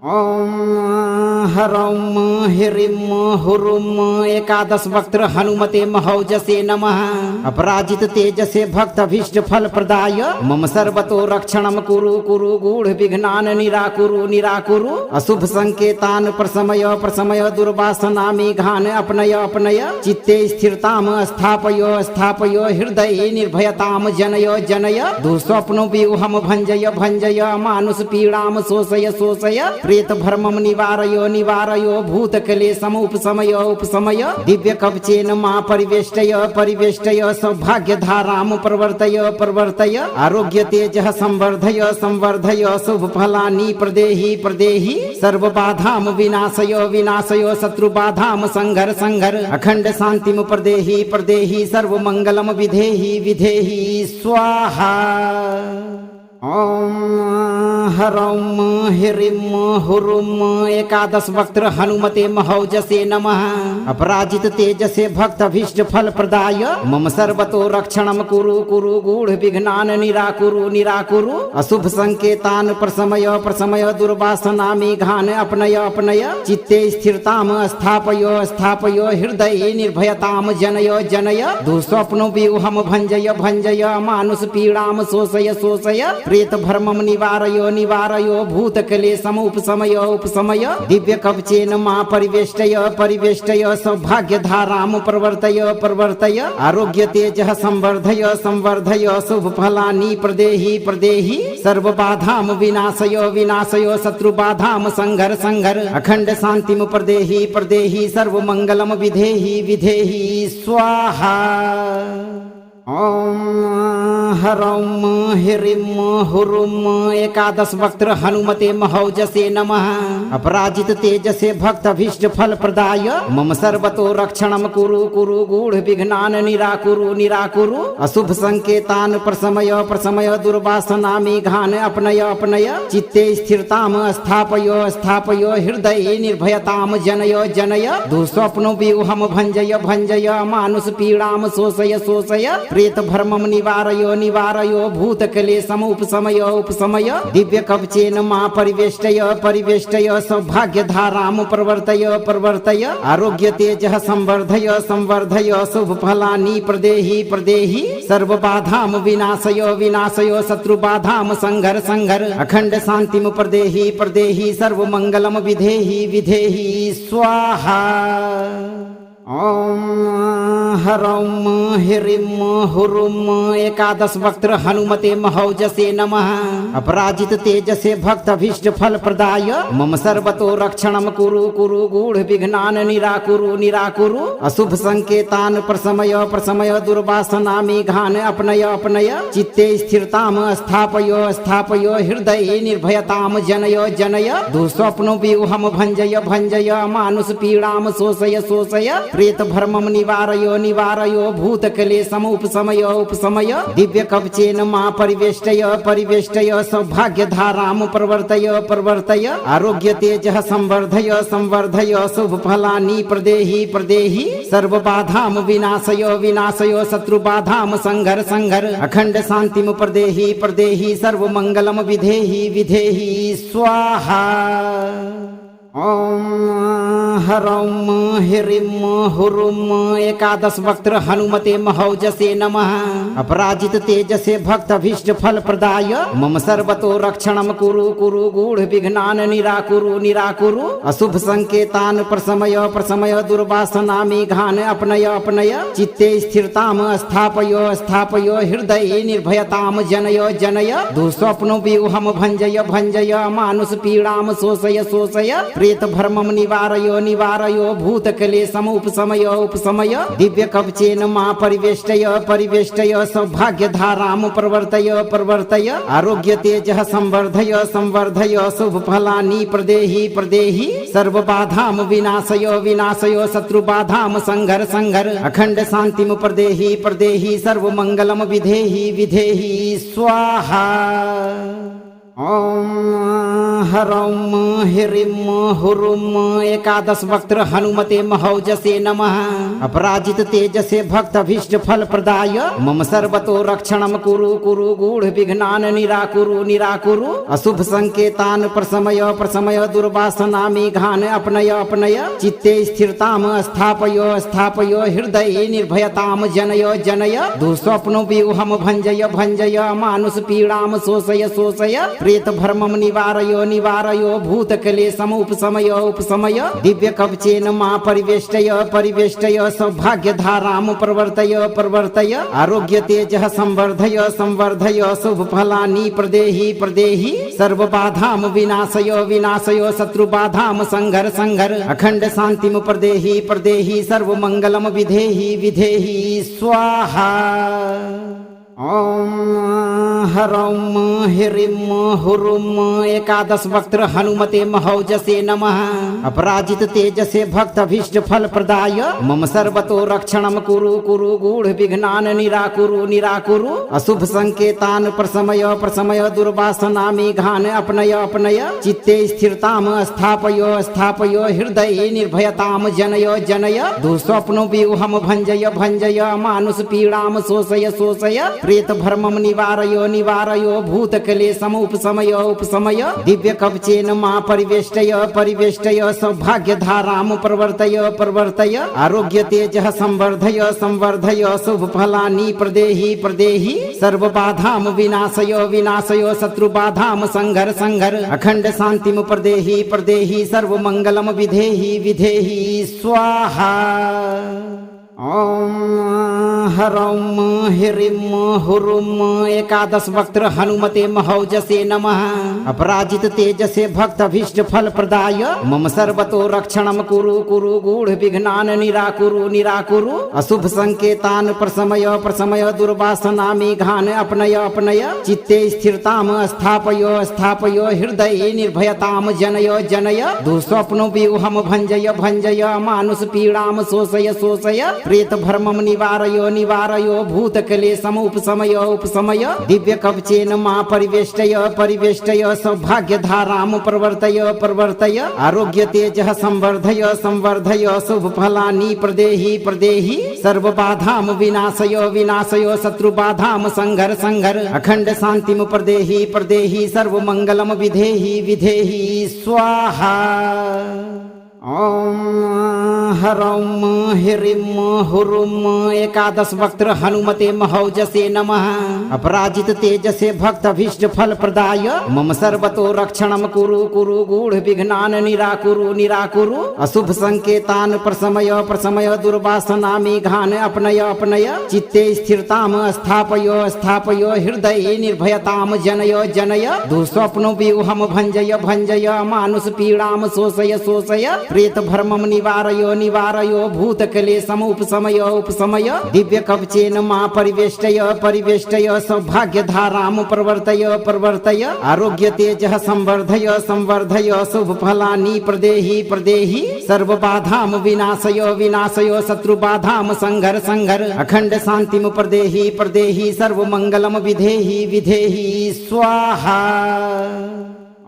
ओम हरौं ह्रीं हुरुं एकादश वक्त्र हनुमते महौजसे नमः। अपराजित तेजसे भक्त भीष्ट फल प्रदाय मम सर्वतो रक्षणं कुरु कुरु गूढ़ विघ्नान् निराकुरु निराकुरु। अशुभ संकेतान् प्रशमय प्रशमय दुर्वासना मेघान् अपनय अपनय। चित्ते स्थिरतां स्थापय स्थापय हृदये निर्भयतां जनय जनय। दुःस्वप्नो व्यूहं भञ्जय भञ्जय मानुष पीड़ां शोषय शोषय। प्रेत भर्मं निवारय निवारय भूतक्लेशम् उपशमय उपशमय। दिव्य कवचेन मा परिवेष्टय परिवेष्टय सौभाग्य धारां प्रवर्तय प्रवर्तय। आरोग्य तेजः संवर्धय संवर्धय शुभ फलानि प्रदेहि प्रदेहि। सर्व बाधां विनाशय विनाशय शत्रु बाधां संघर संघर। अखंड शांतिं प्रदेहि प्रदेहि सर्व मंगलम विधेहि विधेहि स्वाहा। ओम हरौं ह्रीं हुरुं एकादश वक्त्र हनुमते महौजसे नमः। अपराजित तेजसे भक्त भीष्ट फल प्रदाय मम सर्वतो रक्षणं कुरु कुरु गूढ़ विघ्नान् निराकुरु निराकुरु। अशुभ संकेतान् प्रशमय प्रशमय दुर्वासना मेघान् अपनय अपनय। चित्ते स्थिरतां स्थापय स्थापय हृदये निर्भयतां जनय जनय। दुःस्वप्नो व्यूहं भञ्जय भञ्जय मानुष पीड़ां शोषय शोषय। प्रेत भर्मं निवारय निवारय भूतक्लेशम् उपशमय उपशमय। दिव्य कवचेन मा परिवेष्टय परिवेष्टय सौभाग्य धारां प्रवर्तय प्रवर्तय। आरोग्य तेजः संवर्धय संवर्धय शुभ फलानि प्रदेहि प्रदेहि। सर्व बाधां विनाशय विनाशय शत्रु बाधां संघर संघर। अखंड शांतिं प्रदेहि प्रदेहि सर्व मंगलम विधेहि विधेहि स्वाहा। ओम हरौं ह्रीं हुरुं एकादश वक्त्र हनुमते महौजसे नमः। अपराजित तेजसे भक्त भीष्ट फल प्रदाय मम सर्वतो रक्षणं कुरु कुरु गूढ़ विघ्नान् निराकुरु निराकुरु। अशुभ संकेतान् प्रशमय प्रशमय दुर्वासना मेघान् अपनय अपनय। चित्ते स्थिरतां स्थापय स्थापय हृदये निर्भयतां जनय जनय। दुःस्वप्नो व्यूहं भञ्जय भञ्जय मानुष पीड़ां शोषय शोषय। प्रेत भर्मं निवारय निवारय भूतक्लेशम् उपशमय उपशमय। दिव्य कवचेन मा परिवेष्टय परिवेष्टय सौभाग्य धारां प्रवर्तय प्रवर्तय। आरोग्य तेजः संवर्धय संवर्धय शुभ फलानि प्रदेहि प्रदेहि। सर्व बाधां विनाशय विनाशय शत्रु बाधां संघर संघर। अखंड शांतिं प्रदेहि प्रदेहि सर्व मंगलम विधेहि विधेहि स्वाहा। ओम ह्रौं ह्रीं हुरुं एकादश वक्त्र हनुमते महौजसे नमः। अपराजित तेजसे भक्त भीष्ट फल प्रदाय मम सर्वतो रक्षणं कुरु कुरु गूढ़ विघ्नान् निराकुरु निराकुरु। अशुभ संकेतान् प्रशमय प्रशमय दुर्वासना मेघान् अपनय अपनय। चित्ते स्थिरताम् स्थापय स्थापय हृदये निर्भयताम् जनय जनय। दुःस्वप्नो व्यूहम् भञ्जय भञ्जय मानुष पीडाम् शोषय शोषय। प्रेत भर्मं निवारय निवारय भूतक्लेशम् उपशमय उपशमय। दिव्य कवचेन मा परिवेष्टय परिवेष्टय। सौभाग्य धारां प्रवर्तय प्रवर्तय। आरोग्य तेजः संवर्धय संवर्धय। शुभ फलानि प्रदेहि प्रदेहि। सर्व बाधां विनाशय विनाशय। शत्रु बाधां संघर संघर। अखंड शांतिं प्रदेहि प्रदेहि। सर्व मंगलम विधेहि विधेहि स्वाहा। ओम ह्रौं ह्रीं हुरुं एकादश वक्त्र हनुमते महौजसे नमः। अपराजित तेजसे भक्त भीष्ट फल प्रदाय मम सर्वतो रक्षणं कुरु कुरु गूढ़ विघ्नान् निराकुरु निराकुरु। अशुभ संकेतान् प्रशमय प्रशमय दुर्वासना मेघान् अपनय अपनय। चित्ते स्थिरताम् स्थापय स्थापय हृदये निर्भयताम् जनय जनय। दुःस्वप्नो व्यूहम् भञ्जय भञ्जय मानुष पीडाम् शोषय शोषय। प्रेत भर्मं निवारय निवारय भूतक्लेशम् उपशमय उपशमय। दिव्य कवचेन मा परिवेष्टय परिवेष्टय। सौभाग्य धारां प्रवर्तय प्रवर्तय। आरोग्य तेजः संवर्धय संवर्धय। शुभ फलानि प्रदेहि प्रदेहि। सर्व बाधां विनाशय विनाशय। शत्रु बाधां संघर संघर। अखंड शांतिं प्रदेहि प्रदेहि। सर्व मंगलम विधेहि विधेहि स्वाहा। ओम ह्रौं ह्रीं हुरुं एकादश वक्त्र हनुमते महौजसे नमः। अपराजित तेजसे भक्त भीष्ट फल प्रदाय मम सर्वतो रक्षणं कुरु कुरु गूढ़ विघ्नान् निराकुरु निराकुरु। अशुभ संकेतान् प्रशमय प्रशमय दुर्वासना मेघान् अपनय अपनय। चित्ते स्थिरताम् स्थापय स्थापय हृदये निर्भयताम् जनय जनय। दुःस्वप्नो व्यूहम् भञ्जय भञ्जय मानुष पीडाम् शोषय शोषय। प्रेत भर्मं निवारय निवारय भूतक्लेशम् उपशमय उपशमय। दिव्य कवचेन मा परिवेष्टय परिवेष्टय। सौभाग्य धारां प्रवर्तय प्रवर्तय। आरोग्य तेजः संवर्धय संवर्धय। शुभ फलानि प्रदेहि प्रदेहि। सर्व बाधां विनाशय विनाशय। शत्रु बाधां संघर संघर। अखंड शांतिं प्रदेहि प्रदेहि। सर्व मंगलम विधेहि विधेहि स्वाहा। ओम ह्रौं ह्रीं हुरुं एकादश वक्त्र हनुमते महौजसे नमः। अपराजित तेजसे भक्त भीष्ट फल प्रदाय मम सर्वतो रक्षणं कुरु कुरु गूढ़ विघ्नान् निराकुरु निराकुरु। अशुभ संकेतान् प्रशमय प्रशमय दुर्वासना मेघान् अपनय अपनय। चित्ते स्थिरताम् स्थापय स्थापय हृदये निर्भयताम् जनय जनय। दुःस्वप्नो व्यूहम् भञ्जय भञ्जय मानुष पीडाम् शोषय शोषय। प्रेत भर्मं निवारय निवारय भूतक्लेशम् उपशमय उपशमय। दिव्य कवचेन मा परिवेष्टय परिवेष्टय। सौभाग्य धारां प्रवर्तय प्रवर्तय। आरोग्य तेजः संवर्धय संवर्धय। शुभ फलानि प्रदेहि प्रदेहि। सर्व बाधां विनाशय विनाशय। शत्रु बाधां संघर संघर। अखंड शांतिं प्रदेहि प्रदेहि। सर्व मंगलम विधेहि विधेहि स्वाहा। ओम ह्रौं ह्रीं हुरुं एकादश वक्त्र हनुमते महौजसे नमः। अपराजित तेजसे भक्त भीष्ट फल प्रदाय मम सर्वतो रक्षणं कुरु कुरु गूढ़ विघ्नान् निराकुरु निराकुरु। अशुभ संकेतान् प्रशमय प्रशमय दुर्वासना मेघान् अपनय अपनय। चित्ते स्थिरताम् स्थापय स्थापय हृदये निर्भयताम् जनय जनय। दुःस्वप्नो व्यूहम् भञ्जय भञ्जय मानुष पीडाम् शोषय शोषय। प्रेत भर्मं निवारय निवारय भूतक्लेशम् उपशमय उपशमय। दिव्य कवचेन मा परिवेष्टय परिवेष्टय। सौभाग्य धारां प्रवर्तय प्रवर्तय। आरोग्य तेजः संवर्धय संवर्धय। शुभ फलानि प्रदेहि प्रदेहि। सर्व बाधां विनाशय विनाशय। शत्रु बाधां संघर संघर। अखंड शांतिं प्रदेहि प्रदेहि। सर्व मंगलम विधेहि विधेहि स्वाहा। ॐ ह्रौं ह्रीं हुरुं एकादश वक्त्र हनुमते महौजसे नमः। अपराजित तेजसे भक्तभीष्ट फल प्रदाय मम सर्वतो रक्षणं कुरु कुरु गूढ़ विघ्नान् निराकुरु निराकुरु। अशुभ संकेतान् प्रशमय प्रशमय दुर्वासना मेघान् अपनय अपनय। चित्ते स्थिरताम् स्थापय स्थापय हृदये निर्भयताम् जनय जनय। दुःस्वप्नो व्यूहम् भञ्जय भञ्जय मानुष पीडाम् शोषय शोषय। प्रेत भर्मं निवारयो निवारयो भूतक्लेशम् उपशमय उपशमय। दिव्य कवचेन मा परिवेष्टय परिवेष्टय सौभाग्य धारां प्रवर्तय प्रवर्तय। आरोग्य तेजः संवर्धय संवर्धय शुभ फलानि प्रदेहि प्रदेहि। सर्व बाधां विनाशय विनाशय शत्रु बाधां संघर संघर। अखंड शांतिं प्रदेहि प्रदेहि सर्व मंगलम विधेहि विधेहि स्वाहा।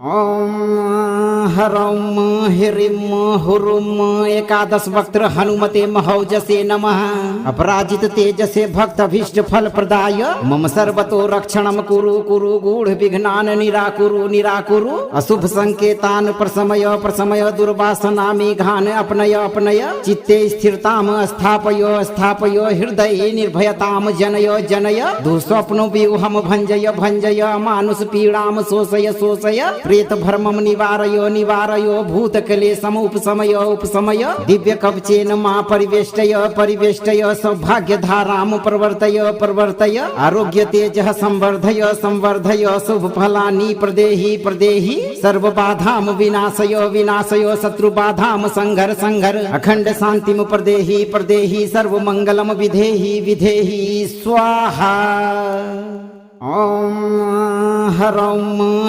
ॐ ह्रौं ह्रीं हुरुं एकादश वक्त्र हनुमते महौजसे नमः। अपराजित तेजसे भक्तभीष्ट फल प्रदाय मम सर्वतो रक्षणं कुरु कुरु गूढ़ विघ्नान् निराकुरु निराकुरु। अशुभ संकेतान् प्रशमय प्रशमय दुर्वासना मेघान् अपनय अपनय। चित्ते स्थिरताम् स्थापय स्थापय हृदये निर्भयताम् जनय जनय। दुःस्वप्नो व्यूहम् भञ्जय भञ्जय मानुष पीडाम् शोषय शोषय। प्रेत भर्मं निवारयो निवारयो भूतक्लेशम् उपशमय उपशमय। दिव्य कवचेन मा परिवेष्टय परिवेष्टय सौभाग्य धारां प्रवर्तय प्रवर्तय। आरोग्य तेजः संवर्धय संवर्धय शुभ फलानि प्रदेहि प्रदेहि। सर्व बाधां विनाशय विनाशय शत्रु बाधां संघर संघर। अखंड शांतिं प्रदेहि प्रदेहि सर्व मंगलम विधेहि विधेहि स्वाहा। ॐ ह्रौं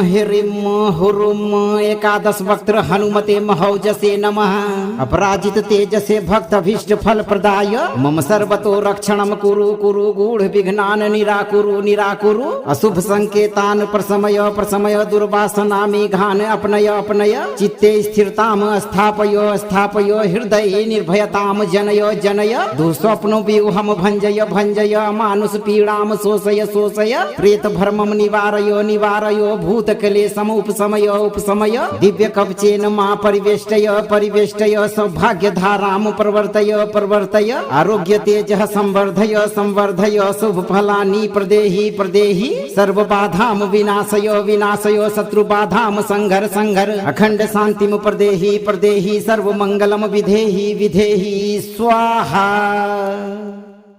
ह्रीं हुरुं एकादश वक्त्र हनुमते महौजसे नमः। अपराजित तेजसे भक्तभीष्ट फल प्रदाय मम सर्वतो रक्षणं कुरु कुरु गूढ़ विघ्नान् निराकुरु निराकुरु। अशुभ संकेतान् प्रशमय प्रशमय दुर्वासना मेघान् अपनय अपनय। चित्ते स्थिरताम् स्थापय स्थापय हृदये निर्भयताम् जनय जनय। दुःस्वप्नो व्यूहम् भञ्जय भञ्जय मानुष पीडाम् शोषय शोषय। प्रेत भर्मं निवारयो निवारयो भूतक्लेशम् उपशमय उपशमय। दिव्य कवचेन मा परिवेष्टय परिवेष्टय सौभाग्य धारां प्रवर्तय प्रवर्तय। आरोग्य तेजः संवर्धय संवर्धय शुभ फलानि प्रदेहि प्रदेहि। सर्व बाधां विनाशय विनाशय शत्रु बाधां संघर संघर। अखंड शांतिं प्रदेहि प्रदेहि सर्व मंगलम विधेहि विधेहि स्वाहा।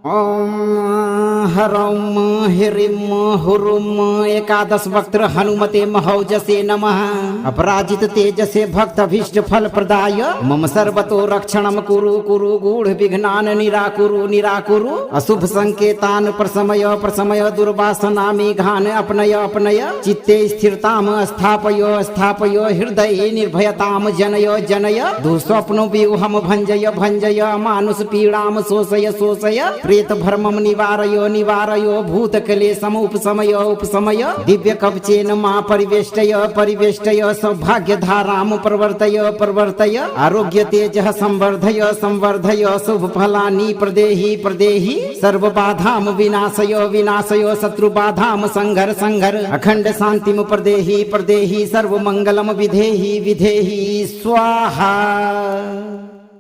ॐ ह्रौं ह्रीं हुरुं एकादश वक्त्र हनुमते महौजसे नमः। अपराजित तेजसे भक्तभीष्ट फल प्रदाय मम सर्वतो रक्षणं कुरु कुरु गूढ़ विघ्नान् निराकुरु निराकुरु। अशुभ संकेतान् प्रशमय प्रशमय दुर्वासना मेघान् अपनय अपनय। चित्ते स्थिरताम् स्थापय स्थापय हृदये निर्भयताम् जनय जनय। दुःस्वप्नो व्यूहम् भञ्जय भञ्जय मानुष पीडाम् शोषय शोषय। प्रेत भर्मं निवारयो निवारयो भूतक्लेशम् उपशमय उपशमय। दिव्य कवचेन मा परिवेष्टय परिवेष्टय सौभाग्य धारां प्रवर्तय प्रवर्तय। आरोग्य तेजः संवर्धय संवर्धय शुभ फलानि प्रदेहि प्रदेहि। सर्व बाधां विनाशय विनाशय शत्रु बाधां संघर संघर। अखंड शांतिं प्रदेहि प्रदेहि सर्व मंगलम विधेहि विधेहि स्वाहा।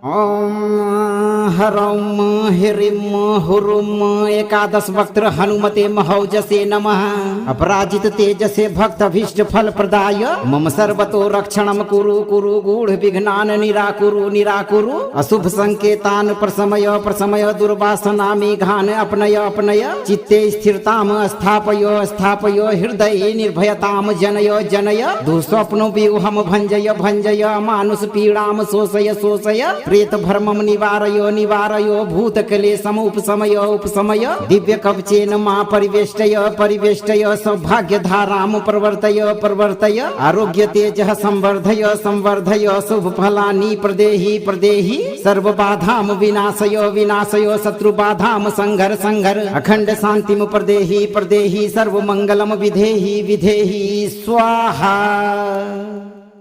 ॐ ह्रौं ह्रीं हुरुं एकादश वक्त्र हनुमते महौजसे नमः। अपराजित तेजसे भक्तभीष्ट फल प्रदाय मम सर्वतो रक्षणं कुरु कुरु गूढ़ विघ्नान् निराकुरु निराकुरु। अशुभ संकेतान् प्रशमय प्रशमय दुर्वासना मेघान् अपनय अपनय। चित्ते स्थिरताम् स्थापय स्थापय हृदये निर्भयताम् जनय जनय। दुःस्वप्नो व्यूहम् भञ्जय भञ्जय मानुष पीडाम् शोषय शोषय। प्रेत भर्मं निवारयो निवारयो भूतक्लेशम् उपशमय उपशमय। दिव्य कवचेन मा परिवेष्टय परिवेष्टय सौभाग्य धारां प्रवर्तय प्रवर्तय। आरोग्य तेजः संवर्धय संवर्धय शुभ फलानि प्रदेहि प्रदेहि। सर्व बाधां विनाशय विनाशय शत्रु बाधां संघर संघर। अखंड शांतिं प्रदेहि प्रदेहि सर्व मंगलम विधेहि विधेहि स्वाहा।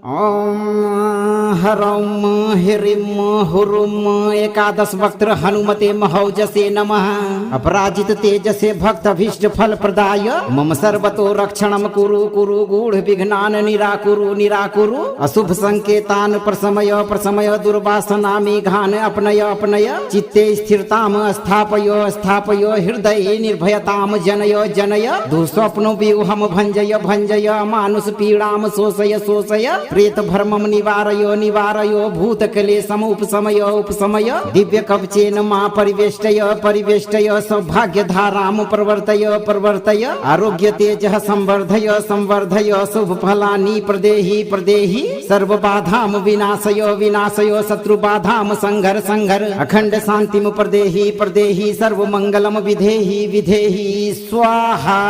ॐ ह्रौं ह्रीं हुरुं एकादश वक्त्र हनुमते महौजसे नमः। अपराजित तेजसे भक्त अभीष्ट फल प्रदाय मम सर्वतो रक्षणं कुरु कुरु गूढ़ विघ्नान् निराकुरु निराकुरु। अशुभ संकेतान् प्रशमय दुर्वासना मेघान् अपनय अपनय। चित्ते स्थिरतां स्थापय स्थापय हृदये निर्भयतां जनय जनय। दुःस्वप्नो व्यूहं भञ्जय भञ्जय मानुष पीडां शोषय शोषय। प्रेत भर्मं निवारय निवारय भूतक्लेशम् उपशमय उपशमय। दिव्य कवचेन मा परिवेष्टय परिवेष्टय सौभाग्य धारां प्रवर्तय प्रवर्तय। आरोग्य तेजः संवर्धय संवर्धय शुभ फलानि प्रदेहि प्रदेहि। सर्व बाधां विनाशय विनाशय शत्रु बाधां संघर संघर। अखंड शांतिं प्रदेहि प्रदेहि सर्व मंगलम विधेहि विधेहि स्वाहा।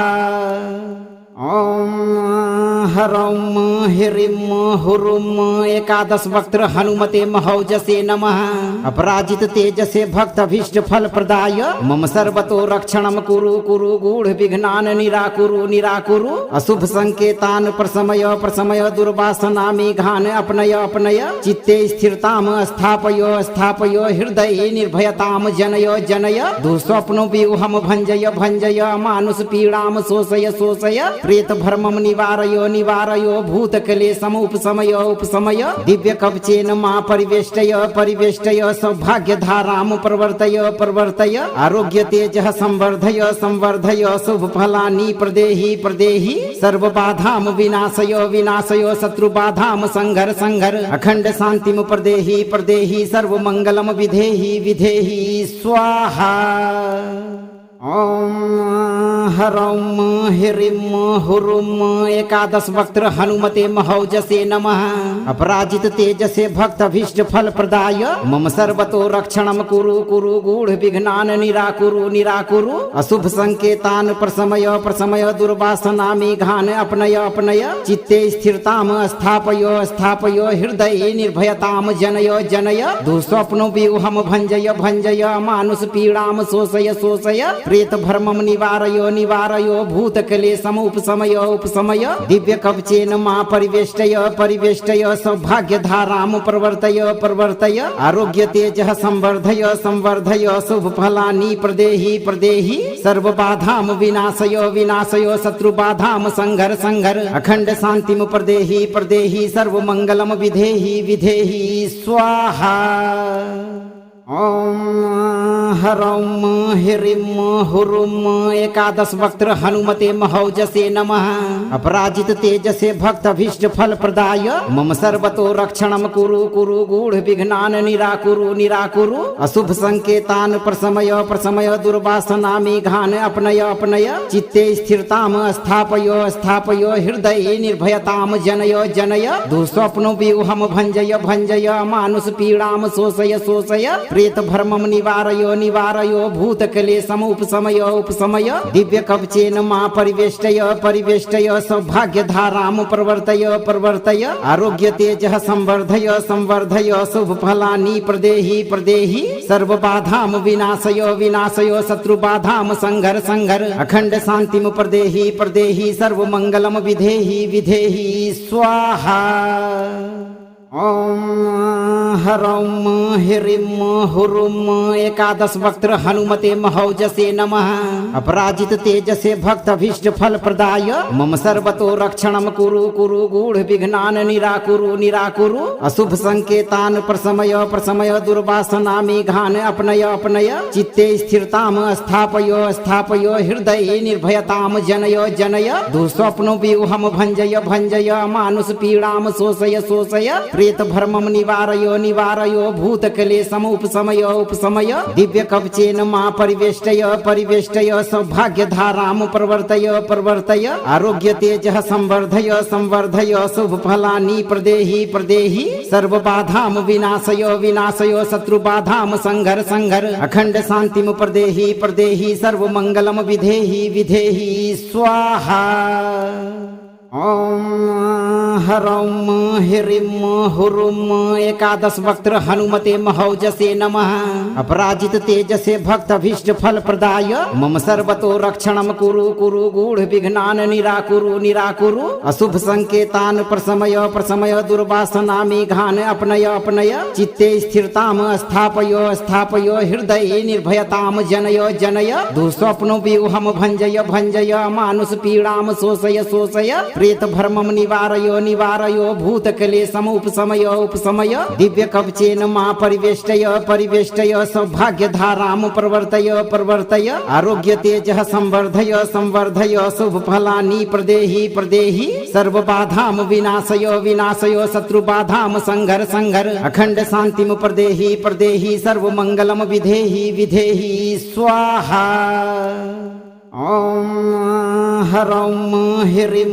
ॐ ह्रौं ह्रीं हुरुं एकादश वक्त्र हनुमते महौजसे नमः। अपराजित तेजसे भक्त अभीष्ट फल प्रदाय मम सर्वतो रक्षणं कुरु कुरु गूढ़ विघ्नान् निराकुरु निराकुरु। अशुभ संकेतान् प्रशमय दुर्वासना मेघान् अपनय अपनय। चित्ते स्थिरतां स्थापय स्थापय हृदये निर्भयतां जनय जनय। दुःस्वप्नो व्यूहं भञ्जय भञ्जय मानुष पीडां शोषय शोषय। प्रेत भर्मं निवारय निवारय भूतक्लेशम् उपशमय उपशमय। दिव्य कवचेन मा परिवेष्टय परिवेष्टय सौभाग्य धारां प्रवर्तय प्रवर्तय। आरोग्य तेजः संवर्धय संवर्धय शुभ फलानि प्रदेहि प्रदेहि। सर्व बाधां विनाशय विनाशय शत्रु बाधां संघर संघर। अखंड शांतिं प्रदेहि प्रदेहि सर्व मंगलम विधेहि विधेहि स्वाहा। ॐ ह्रौं ह्रीं हुरुं एकादश वक्त्र हनुमते महौजसे नमः। अपराजित तेजसे भक्त अभीष्ट फल प्रदाय मम सर्वतो रक्षणं कुरु कुरु गूढ़ विघ्नान् निराकुरु निराकुरु। अशुभ संकेतान् प्रशमय दुर्वासना मेघान् अपनय अपनय। चित्ते स्थिरतां स्थापय स्थापय हृदये निर्भयतां जनय जनय। दुःस्वप्नो व्यूहं भञ्जय भञ्जय मानुष पीडां शोषय शोषय। प्रेत भर्मं निवारय निवारय भूतक्लेशम् उपशमय उपशमय। दिव्य कवचेन मा परिवेष्टय परिवेष्टय सौभाग्य धारां प्रवर्तय प्रवर्तय। आरोग्य तेजः संवर्धय संवर्धय शुभ फलानि प्रदेहि प्रदेहि। सर्व बाधां विनाशय विनाशय शत्रु बाधां संघर संघर। अखंड शांतिं प्रदेहि प्रदेहि सर्व मंगलम विधेहि विधेहि स्वाहा। ॐ ह्रौं ह्रीं हुरुं एकादश वक्त्र हनुमते महौजसे नमः। अपराजित तेजसे भक्त अभीष्ट फल प्रदाय मम सर्वतो रक्षणं कुरु कुरु गूढ़ विघ्नान् निराकुरु निराकुरु। अशुभ संकेतान् प्रशमय दुर्वासना मेघान् अपनय अपनय। चित्ते स्थिरतां स्थापय स्थापय हृदये निर्भयतां जनय जनय। दुःस्वप्नो व्यूहं भञ्जय भञ्जय मानुष पीडां शोषय शोषय। प्रेत भर्मं निवारय निवारय भूतक्लेशम् उपशमय उपशमय। दिव्य कवचेन मा परिवेष्टय परिवेष्टय सौभाग्य धारां प्रवर्तय प्रवर्तय। आरोग्य तेजः संवर्धय संवर्धय शुभ फलानि प्रदेहि प्रदेहि। सर्व बाधां विनाशय विनाशय शत्रु बाधां संघर संघर। अखंड शांतिं प्रदेहि प्रदेहि सर्व मंगलम विधेहि विधेहि स्वाहा। ॐ ह्रौं ह्रीं हुरुं एकादश वक्त्र हनुमते महौजसे नमः। अपराजित तेजसे भक्त अभीष्ट फल प्रदाय मम सर्वतो रक्षणं कुरु कुरु गूढ़ विघ्नान् निराकुरु निराकुरु। अशुभ संकेतान् प्रशमय दुर्वासना मेघान् अपनय अपनय। चित्ते स्थिरतां स्थापय स्थापय हृदये निर्भयतां जनय जनय। दुःस्वप्नो व्यूहं भञ्जय भञ्जय मानुष पीडां शोषय शोषय। प्रेत भर्मं निवारय निवारय भूतक्लेशम् उपशमय उपशमय। दिव्य कवचेन मा परिवेष्टय परिवेष्टय सौभाग्य धारां प्रवर्तय प्रवर्तय। आरोग्य तेजः संवर्धय संवर्धय शुभ फलानि प्रदेहि प्रदेहि। सर्व बाधां विनाशय विनाशय शत्रु बाधां संघर संघर। अखंड शांतिं प्रदेहि प्रदेहि सर्व मंगलम विधेहि विधेहि स्वाहा। ओम ह्रौम ह्रीं हुरुं एकादश वक्त्र हनुमते महौजसे नमः। अपराजित तेजसे भक्त अभीष्ट फल प्रदाय मम सर्वतो रक्षणं कुरु कुरु गूढ़ विघ्नान निराकुरु निराकुरु। अशुभ संकेतान प्रशमय प्रशमय दुर्वासना मेघान अपनय अपनय। चित्ते स्थिरताम स्थापय स्थापय हृदये निर्भयताम जनय जनय। दुःस्वप्नो व्यूहम भंजय भंजय मानुष पीड़ाम शोषय शोषय। प्रेत भ्रमम निवारयो निवारयो भूतक्लेशम उपशमय उपशमय। दिव्य कवचेन मा परिवेष्टय परिवेष्टय सौभाग्य धाराम प्रवर्तय प्रवर्तय। आरोग्य तेजः संवर्धय संवर्धय शुभ फलानि प्रदेहि प्रदेहि। सर्व बाधाम विनाशय विनाशय शत्रु बाधाम संघर संघर। अखंड शांतिम प्रदेहि प्रदेहि सर्व मंगलम विधेहि विधेहि स्वाहा। ओम ह्रौम ह्रीं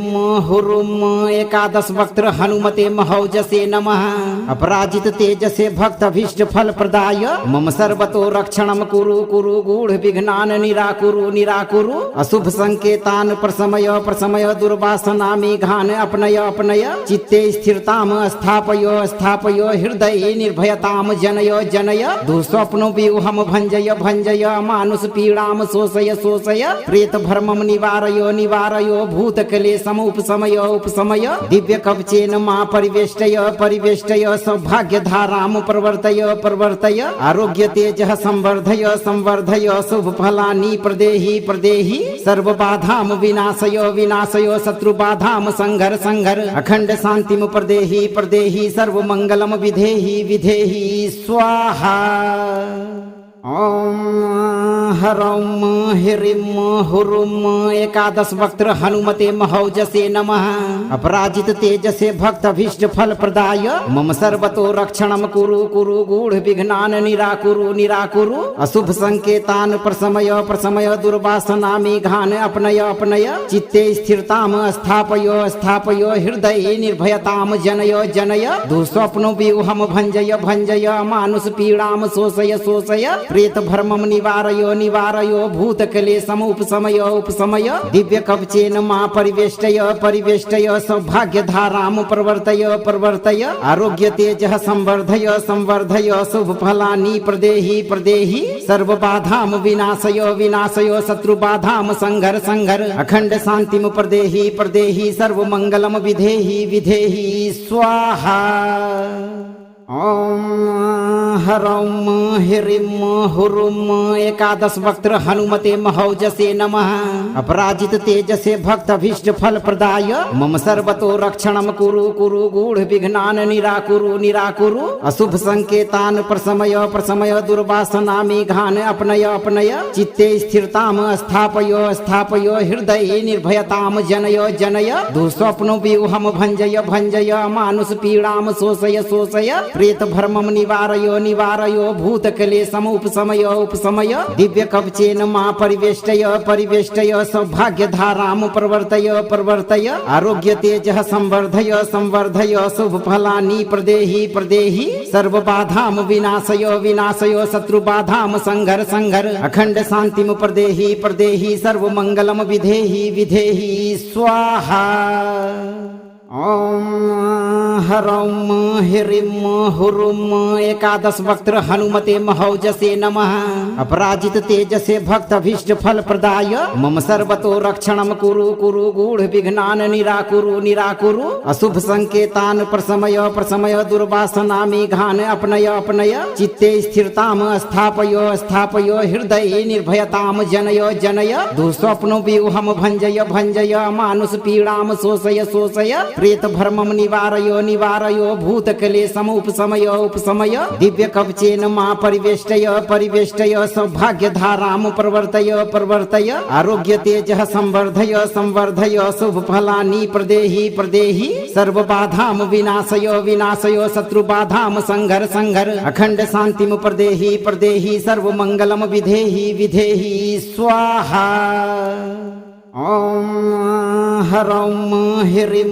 हुरुं एकादश वक्त्र हनुमते महौजसे नमः। अपराजित तेजसे भक्त अभीष्ट फल प्रदाय मम सर्वतो रक्षणं कुरु कुरु गूढ़ विघ्नान निराकुरु निराकुरु। अशुभ संकेतान प्रशमय प्रशमय दुर्वासना मेघान अपनय अपनय। चित्ते स्थिरताम स्थापय स्थापय हृदये निर्भयताम जनय जनय। दुःस्वप्नो व्यूहम भंजय भंजय मानुष पीड़ाम शोषय शोषय। प्रेत भ्रमम निवारयो निवारयो भूतक्लेशम उपशमय उपशमय। दिव्य कवचेन मा परिवेष्टय परिवेष्टय सौभाग्य धाराम प्रवर्तय प्रवर्तय। आरोग्य तेजः संवर्धय संवर्धय शुभ फलानि प्रदेहि प्रदेहि। सर्व बाधाम विनाशय विनाशय शत्रु बाधाम संघर संघर। अखंड शांतिम प्रदेहि प्रदेहि सर्व मंगलम विधेहि विधेहि स्वाहा। ओम ह्रौम ह्रीं हुरुं एकादश वक्त्र हनुमते महौजसे नमः। अपराजित तेजसे भक्त अभीष्ट फल प्रदाय मम सर्वतो रक्षणं कुरु कुरु गूढ़ विघ्नान निराकुरु निराकुरु। अशुभ संकेतान प्रशमय प्रशमय दुर्वासना मेघान अपनय अपनय। चित्ते स्थिरताम स्थापय स्थापय हृदये निर्भयताम जनय जनय। दुःस्वप्नो व्यूहम भंजय भंजय मानुष पीड़ाम शोषय शोषय। प्रेत भ्रमम निवारयो निवारयो भूतक्लेशम उपशमय उपशमय। दिव्य कवचेन मा परिवेष्टय परिवेष्टय सौभाग्य धाराम प्रवर्तय प्रवर्तय। आरोग्य तेजः संवर्धय संवर्धय शुभ फलानि प्रदेहि प्रदेहि। सर्व बाधाम विनाशय विनाशय शत्रु बाधाम संघर संघर। अखंड शांतिम प्रदेहि प्रदेहि सर्व मंगलम विधेहि विधेहि स्वाहा। ओम ह्रौम ह्रीं हुरुं एकादश वक्त्र हनुमते महौजसे नमः। अपराजित तेजसे भक्त अभीष्ट फल प्रदाय मम सर्वतो रक्षणं कुरु कुरु गूढ़ विघ्नान निराकुरु निराकुरु। अशुभ संकेतान प्रशमय प्रशमय दुर्वासना मेघान अपनय अपनय। चित्ते स्थिरताम स्थापय स्थापय हृदये निर्भयताम जनय जनय। दुःस्वप्नो व्यूहम भंजय भंजय मानुष पीड़ाम शोषय शोषय। प्रेत भ्रमम निवारयो निवारयो भूतक्लेशम उपशमय उपशमय। दिव्य कवचेन मा परिवेष्टय परिवेष्टय सौभाग्य धाराम प्रवर्तय प्रवर्तय। आरोग्य तेजः संवर्धय संवर्धय शुभ फलानि प्रदेहि प्रदेहि। सर्व बाधाम विनाशय विनाशय शत्रु बाधाम संघर संघर। अखंड शांतिम प्रदेहि प्रदेहि सर्व मंगलम विधेहि विधेहि स्वाहा। ओम ह्रौम ह्रीं हुरुं एकादश वक्त्र हनुमते महौजसे नमः। अपराजित तेजसे भक्त अभीष्ट फल प्रदाय मम सर्वतो रक्षणं कुरु कुरु गूढ़ विघ्नान निराकुरु निराकुरु। अशुभ संकेतान प्रशमय प्रशमय दुर्वासना मेघान अपनय अपनय। चित्ते स्थिरताम स्थापय स्थापय हृदये निर्भयताम जनय जनय। दुःस्वप्नो व्यूहम भंजय भंजय मानुष पीड़ाम शोषय शोषय। प्रेत भ्रमम निवारयो निवारयो भूतक्लेशम उपशमय उपशमय। दिव्य कवचेन मा परिवेष्टय परिवेष्टय सौभाग्य धाराम प्रवर्तय प्रवर्तय। आरोग्य तेजः संवर्धय संवर्धय शुभ फलानि प्रदेहि प्रदेहि। सर्व बाधाम विनाशय विनाशय शत्रु बाधाम संघर संघर। अखंड शांतिम प्रदेहि प्रदेहि सर्व मंगलम विधेहि विधेहि स्वाहा। ओम ह्रौं ह्रीं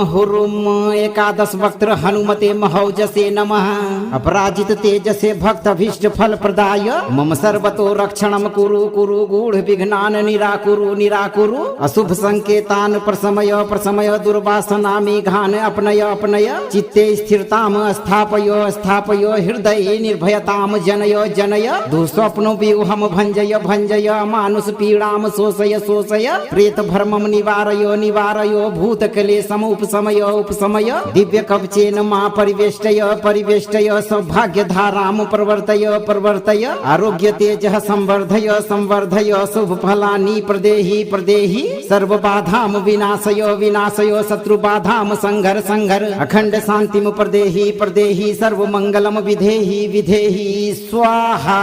हुरुं एकादश वक्त्र हनुमते महौजसे नमः। अपराजित तेजसे भक्त अभीष्ट फल प्रदाय मम सर्वतो रक्षणं कुरु कुरु गूढ़ विघ्नान् निराकुरु निराकुरु। अशुभ संकेतान् प्रशमय प्रशमय दुर्वासना मेघान् अपनय अपनय। चित्ते स्थिरतां स्थापय स्थापय हृदये निर्भयतां जनय जनय। दुःस्वप्नो व्यूहं भञ्जय भञ्जय मानुष पीड़ां शोषय शोषय। प्रेत भ्रमं निवारय निवारय भूतक्लेशम् उपशमय उपशमय। दिव्य कवचेन मा परिवेष्टय परिवेष्टय सौभाग्य धारां प्रवर्तय प्रवर्तय। आरोग्य तेजः संवर्धय संवर्धय शुभ फलानि प्रदेहि प्रदेहि। सर्व बाधां विनाशय विनाशय शत्रु बाधां संघर संघर। अखंड शांतिं प्रदेहि प्रदेहि सर्व मंगलम विधेहि विधेहि स्वाहा।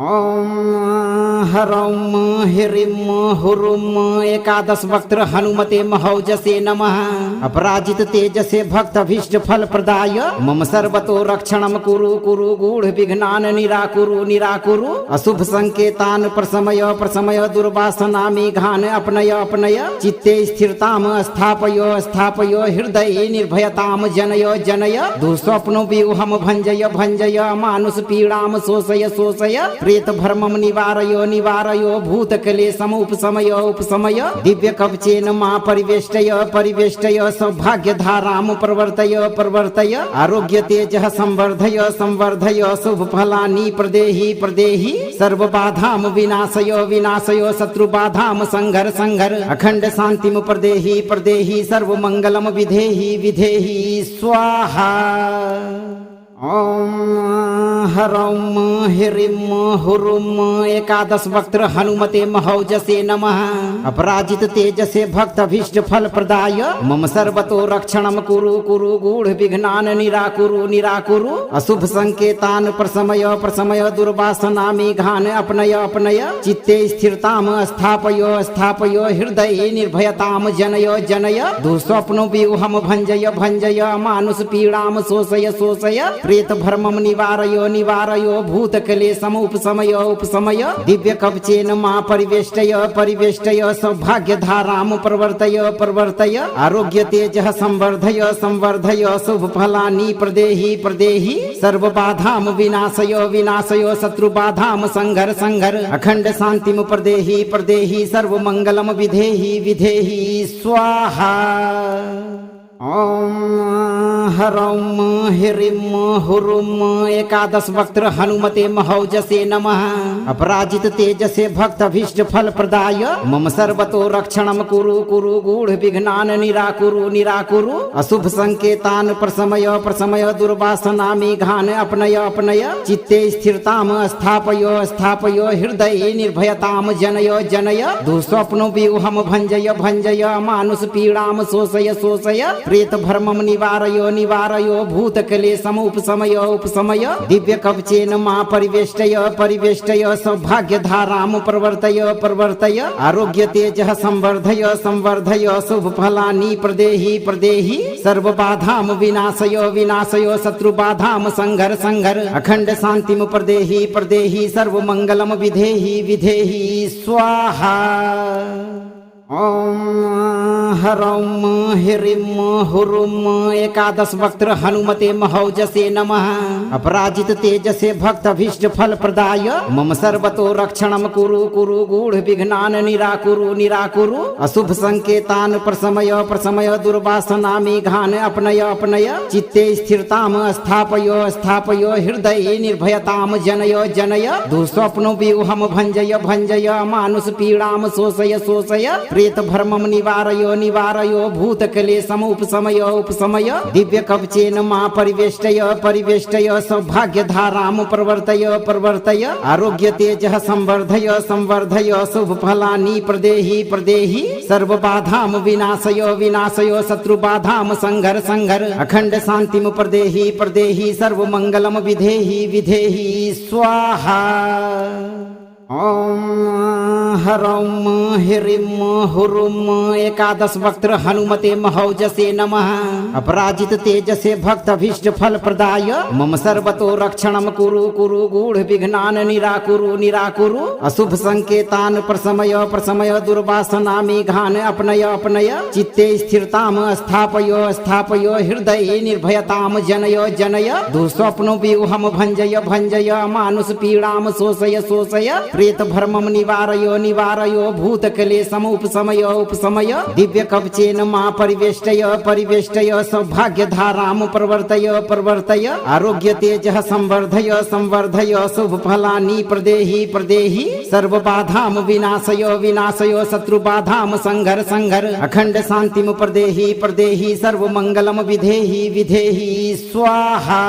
ॐ ह्रौं ह्रीं हुरुं एकादश वक्त्र हनुमते महौजसे नमः। अपराजित तेजसे भक्त अभीष्ट फल प्रदाय मम सर्वतो रक्षणं कुरु कुरु गूढ़ विघ्नान् निराकुरु निराकुरु। अशुभ संकेतान् प्रशमय प्रशमय दुर्वासना मेघान् अपनय अपनय। चित्ते स्थिरतां स्थापय स्थापय हृदये निर्भयतां जनय जनय। दुःस्वप्नो व्यूहं भञ्जय भञ्जय मानुष पीड़ां शोषय शोषय। प्रेत भ्रमं निवारय निवारय भूतक्लेशम् उपशमय उपशमय। दिव्य कवचेन मा परिवेष्टय परिवेष्टय सौभाग्य धारां प्रवर्तय प्रवर्तय। आरोग्य तेजः संवर्धय संवर्धय शुभ फलानि प्रदेहि प्रदेहि। सर्व बाधां विनाशय विनाशय शत्रु बाधां संघर संघर। अखंड शांतिं प्रदेहि प्रदेहि सर्व मंगलम विधेहि विधेहि स्वाहा। ॐ ह्रौं ह्रीं हुरुं एकादश वक्त्र हनुमते महौजसे नमः। अपराजित तेजसे भक्त अभीष्ट फल प्रदाय मम सर्वतो रक्षणं कुरु कुरु गूढ़ विघ्नान् निराकुरु निराकुरु। अशुभ संकेतान् प्रशमय प्रशमय दुर्वासना मेघान् अपनय अपनय। चित्ते स्थिरतां स्थापय स्थापय हृदये निर्भयतां जनय जनय। दुःस्वप्नो व्यूहं भञ्जय भञ्जय मानुष पीड़ां शोषय शोषय। प्रेत भ्रमं निवारय निवारय भूतक्लेशम् उपशमय उपशमय। दिव्य कवचेन मा परिवेष्टय परिवेष्टय सौभाग्य धारां प्रवर्तय प्रवर्तय। आरोग्य तेजः संवर्धय संवर्धय शुभ फलानि प्रदेहि प्रदेहि। सर्व बाधां विनाशय विनाशय शत्रु बाधां संघर संघर। अखंड शांतिं प्रदेहि प्रदेहि सर्व मंगलम विधेहि विधेहि स्वाहा। ॐ ह्रौं ह्रीं हुरुं एकादश वक्त्र हनुमते महौजसे नमः। अपराजित तेजसे भक्त अभीष्ट फल प्रदाय मम सर्वतो रक्षणं कुरु कुरु गूढ़ विघ्नान् निराकुरु निराकुरु। अशुभ संकेतान् प्रशमय प्रशमय दुर्वासना मेघान् अपनय अपनय। चित्ते स्थिरतां स्थापय स्थापय हृदये निर्भयतां जनय जनय। दुःस्वप्नो व्यूहं भञ्जय भञ्जय मानुष पीड़ां शोषय शोषय। प्रेत भ्रमं निवारय निवारय भूतक्लेशम् उपशमय उपशमय। दिव्य कवचेन मा परिवेष्टय परिवेष्टय सौभाग्य धारां प्रवर्तय प्रवर्तय। आरोग्य तेजः संवर्धय संवर्धय शुभ फलानि प्रदेहि प्रदेहि। सर्व बाधां विनाशय विनाशय शत्रु बाधां संघर संघर। अखंड शांतिं प्रदेहि प्रदेहि सर्व मंगलम विधेहि विधेहि स्वाहा। ॐ ह्रौं ह्रीं हुरुं एकादश वक्त्र हनुमते महौजसे नमः। अपराजित तेजसे भक्त अभीष्ट फल प्रदाय मम सर्वतो रक्षणं कुरु कुरु गूढ़ विघ्नान् निराकुरु निराकुरु। अशुभ संकेतान् प्रशमय प्रशमय दुर्वासना मेघान् अपनय अपनय। चित्ते स्थिरतां स्थापय स्थापय हृदये निर्भयतां जनय जनय। दुःस्वप्नो व्यूहं भञ्जय भञ्जय मानुष पीड़ां शोषय शोषय। प्रेत भ्रमं निवारय निवारय भूतक्लेशम् उपशमय उपशमय। दिव्य कवचेन मा परिवेष्टय परिवेष्टय सौभाग्य धारां प्रवर्तय प्रवर्तय। आरोग्य तेजः संवर्धय संवर्धय शुभ फलानि प्रदेहि प्रदेहि। सर्व बाधां विनाशय विनाशय शत्रु बाधां संघर संघर। अखंड शांतिं प्रदेहि प्रदेहि सर्व मंगलम विधेहि विधेहि स्वाहा। ॐ ह्रौं ह्रीं हुरुं एकादश वक्त्र हनुमते महौजसे नमः। अपराजित तेजसे भक्तभीष्ट फल प्रदाय मम सर्वतो रक्षणं कुरु कुरु गूढ़ विघ्नान् निराकुरु निराकुरु। अशुभ संकेतान् प्रशमय प्रशमय दुर्वासना मेघान् अपनय अपनय। चित्ते स्थिरतां स्थापय स्थापय हृदये निर्भयतां जनय जनय। दुःस्वप्नो व्यूहं भञ्जय भञ्जय मानुष पीडां शोषय शोषय। प्रेत भ्रमं निवारय निवारय भूतक्लेशम् उपशमय उपशमय। दिव्य कवचेन मा परिवेष्टय परिवेष्टय सौभाग्य धारां प्रवर्तय प्रवर्तय। आरोग्य तेजः संवर्धय संवर्धय शुभ फलानि प्रदेहि प्रदेहि। सर्व बाधां विनाशय विनाशय शत्रु बाधां संघर संघर। अखंड शांतिं प्रदेहि प्रदेहि सर्व मंगलम विधेहि विधेहि स्वाहा।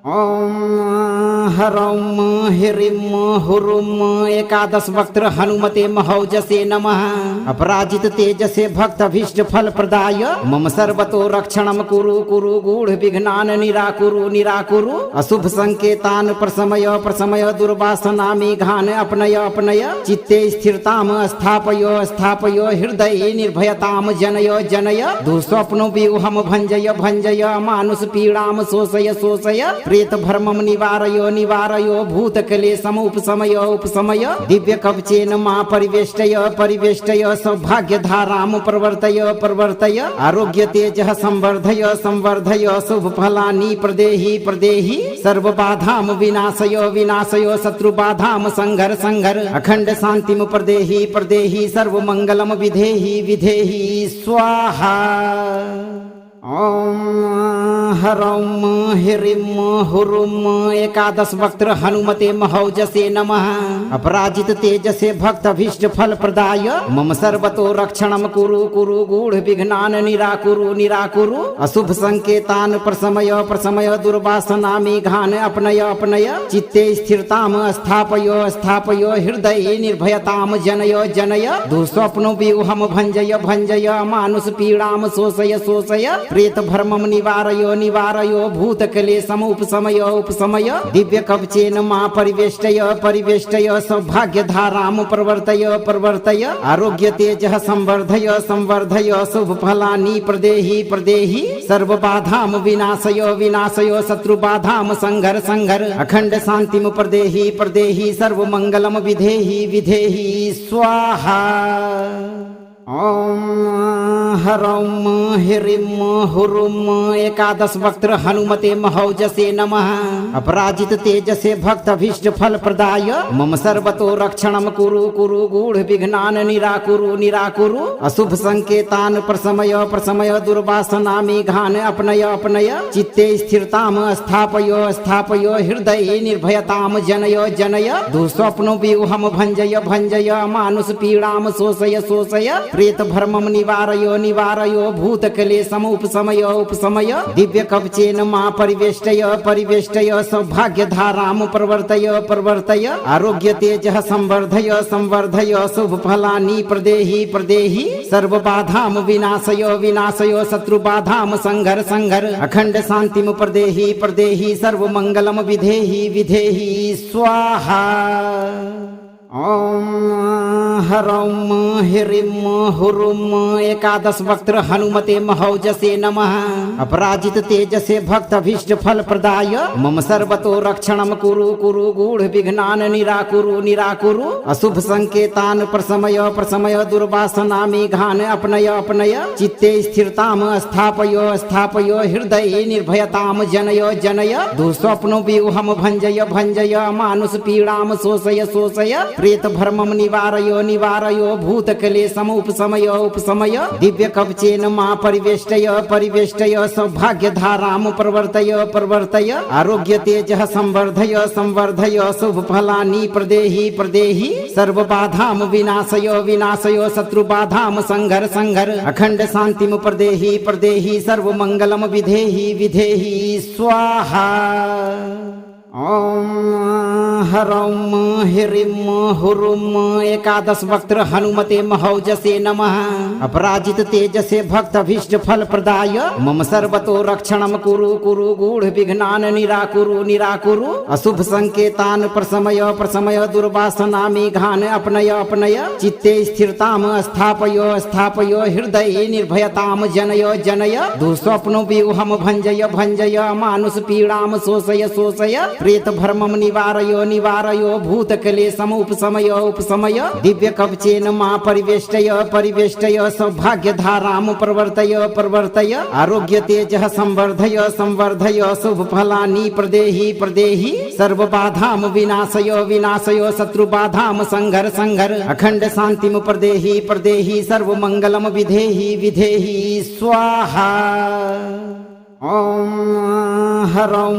ॐ ह्रौं ह्रीं हुरुं एकादश वक्त्र हनुमते महौजसे नमः। अपराजित तेजसे भक्तभीष्ट फल प्रदाय मम सर्वतो रक्षणं कुरु कुरु गूढ़ विघ्नान् निराकुरु निराकुरु। अशुभ संकेतान् प्रशमय प्रशमय दुर्वासना मेघान् अपनय अपनय। चित्ते स्थिरतां स्थापय स्थापय हृदये निर्भयतां जनय जनय। दुःस्वप्नो व्यूहं भञ्जय भञ्जय मानुष पीडां शोषय शोषय। प्रेत भ्रमं निवारय निवारय भूतक्लेशम् उपशमय उपशमय। दिव्य कवचेन मा परिवेष्टय परिवेष्टय सौभाग्य धारां प्रवर्तय प्रवर्तय। आरोग्य तेजः संवर्धय संवर्धय शुभ फलानि प्रदेहि प्रदेहि। सर्व बाधां विनाशय विनाशय शत्रु बाधां संघर संघर। अखंड शांतिं प्रदेहि प्रदेहि सर्व मंगलम विधेहि विधेहि स्वाहा। ॐ ह्रौं ह्रीं हुरुं एकादश वक्त्र हनुमते महौजसे नमः। अपराजित तेजसे भक्तभीष्ट फल प्रदाय मम सर्वतो रक्षणं कुरु कुरु गूढ़ विघ्नान् निराकुरु निराकुरु। अशुभ संकेतान् प्रशमय प्रशमय दुर्वासना मेघान् अपनय अपनय। चित्ते स्थिरतां स्थापय स्थापय हृदये निर्भयतां जनय जनय। दुःस्वप्नो व्यूहं भञ्जय भञ्जय मानुष पीडां शोषय शोषय। प्रेत भ्रमं निवारय निवारय भूतक्लेशम् उपशमय उपशमय। दिव्य कवचेन मा परिवेष्टय परिवेष्टय सौभाग्य धारां प्रवर्तय प्रवर्तय। आरोग्य तेजः संवर्धय संवर्धय शुभ फलानि प्रदेहि प्रदेहि। सर्व बाधां विनाशय विनाशय शत्रु बाधां संघर संघर। अखंड शांतिं प्रदेहि प्रदेहि सर्व मंगलम विधेहि विधेहि स्वाहा। ॐ ह्रौं ह्रीं हुरुं एकादश वक्त्र हनुमते महौजसे नमः। अपराजित तेजसे भक्तभीष्ट फल प्रदाय मम सर्वतो रक्षणं कुरु कुरु गूढ़ विघ्नान् निराकुरु निराकुरु। अशुभ संकेतान् प्रशमय प्रशमय दुर्वासना मेघान् अपनय अपनय। चित्ते स्थिरतां स्थापय स्थापय हृदये निर्भयतां जनय जनय। दुःस्वप्नो व्यूहं भञ्जय भञ्जय मानुष पीडां शोषय शोषय। प्रेत भ्रमं निवारय निवारय भूतक्लेशम् उपशमय उपशमय। दिव्य कवचेन मा परिवेष्टय परिवेष्टय सौभाग्य धारां प्रवर्तय प्रवर्तय। आरोग्य तेजः संवर्धय संवर्धय शुभ फलानि प्रदेहि प्रदेहि। सर्व बाधां विनाशय विनाशय शत्रु बाधां संघर संघर। अखंड शांतिं प्रदेहि प्रदेहि सर्व मंगलम विधेहि विधेहि स्वाहा। ॐ ह्रौं ह्रीं हुरुं एकादश वक्त्र हनुमते महौजसे नमः। अपराजित तेजसे भक्तभीष्ट फल प्रदाय मम सर्वतो रक्षणं कुरु कुरु गूढ़ विघ्नान् निराकुरु निराकुरु। अशुभ संकेतान् प्रशमय प्रशमय दुर्वासना मेघान् अपनय अपनय। चित्ते स्थिरतां स्थापय स्थापय हृदये निर्भयतां जनय जनय। दुःस्वप्नो व्यूहं भञ्जय भञ्जय मानुष पीडां शोषय शोषय। प्रेत भ्रमं निवारय निवारय भूतक्लेशम् उपशमय उपशमय। दिव्य कवचेन मा परिवेष्टय परिवेष्टय सौभाग्य धारां प्रवर्तय प्रवर्तय। आरोग्य तेजः संवर्धय संवर्धय शुभ फलानि प्रदेहि प्रदेहि। सर्व बाधां विनाशय विनाशय शत्रु बाधां संघर संघर। अखंड शांतिं प्रदेहि प्रदेहि सर्व मंगलम विधेहि विधेहि स्वाहा। ॐ ह्रौं ह्रीं हुरुं एकादश वक्त्र हनुमते महौजसे नमः। अपराजित तेजसे भक्तभीष्ट फल प्रदाय मम सर्वतो रक्षणं कुरु कुरु गूढ़ विघ्नान् निराकुरु निराकुरु। अशुभ संकेतान् प्रशमय प्रशमय दुर्वासना मेघान् अपनय अपनय। चित्ते स्थिरताम् स्थापय स्थापय हृदये निर्भयताम् जनय जनय। दुःस्वप्नो व्यूहम् भञ्जय भञ्जय मानुष पीडाम् शोषय शोषय। प्रेत भ्रमं निवारयो निवारयो भूतक्लेशम् उपशमय उपशमय। दिव्य कवचेन मा परिवेष्टय परिवेष्टय। सौभाग्य धारां प्रवर्तय प्रवर्तय। आरोग्य तेजः संवर्धय संवर्धय। शुभ फलानि प्रदेहि प्रदेहि। सर्व बाधां विनाशय विनाशय। शत्रु बाधां संघर संघर। अखंड शांतिं प्रदेहि प्रदेहि। सर्व मंगलम विधेहि विधेहि स्वाहा। ॐ ह्रौं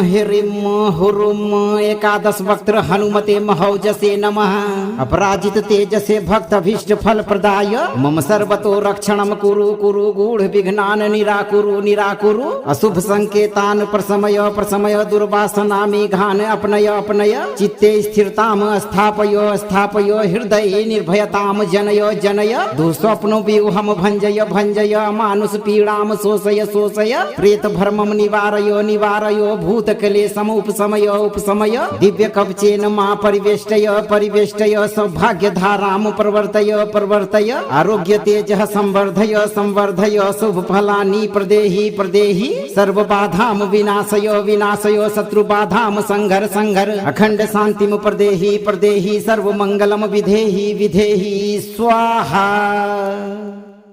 ह्रीं हुरुं एकादश वक्त्र हनुमते महौजसे नमः। अपराजित तेजसे भक्तभीष्ट फल प्रदाय मम सर्वतो रक्षणं कुरु कुरु गूढ़ विघ्नान् निराकुरु निराकुरु। अशुभ संकेतान् प्रशमय प्रशमय दुर्वासना मेघान् अपनय अपनय। चित्ते स्थिरताम् स्थापय स्थापय हृदये निर्भयताम् जनय जनय। दुःस्वप्नो व्यूहम् भञ्जय भञ्जय मानुष पीडाम् शोषय शोषय। प्रेत भ्रमं निवारयो निवारयो भूतक्लेशम् उपशमय उपशमय। दिव्य कवचेन मा परिवेष्टय परिवेष्टय। सौभाग्य धारां प्रवर्तय प्रवर्तय। आरोग्य तेजः संवर्धय संवर्धय। शुभ फलानि प्रदेहि प्रदेहि। सर्व बाधां विनाशय विनाशय। शत्रु बाधां संघर संघर। अखंड शांतिं प्रदेहि प्रदेहि। सर्व मंगलम विधेहि विधेहि स्वाहा।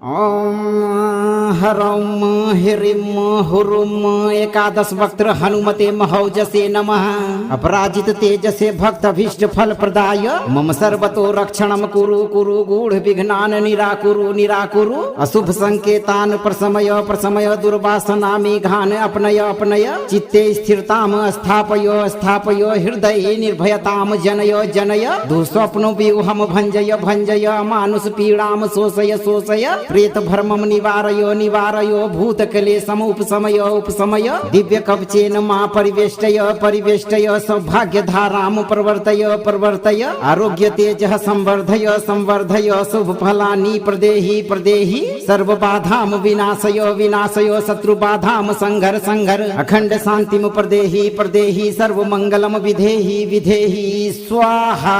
ॐ ह्रौं ह्रीं हुरुं एकादश वक्त्र हनुमते महौजसे नमः। अपराजित तेजसे भक्तभीष्ट फल प्रदाय मम सर्वतो रक्षणं कुरु कुरु गूढ़ विघ्नान् निराकुरु निराकुरु। अशुभ संकेतान् प्रशमय प्रशमय दुर्वासना मेघान् अपनय अपनय। चित्ते स्थिरताम् स्थापय स्थापय हृदये निर्भयताम् जनय जनय। दुःस्वप्नो व्यूहम् भञ्जय भञ्जय मानुष पीडाम् शोषय शोषय। प्रेत भ्रमं निवारयो निवारयो भूतक्लेशम् उपशमय उपशमय। दिव्य कवचेन मा परिवेष्टय परिवेष्टय। सौभाग्य धारां प्रवर्तय प्रवर्तय। आरोग्य तेजः संवर्धय संवर्धय। शुभ फलानि प्रदेहि प्रदेहि। सर्व बाधां विनाशय विनाशय। शत्रु बाधां संघर संघर। अखंड शांतिं प्रदेहि प्रदेहि। सर्व मंगलम विधेहि विधेहि स्वाहा।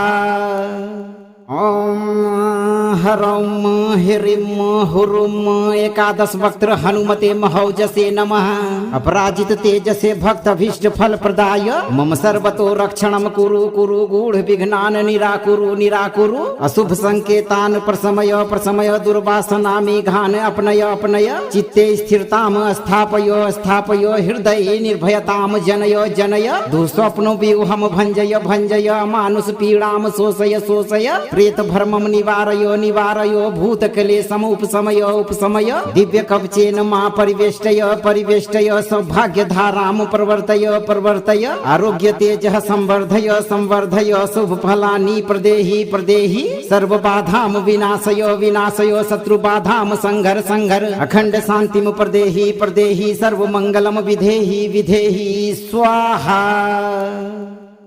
ॐ ह्रौं ह्रीं हुरुं एकादश वक्त्र हनुमते महौजसे नमः। अपराजित तेजसे भक्तभीष्ट फल प्रदाय मम सर्वतो रक्षणं कुरु कुरु गूढ़ विघ्नान् निराकुरु निराकुरु। अशुभ संकेतान् प्रशमय प्रशमय दुर्वासना मेघान् अपनय अपनय। चित्ते स्थिरताम् स्थापय स्थापय हृदये निर्भयताम् जनय जनय। दुःस्वप्नो व्यूहम् भञ्जय भञ्जय मानुष पीडाम् शोषय शोषय। प्रेत भ्रमं निवारयो निवारयो भूतक्लेशम् उपशमय उपशमय। दिव्य कवचेन मा परिवेष्टय परिवेष्टय। सौभाग्य धारां प्रवर्तय प्रवर्तय। आरोग्य तेजः संवर्धय संवर्धय। शुभ फलानि प्रदेहि प्रदेहि। सर्व बाधां विनाशय विनाशय। शत्रु बाधां संघर संघर। अखंड शांतिं प्रदेहि प्रदेहि। सर्व मंगलम विधेहि विधेहि स्वाहा।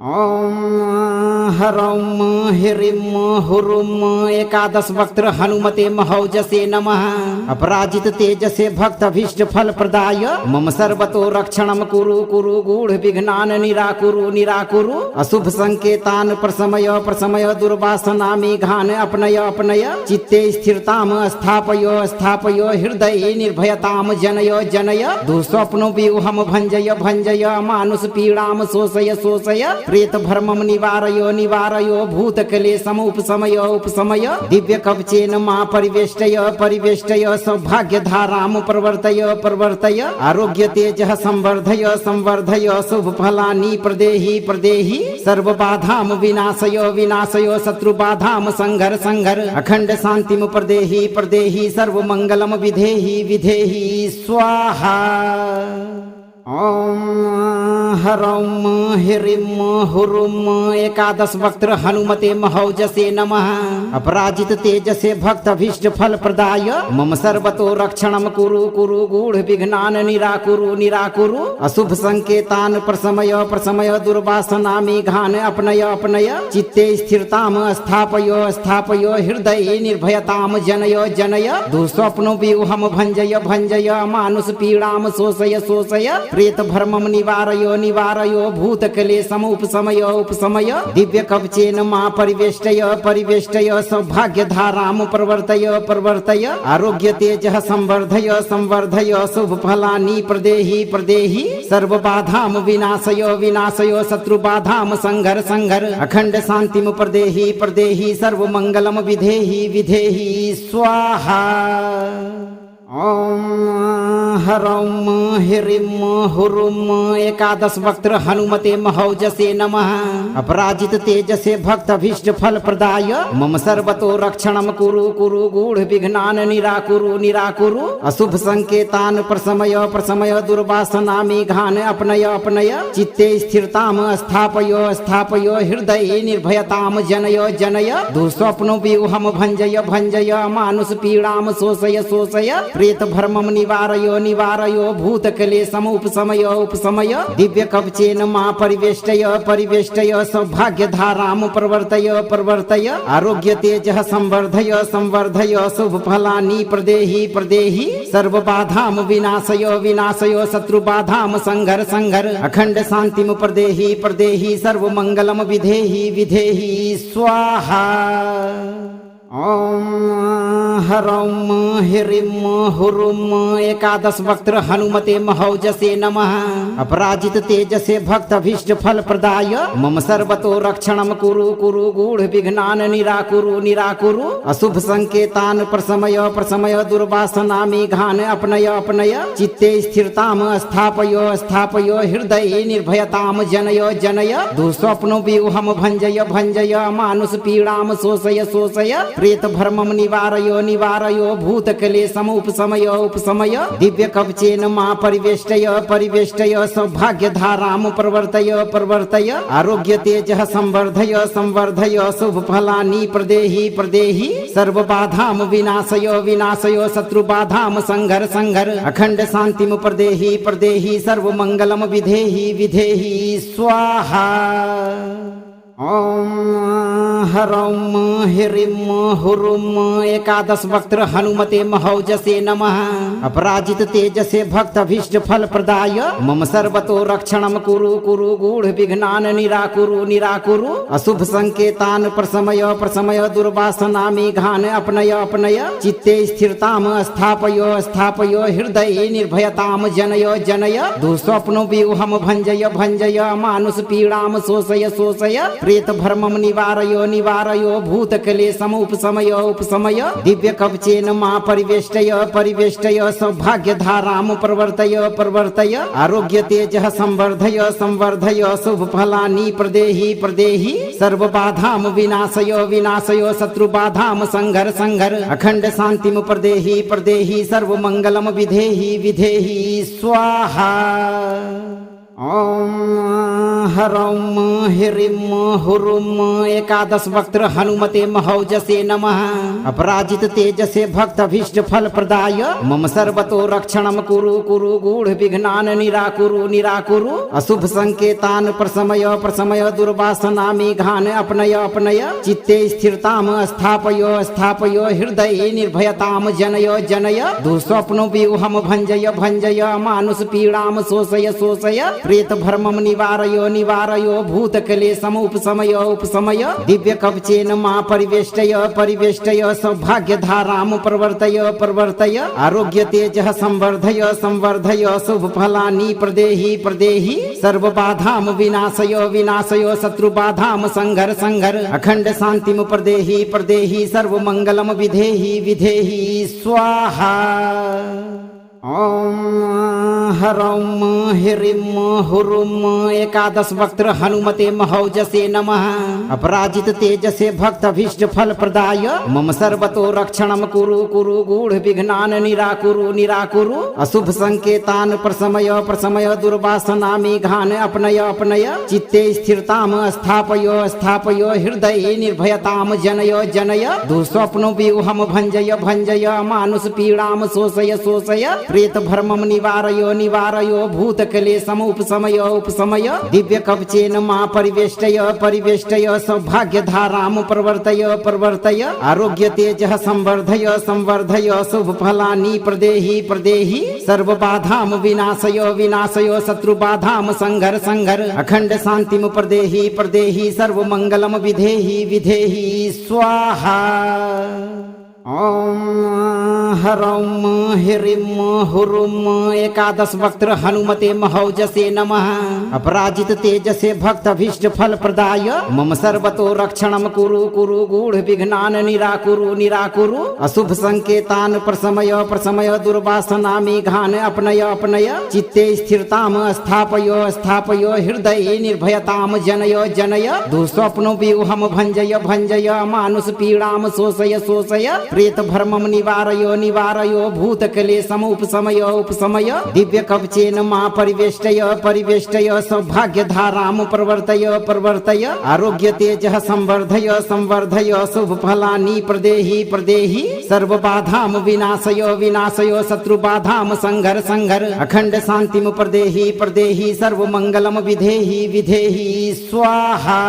ॐ ह्रौं ह्रीं हुरुं एकादश वक्त्र हनुमते महौजसे नमः। अपराजित तेजसे भक्तभीष्ट फल प्रदाय मम सर्वतो रक्षणं कुरु कुरु गूढ़ विघ्नान् निराकुरु निराकुरु। अशुभ संकेतान् प्रशमय प्रशमय दुर्वासना मेघान् अपनय अपनय। चित्ते स्थिरताम् स्थापय स्थापय हृदये निर्भयताम् जनय जनय। दुःस्वप्नो व्यूहम् भञ्जय भञ्जय मानुष पीडाम् शोषय शोषय। प्रेत भ्रमं निवारयो निवारयो भूतक्लेशम् उपशमय उपशमय। दिव्य कवचेन मा परिवेष्टय परिवेष्टय। सौभाग्य धारां प्रवर्तय प्रवर्तय। आरोग्य तेजः संवर्धय संवर्धय। शुभ फलानि प्रदेहि प्रदेहि। सर्व बाधां विनाशय विनाशय। शत्रु बाधां संघर संघर। अखंड शांतिं प्रदेहि प्रदेहि। सर्व मंगलम विधेहि विधेहि स्वाहा। ॐ ह्रौं ह्रीं हुरुं एकादश वक्त्र हनुमते महौजसे नमः। अपराजित तेजसे भक्तभीष्ट फल प्रदाय मम सर्वतो रक्षणं कुरु कुरु गूढ़ विघ्नान् निराकुरु निराकुरु। अशुभ संकेतान् प्रशमय दुर्वासना मेघान् अपनय अपनय। चित्ते स्थिरताम् स्थापय स्थापय हृदये निर्भयताम् जनय जनय। दुःस्वप्नो व्यूहम् भञ्जय भञ्जय मानुष पीडाम् शोषय शोषय। प्रेत भर्मं निवारयो निवारयो भूतक्लेशम् उपशमय उपशमय। दिव्य कवचेन मा परिवेष्टय परिवेष्टय। सौभाग्य धारां प्रवर्तय प्रवर्तय। आरोग्य तेजः संवर्धय संवर्धय। शुभ फलानि प्रदेहि प्रदेहि। सर्व बाधां विनाशय विनाशय। शत्रु बाधां संघर संघर। अखंड शांतिं प्रदेहि प्रदेहि। सर्व मंगलम विधेहि विधेहि स्वाहा। ॐ ह्रौं ह्रीं हुरुं एकादश वक्त्र हनुमते महौजसे नमः। अपराजित तेजसे भक्तभीष्ट फल प्रदाय मम सर्वतो रक्षणं कुरु कुरु गूढ़ विघ्नान् निराकुरु निराकुरु। अशुभ संकेतान् प्रशमय दुर्वासना मेघान् अपनय अपनय। चित्ते स्थिरताम् स्थापय स्थापय हृदये निर्भयताम् जनय जनय। दुःस्वप्नो व्यूहम् भञ्जय भञ्जय मानुष पीडाम् शोषय शोषय। प्रेत भर्मं निवारयो निवारयो भूतक्लेशम् उपशमय उपशमय। दिव्य कवचेन मा परिवेष्टय परिवेष्टय। सौभाग्य धारां प्रवर्तय प्रवर्तय। आरोग्य तेजः संवर्धय संवर्धय। शुभ फलानि प्रदेहि प्रदेहि। सर्व बाधां विनाशय विनाशय। शत्रु बाधां संघर संघर। अखंड शांतिं प्रदेहि प्रदेहि। सर्व मंगलम विधेहि विधेहि स्वाहा। ॐ ह्रौं ह्रीं हुरुं एकादश वक्त्र हनुमते महौजसे नमः। अपराजित तेजसे भक्तभीष्ट फल प्रदाय मम सर्वतो रक्षणं कुरु कुरु गूढ़ विघ्नान् निराकुरु निराकुरु। अशुभ संकेतान् प्रशमय दुर्वासना मेघान् अपनय अपनय। चित्ते स्थिरताम् स्थापय स्थापय हृदये निर्भयताम् जनय जनय। दुःस्वप्नो व्यूहम् भञ्जय भञ्जय मानुष पीडाम् शोषय शोषय। प्रेत भर्मं निवारयो निवारयो भूतक्लेशम् उपशमय उपशमय। दिव्य कवचेन मा परिवेष्टय परिवेष्टय। सौभाग्य धारां प्रवर्तय प्रवर्तय। आरोग्य तेजः संवर्धय संवर्धय। शुभ फलानि प्रदेहि प्रदेहि। सर्व बाधां विनाशय विनाशय। शत्रु बाधां संघर संघर। अखंड शांतिं प्रदेहि प्रदेहि। सर्व मंगलम विधेहि विधेहि स्वाहा। ॐ ह्रौं ह्रीं हुरुं एकादश वक्त्र हनुमते महौजसे नमः। अपराजित तेजसे भक्तभीष्ट फल प्रदाय मम सर्वतो रक्षणं कुरु कुरु गूढ़ विघ्नान् निराकुरु निराकुरु। अशुभ संकेतान् प्रशमय दुर्वासना मेघान् अपनय अपनय। चित्ते स्थिरताम् स्थापय स्थापय हृदये निर्भयताम् जनय जनय। दुःस्वप्नो व्यूहम् भञ्जय भञ्जय मानुष पीडाम् शोषय शोषय। प्रेत भर्मं निवारयो निवारयो भूतक्लेशम् उपशमय उपशमय। दिव्य कवचेन मा परिवेष्टय परिवेष्टय। सौभाग्य धारां प्रवर्तय प्रवर्तय। आरोग्य तेजः संवर्धय संवर्धय। शुभ फलानि प्रदेहि प्रदेहि। सर्व बाधां विनाशय विनाशय। शत्रु बाधां संघर संघर। अखंड शांतिं प्रदेहि प्रदेहि। सर्व मंगलम विधेहि विधेहि स्वाहा। ॐ ह्रौं ह्रीं हुरुं एकादश वक्त्र हनुमते महौजसे नमः। अपराजित तेजसे भक्तभीष्ट फल प्रदाय मम सर्वतो रक्षणं कुरु कुरु गूढ़ विघ्नान् निराकुरु निराकुरु। अशुभ संकेतान् प्रशमय दुर्वासना मेघान् अपनय अपनय। चित्ते स्थिरताम् स्थापय स्थापय हृदये निर्भयताम् जनय जनय। दुःस्वप्नो व्यूहम् भञ्जय भञ्जय मानुष पीडाम् शोषय शोषय। प्रेत भर्मं निवारयो निवारयो भूतक्लेशम् उपशमय उपशमय। दिव्य कवचेन मा परिवेष्टय परिवेष्टय। सौभाग्य धारां प्रवर्तय प्रवर्तय। आरोग्य तेजः संवर्धय संवर्धय। शुभ फलानि प्रदेहि प्रदेहि। सर्व बाधां विनाशय विनाशय। शत्रु बाधां संघर संघर। अखंड शांतिं प्रदेहि प्रदेहि। सर्व मंगलम विधेहि विधेहि स्वाहा। ॐ ह्रौं ह्रीं हुरुं एकादश वक्त्र हनुमते महौजसे नमः। अपराजित तेजसे भक्तभीष्ट फल प्रदाय मम सर्वतो रक्षणं कुरु कुरु गूढ़ विघ्नान् निराकुरु निराकुरु। अशुभ संकेतान् प्रशमय दुर्वासना मेघान् अपनय अपनय। चित्ते स्थिरताम् स्थापय स्थापय हृदये निर्भयताम् जनय जनय। दुःस्वप्नो व्यूहम् भञ्जय भञ्जय मानुष पीडाम् शोषय शोषय। प्रेत भ्रमं निवारयो निवारयो भूतक्लेशम् उपशमय उपशमय। दिव्य कवचेन मा परिवेष्टय परिवेष्टय। सौभाग्य धारां प्रवर्तय प्रवर्तय। आरोग्य तेजः संवर्धय संवर्धय। शुभ फलानि प्रदेहि प्रदेहि। सर्व बाधां विनाशय विनाशय। शत्रु बाधां संघर संघर। अखंड शांतिं प्रदेहि प्रदेहि। सर्व मंगलम विधेहि विधेहि स्वाहा। ॐ ह्रौं ह्रीं हुरुं एकादश वक्त्र हनुमते महौजसे नमः। अपराजित तेजसे भक्तभीष्ट फल प्रदाय मम सर्वतो रक्षणं कुरु कुरु गूढ़ विघ्नान् निराकुरु निराकुरु। अशुभ संकेतान् प्रशमय दुर्वासना मेघान् अपनय अपनय। चित्ते स्थिरताम् स्थापय स्थापय हृदये निर्भयताम् जनय जनय। दुःस्वप्नो व्यूहम् भञ्जय भञ्जय मानुष पीडाम् शोषय शोषय। प्रेत भ्रमं निवारयो निवारयो भूतक्लेशम् उपशमय उपशमय। दिव्य कवचेन मा परिवेष्टय परिवेष्टय। सौभाग्य धारां प्रवर्तय प्रवर्तय। आरोग्य तेजः संवर्धय संवर्धय। शुभ फलानि प्रदेहि प्रदेहि। सर्व बाधां विनाशय विनाशय। शत्रु बाधां संघर संघर। अखंड शांतिं प्रदेहि प्रदेहि। सर्व मंगलम विधेहि विधेहि स्वाहा।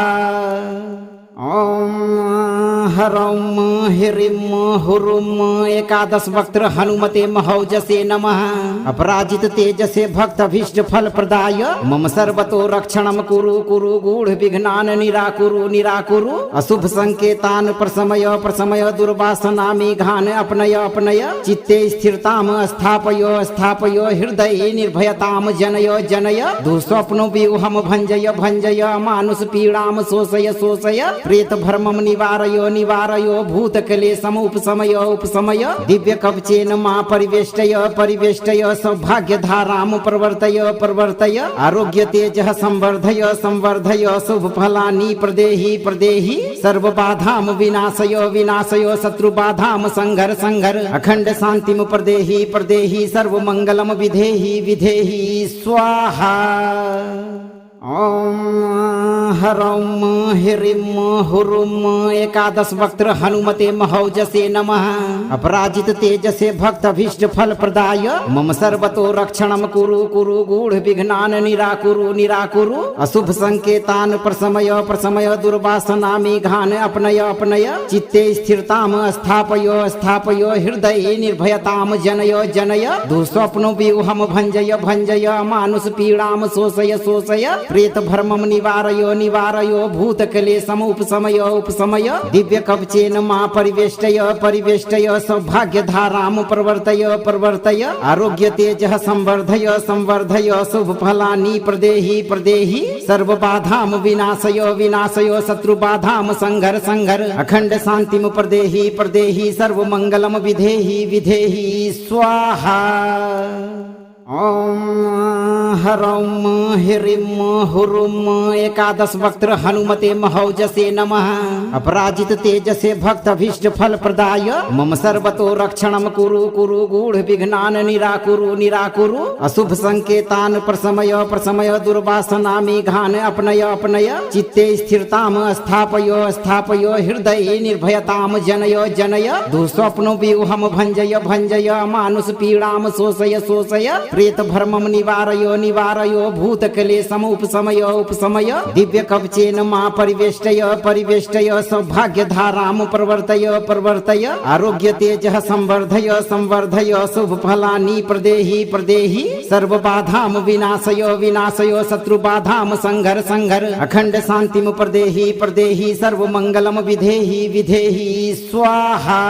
ॐ ह्रौं ह्रीं हुरुं एकादश वक्त्र हनुमते महौजसे नमः। अपराजित तेजसे भक्तभीष्ट फल प्रदाय मम सर्वतो रक्षणं कुरु कुरु गूढ़ विघ्नान् निराकुरु निराकुरु। अशुभ संकेतान् प्रशमय दुर्वासना मेघान् अपनय अपनय। चित्ते स्थिरताम् स्थापय स्थापय हृदये निर्भयताम् जनय जनय। दुःस्वप्नो व्यूहम् भञ्जय भञ्जय मानुष पीडाम् शोषय शोषय। प्रेत भ्रमं निवारयो निवारयो भूतक्लेशम् उपशमय उपशमय। दिव्य कवचेन मा परिवेष्टय परिवेष्टय। सौभाग्य धारां प्रवर्तय प्रवर्तय। आरोग्य तेजः संवर्धय संवर्धय। शुभ फलानि प्रदेहि प्रदेहि। सर्व बाधां विनाशय विनाशय। शत्रु बाधां संघर संघर। अखंड शांतिं प्रदेहि प्रदेहि। सर्व मंगलम विधेहि विधेहि स्वाहा। ॐ ह्रौं ह्रीं हुरुं एकादश वक्त्र हनुमते महौजसे नमः। अपराजित तेजसे भक्तभीष्ट फल प्रदाय मम सर्वतो रक्षणं कुरु कुरु गूढ़ विघ्नान् निराकुरु निराकुरु। अशुभ संकेतान् प्रशमय दुर्वासना मेघान् अपनय अपनय। चित्ते स्थिरताम् स्थापय स्थापय हृदये निर्भयताम् जनय जनय। दुःस्वप्नो व्यूहम् भञ्जय भञ्जय मानुष पीडाम् शोषय शोषय। प्रेत भ्रमं निवारयो निवारयो भूतक्लेशम् उपशमय उपशमय। दिव्य कवचेन मा परिवेष्टय परिवेष्टय। सौभाग्य धारां प्रवर्तय प्रवर्तय। आरोग्य तेजः संवर्धय संवर्धय। शुभ फलानि प्रदेहि प्रदेहि। सर्व बाधां विनाशय विनाशय। शत्रु बाधां संघर संघर। अखंड शांतिं प्रदेहि प्रदेहि। सर्व मंगलम विधेहि विधेहि स्वाहा। ॐ ह्रौं ह्रीं हुरुं एकादश वक्त्र हनुमते महौजसे नमः। अपराजित तेजसे भक्तभीष्ट फल प्रदाय मम सर्वतो रक्षणं कुरु कुरु गूढ़ विघ्नान् निराकुरु निराकुरु। अशुभ संकेतान् प्रशमय दुर्वासना मेघान् अपनय अपनय। चित्ते स्थिरताम् स्थापय स्थापय हृदये निर्भयताम् जनय जनय। दुःस्वप्नो व्यूहम् भञ्जय भञ्जय मानुष पीडाम् शोषय शोषय। प्रेत भ्रमं निवारयो निवारयो भूतक्लेशम् उपशमय उपशमय। दिव्य कवचेन मा परिवेष्टय परिवेष्टय। सौभाग्य धारां प्रवर्तय प्रवर्तय। आरोग्य तेजः संवर्धय संवर्धय। शुभ फलानि प्रदेहि प्रदेहि। सर्व बाधां विनाशय विनाशय। शत्रु बाधां संघर संघर। अखंड शांतिं प्रदेहि प्रदेहि। सर्व मंगलम विधेहि विधेहि स्वाहा।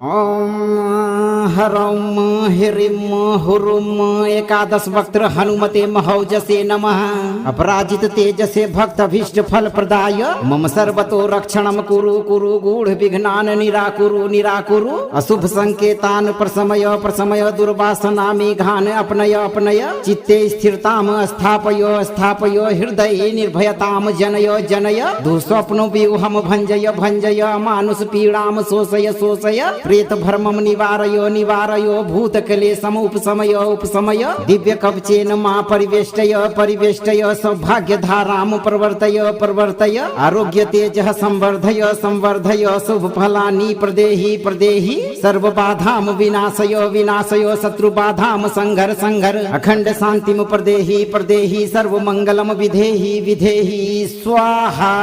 ॐ हरौम ह्रीं हुरुं एकादश वक्त्र हनुमते महौजसे नमः। अपराजित तेजसे भक्तभीष्ट फल प्रदाय मम सर्वतो रक्षणं कुरु कुरु गूढ़ विघ्नान् निराकुरु निराकुरु। अशुभ संकेतान् प्रशमय प्रशमय दुर्वासना मेघान् अपनय अपनय। चित्ते स्थिरताम् स्थापय स्थापय हृदये निर्भयताम् जनय जनय। दुःस्वप्नो व्यूहम् भञ्जय भञ्जय मानुष पीडाम् शोषय शोषय। प्रेत भ्रमम् निवारय निवारय भूतक्लेशम् उपशमय उपशमय। दिव्य कवचेन मा परिवेष्टय परिवेष्टय सौभाग्य धाराम् प्रवर्तय प्रवर्तय। आरोग्य तेजः संवर्धय संवर्धय शुभ फलानि प्रदेहि प्रदेहि। सर्व बाधाम् विनाशय विनाशय शत्रु बाधाम् संघर संघर। अखंड शांतिम् प्रदेहि प्रदेहि सर्व मंगलम् विधेहि विधेहि स्वाहा।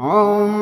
ओम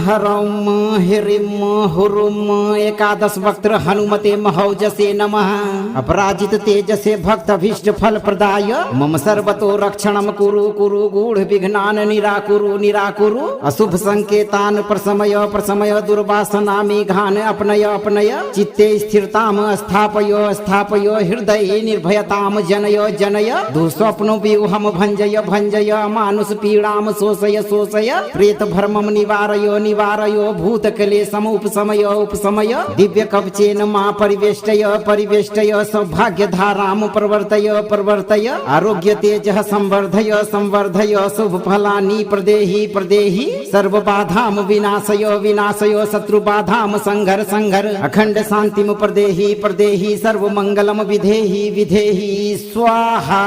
हरौम ह्रीं हुरुं एकादश वक्त्र हनुमते महौजसे नमः। अपराजित तेजसे भक्तभीष्ट फल प्रदाय मम सर्वतो रक्षणं कुरु कुरु गूढ़ विघ्नान् निराकुरु निराकुरु। अशुभ संकेतान् प्रशमय प्रशमय दुर्वासना मेघान् अपनय अपनय। चित्ते स्थिरताम् स्थापय स्थापय हृदये निर्भयताम् जनय जनय। दुःस्वप्नो व्यूहम् भञ्जय भञ्जय मानुष पीडाम् शोषय शोषय। प्रेत भ्रमम् निवारय निवारय भूतक्लेशम् उपशमय उपशमय। दिव्य कवचेन मा परिवेष्टय परिवेष्टय सौभाग्य धाराम् प्रवर्तय प्रवर्तय। आरोग्य तेजः संवर्धय संवर्धय शुभ फलानि प्रदेहि प्रदेहि। सर्व बाधाम् विनाशय विनाशय शत्रु बाधाम् संघर संघर। अखंड शांतिम् प्रदेहि प्रदेहि सर्व मंगलम् विधेहि विधेहि स्वाहा।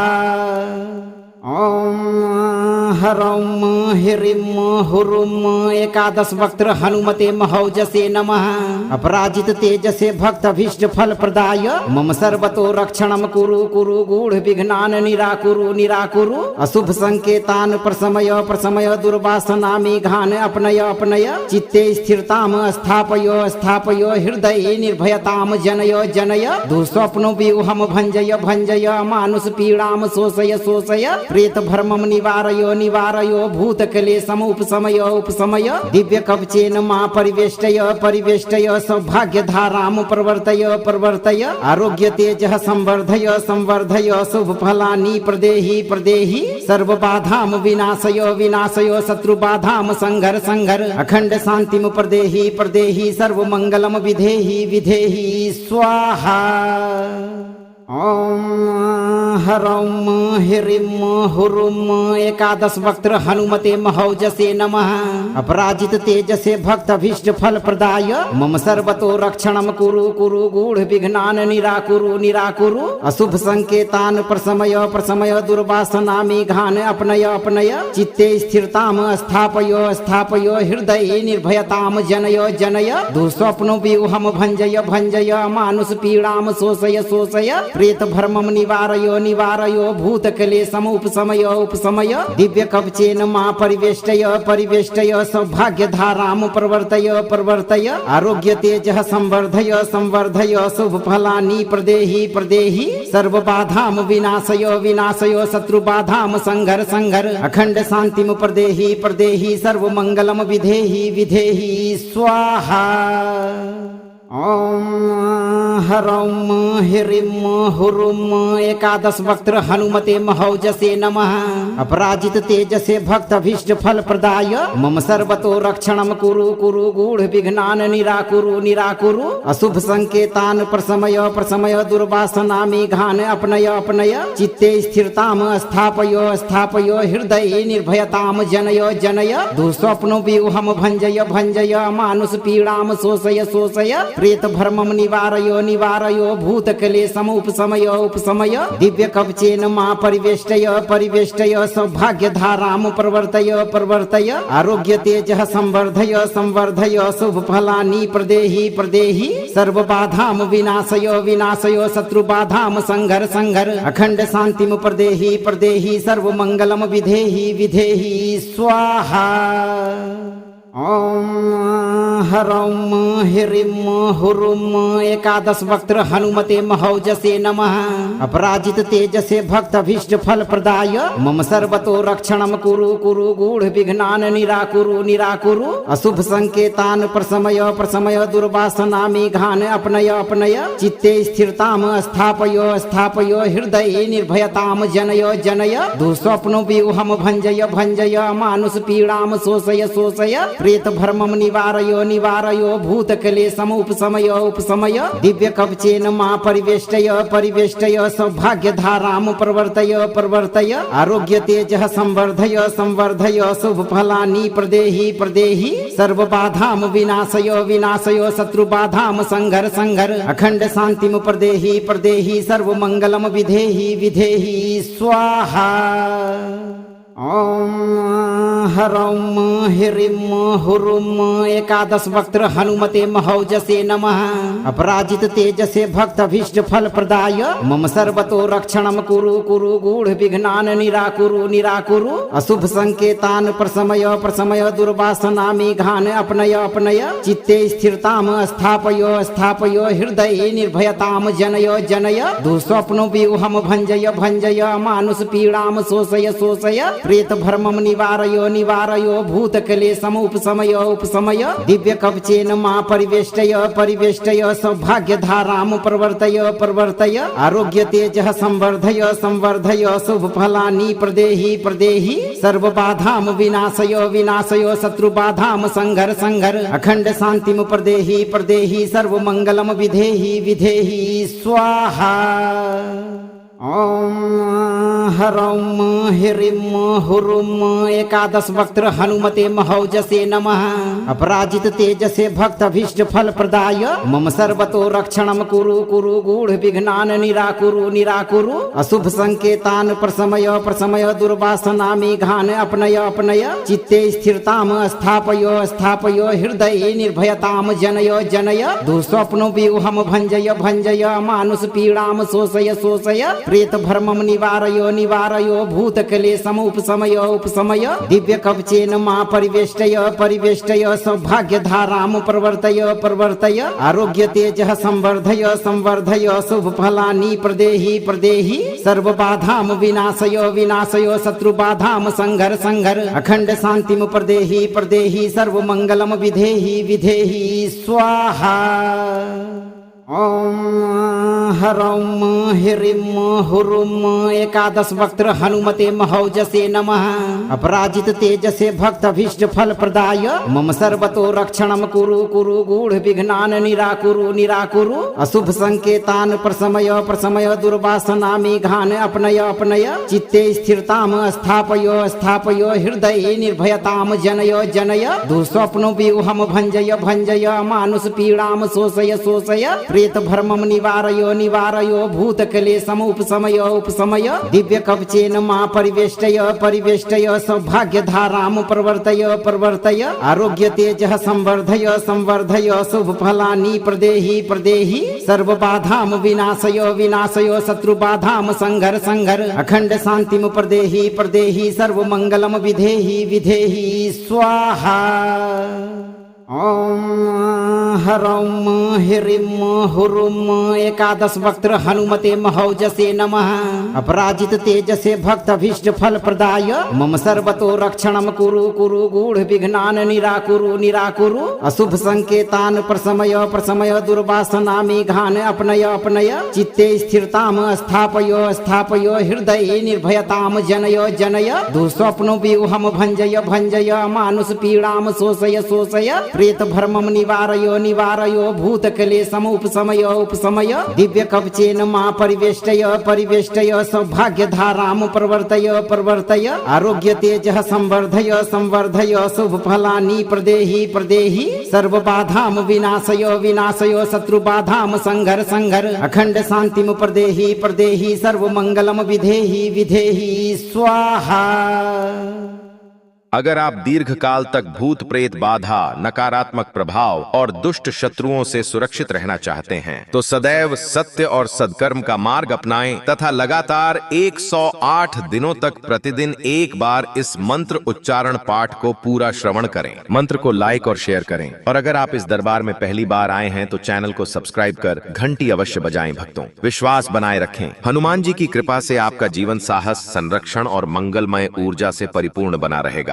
ओम हरौम ह्रीं हुरुं एकादश वक्त्र हनुमते महौजसे नमः। अपराजित तेजसे भक्तभीष्ट फल प्रदाय मम सर्वतो रक्षणं कुरु कुरु गूढ़ विघ्नान् निराकुरु निराकुरु। अशुभ संकेतान् प्रशमय प्रशमय दुर्वासना मेघान् अपनय अपनय। चित्ते स्थिरताम् स्थापय स्थापय हृदये निर्भयताम् जनय जनय। दुःस्वप्नो व्यूहम् भञ्जय भञ्जय मानुष पीडाम् शोषय शोषय। प्रेत भ्रमम् निवारय निवारय भूतक्लेशम् उपशमय उपशमय। दिव्य कवचेन मा परिवेष्टय परिवेष्टय सौभाग्य धाराम् प्रवर्तय प्रवर्तय। आरोग्य तेजः संवर्धय संवर्धय शुभ फलानि प्रदेहि प्रदेहि। सर्व बाधाम् विनाशय विनाशय शत्रु बाधाम् संघर संघर। अखंड शांतिम् प्रदेहि प्रदेहि सर्व मंगलम् विधेहि विधेहि स्वाहा। ओम हरौम ह्रीं हुरुं एकादश वक्त्र हनुमते महौजसे नमः। अपराजित तेजसे भक्तभीष्ट फल प्रदाय मम सर्वतो रक्षणं कुरु कुरु गूढ़ विघ्नान् निराकुरु निराकुरु। अशुभ संकेतान् प्रशमय प्रशमय दुर्वासना मेघान् अपनय अपनय। चित्ते स्थिरताम् स्थापय स्थापय हृदये निर्भयताम् जनय जनय। दुःस्वप्नो व्यूहम् भञ्जय भञ्जय मानुष पीडाम् शोषय शोषय। प्रेत भ्रमम् निवारय निवारय भूतक्लेशम् उपशमय उपशमय। दिव्य कवचेन मा परिवेष्टय परिवेष्टय सौभाग्य धाराम् प्रवर्तय प्रवर्तय। आरोग्य तेजः संवर्धय संवर्धय शुभ फलानि प्रदेहि प्रदेहि। सर्व बाधाम् विनाशय विनाशय शत्रु बाधाम् संघर संघर। अखंड शांतिम् प्रदेहि प्रदेहि सर्व मंगलम् विधेहि विधेहि स्वाहा। ओम हरौम ह्रीं हुरुं एकादश वक्त्र हनुमते महौजसे नमः। अपराजित तेजसे भक्तभीष्ट फल प्रदाय मम सर्वतो रक्षणं कुरु कुरु गूढ़ विघ्नान् निराकुरु निराकुरु। अशुभ संकेतान् प्रशमय प्रशमय दुर्वासना मेघान् अपनय अपनय। चित्ते स्थिरताम् स्थापय स्थापय हृदये निर्भयताम् जनय जनय। दुःस्वप्नो व्यूहम् भञ्जय भञ्जय मानुष पीडाम् शोषय शोषय। प्रेत भ्रमम् निवारय निवारय भूतक्लेशम् उपशमय उपशमय। दिव्य कवचेन मा परिवेष्टय परिवेष्टय सौभाग्य धाराम् प्रवर्तय प्रवर्तय। आरोग्य तेजः संवर्धय संवर्धय शुभ फलानि प्रदेहि प्रदेहि। सर्व बाधाम् विनाशय विनाशय शत्रु बाधाम् संघर संघर। अखंड शांतिम् प्रदेहि प्रदेहि सर्व मंगलम् विधेहि विधेहि स्वाहा। ओम हरौं ह्रीं हुरुं एकादश वक्त्र हनुमते महौजसे नमः। अपराजित तेजसे भक्त अभीष्ट फल प्रदाय मम सर्वतो रक्षणं कुरु कुरु गूढ़ विघ्नान् निराकुरु निराकुरु। अशुभ संकेतान् प्रशमय प्रशमय दुर्वासना मेघान् अपनय अपनय। चित्ते स्थिरताम् स्थापय स्थापय हृदये निर्भयताम् जनय जनय। दुःस्वप्नो व्यूहम् भञ्जय भञ्जय मानुष पीड़ाम् शोषय शोषय। प्रेत भर्मं निवारय निवारय भूतक्लेशम् उपशमय उपशमय। दिव्य कवचेन मा परिवेष्टय परिवेष्टय सौभाग्य धाराम् प्रवर्तय प्रवर्तय। आरोग्य तेजः संवर्धय संवर्धय शुभ फलानि प्रदेहि प्रदेहि। सर्व बाधाम् विनाशय विनाशय शत्रु बाधाम् संघर संघर। अखंड शांतिम् प्रदेहि प्रदेहि सर्व मंगलम् विधेहि विधेहि स्वाहा। ओम हरौं ह्रीं हुरुं एकादश वक्त्र हनुमते महौजसे नमः। अपराजित तेजसे भक्त अभीष्ट फल प्रदाय मम सर्वतो रक्षणं कुरु कुरु गूढ़ विघ्नान् निराकुरु निराकुरु। अशुभ संकेतान् प्रशमय प्रशमय दुर्वासना मेघान् अपनय अपनय। चित्ते स्थिरताम् स्थापय स्थापय हृदये निर्भयताम् जनय जनय। दुःस्वप्नो व्यूहम् भञ्जय भञ्जय मानुष पीड़ाम् शोषय शोषय। प्रेत भर्मं निवारय निवारय भूतक्लेशम् उपशमय उपशमय। दिव्य कवचेन मा परिवेष्टय परिवेष्टय सौभाग्य धाराम् प्रवर्तय प्रवर्तय। आरोग्य तेजः संवर्धय संवर्धय शुभ फलानि प्रदेहि प्रदेहि। सर्व बाधाम् विनाशय विनाशय शत्रु बाधाम् संघर संघर। अखंड शांतिम् प्रदेहि प्रदेहि सर्व मंगलम् विधेहि विधेहि स्वाहा। ओम हरौं ह्रीं हुरुं एकादश वक्त्र हनुमते महौजसे नमः। अपराजित तेजसे भक्त अभीष्ट फल प्रदाय मम सर्वतो रक्षणं कुरु कुरु गूढ़ विघ्नान् निराकुरु निराकुरु। अशुभ संकेतान् प्रशमय प्रशमय दुर्वासना मेघान् अपनय अपनय। चित्ते स्थिरताम् स्थापय स्थापय हृदये निर्भयताम् जनय जनय। दुःस्वप्नो व्यूहम् भञ्जय भञ्जय मानुष पीड़ाम् शोषय शोषय। प्रेत भर्मं निवारय निवारय भूतक्लेशम् उपशमय उपशमय। दिव्य कवचेन मा परिवेष्टय परिवेष्टय सौभाग्य धाराम् प्रवर्तय प्रवर्तय। आरोग्य तेजः संवर्धय संवर्धय शुभ फलानि प्रदेहि प्रदेहि। सर्व बाधाम् विनाशय विनाशय शत्रु बाधाम् संघर संघर। अखंड शांतिम् प्रदेहि प्रदेहि सर्व मंगलम् विधेहि विधेहि स्वाहा। ओम हरौं ह्रीं हुरुं एकादश वक्त्र हनुमते महौजसे नमः। अपराजित तेजसे भक्त अभीष्ट फल प्रदाय मम सर्वतो रक्षणं कुरु कुरु गूढ़ विघ्नान् निराकुरु निराकुरु। अशुभ संकेतान् प्रशमय प्रशमय दुर्वासना मेघान् अपनय अपनय। चित्ते स्थिरताम् स्थापय स्थापय हृदये निर्भयताम् जनय जनय। दुःस्वप्नो व्यूहम् भञ्जय भञ्जय मानुष पीड़ाम् शोषय शोषय। प्रेत भर्मं निवारय निवारय भूतक्लेशम् उपशमय उपशमय। दिव्य कवचेन मा परिवेष्टय परिवेष्टय सौभाग्य धाराम् प्रवर्तय प्रवर्तय। आरोग्य तेजः संवर्धय संवर्धय शुभ फलानि प्रदेहि प्रदेहि। सर्व बाधाम् विनाशय विनाशय शत्रु बाधाम् संघर संघर। अखंड शांतिम् प्रदेहि प्रदेहि सर्व मंगलम् विधेहि विधेहि स्वाहा। ओम हरौं ह्रीं हुरुं एकादश वक्त्र हनुमते महौजसे नमः। अपराजित तेजसे भक्त अभीष्ट फल प्रदाय मम सर्वतो रक्षणं कुरु कुरु गूढ़ विघ्नान् निराकुरु निराकुरु। अशुभ संकेतान् प्रशमय प्रशमय दुर्वासना मेघान् अपनय अपनय। चित्ते स्थिरताम् स्थापय स्थापय हृदये निर्भयताम् जनय जनय। दुःस्वप्नो व्यूहम् भञ्जय भञ्जय मानुष पीड़ाम् शोषय शोषय। प्रेत भर्मं निवारय निवारय भूतक्लेशम् उपशमय उपशमय। दिव्य कवचेन मा परिवेष्टय परिवेष्टय सौभाग्य धाराम् प्रवर्तय प्रवर्तय। आरोग्य तेजः संवर्धय संवर्धय शुभ फलानि प्रदेहि प्रदेहि। सर्व बाधाम् विनाशय विनाशय शत्रु बाधाम् संघर संघर। अखंड शांतिम् प्रदेहि प्रदेहि सर्व मंगलम् विधेहि विधेहि स्वाहा। अगर आप दीर्घ काल तक भूत प्रेत बाधा, नकारात्मक प्रभाव और दुष्ट शत्रुओं से सुरक्षित रहना चाहते हैं तो सदैव सत्य और सद्कर्म का मार्ग अपनाएं तथा लगातार 108 दिनों तक प्रतिदिन एक बार इस मंत्र उच्चारण पाठ को पूरा श्रवण करें। मंत्र को लाइक और शेयर करें और अगर आप इस दरबार में पहली बार आए हैं तो चैनल को सब्सक्राइब कर घंटी अवश्य बजाएं। भक्तों, विश्वास बनाए रखें। हनुमान जी की कृपा से आपका जीवन साहस, संरक्षण और मंगलमय ऊर्जा से परिपूर्ण बना रहेगा।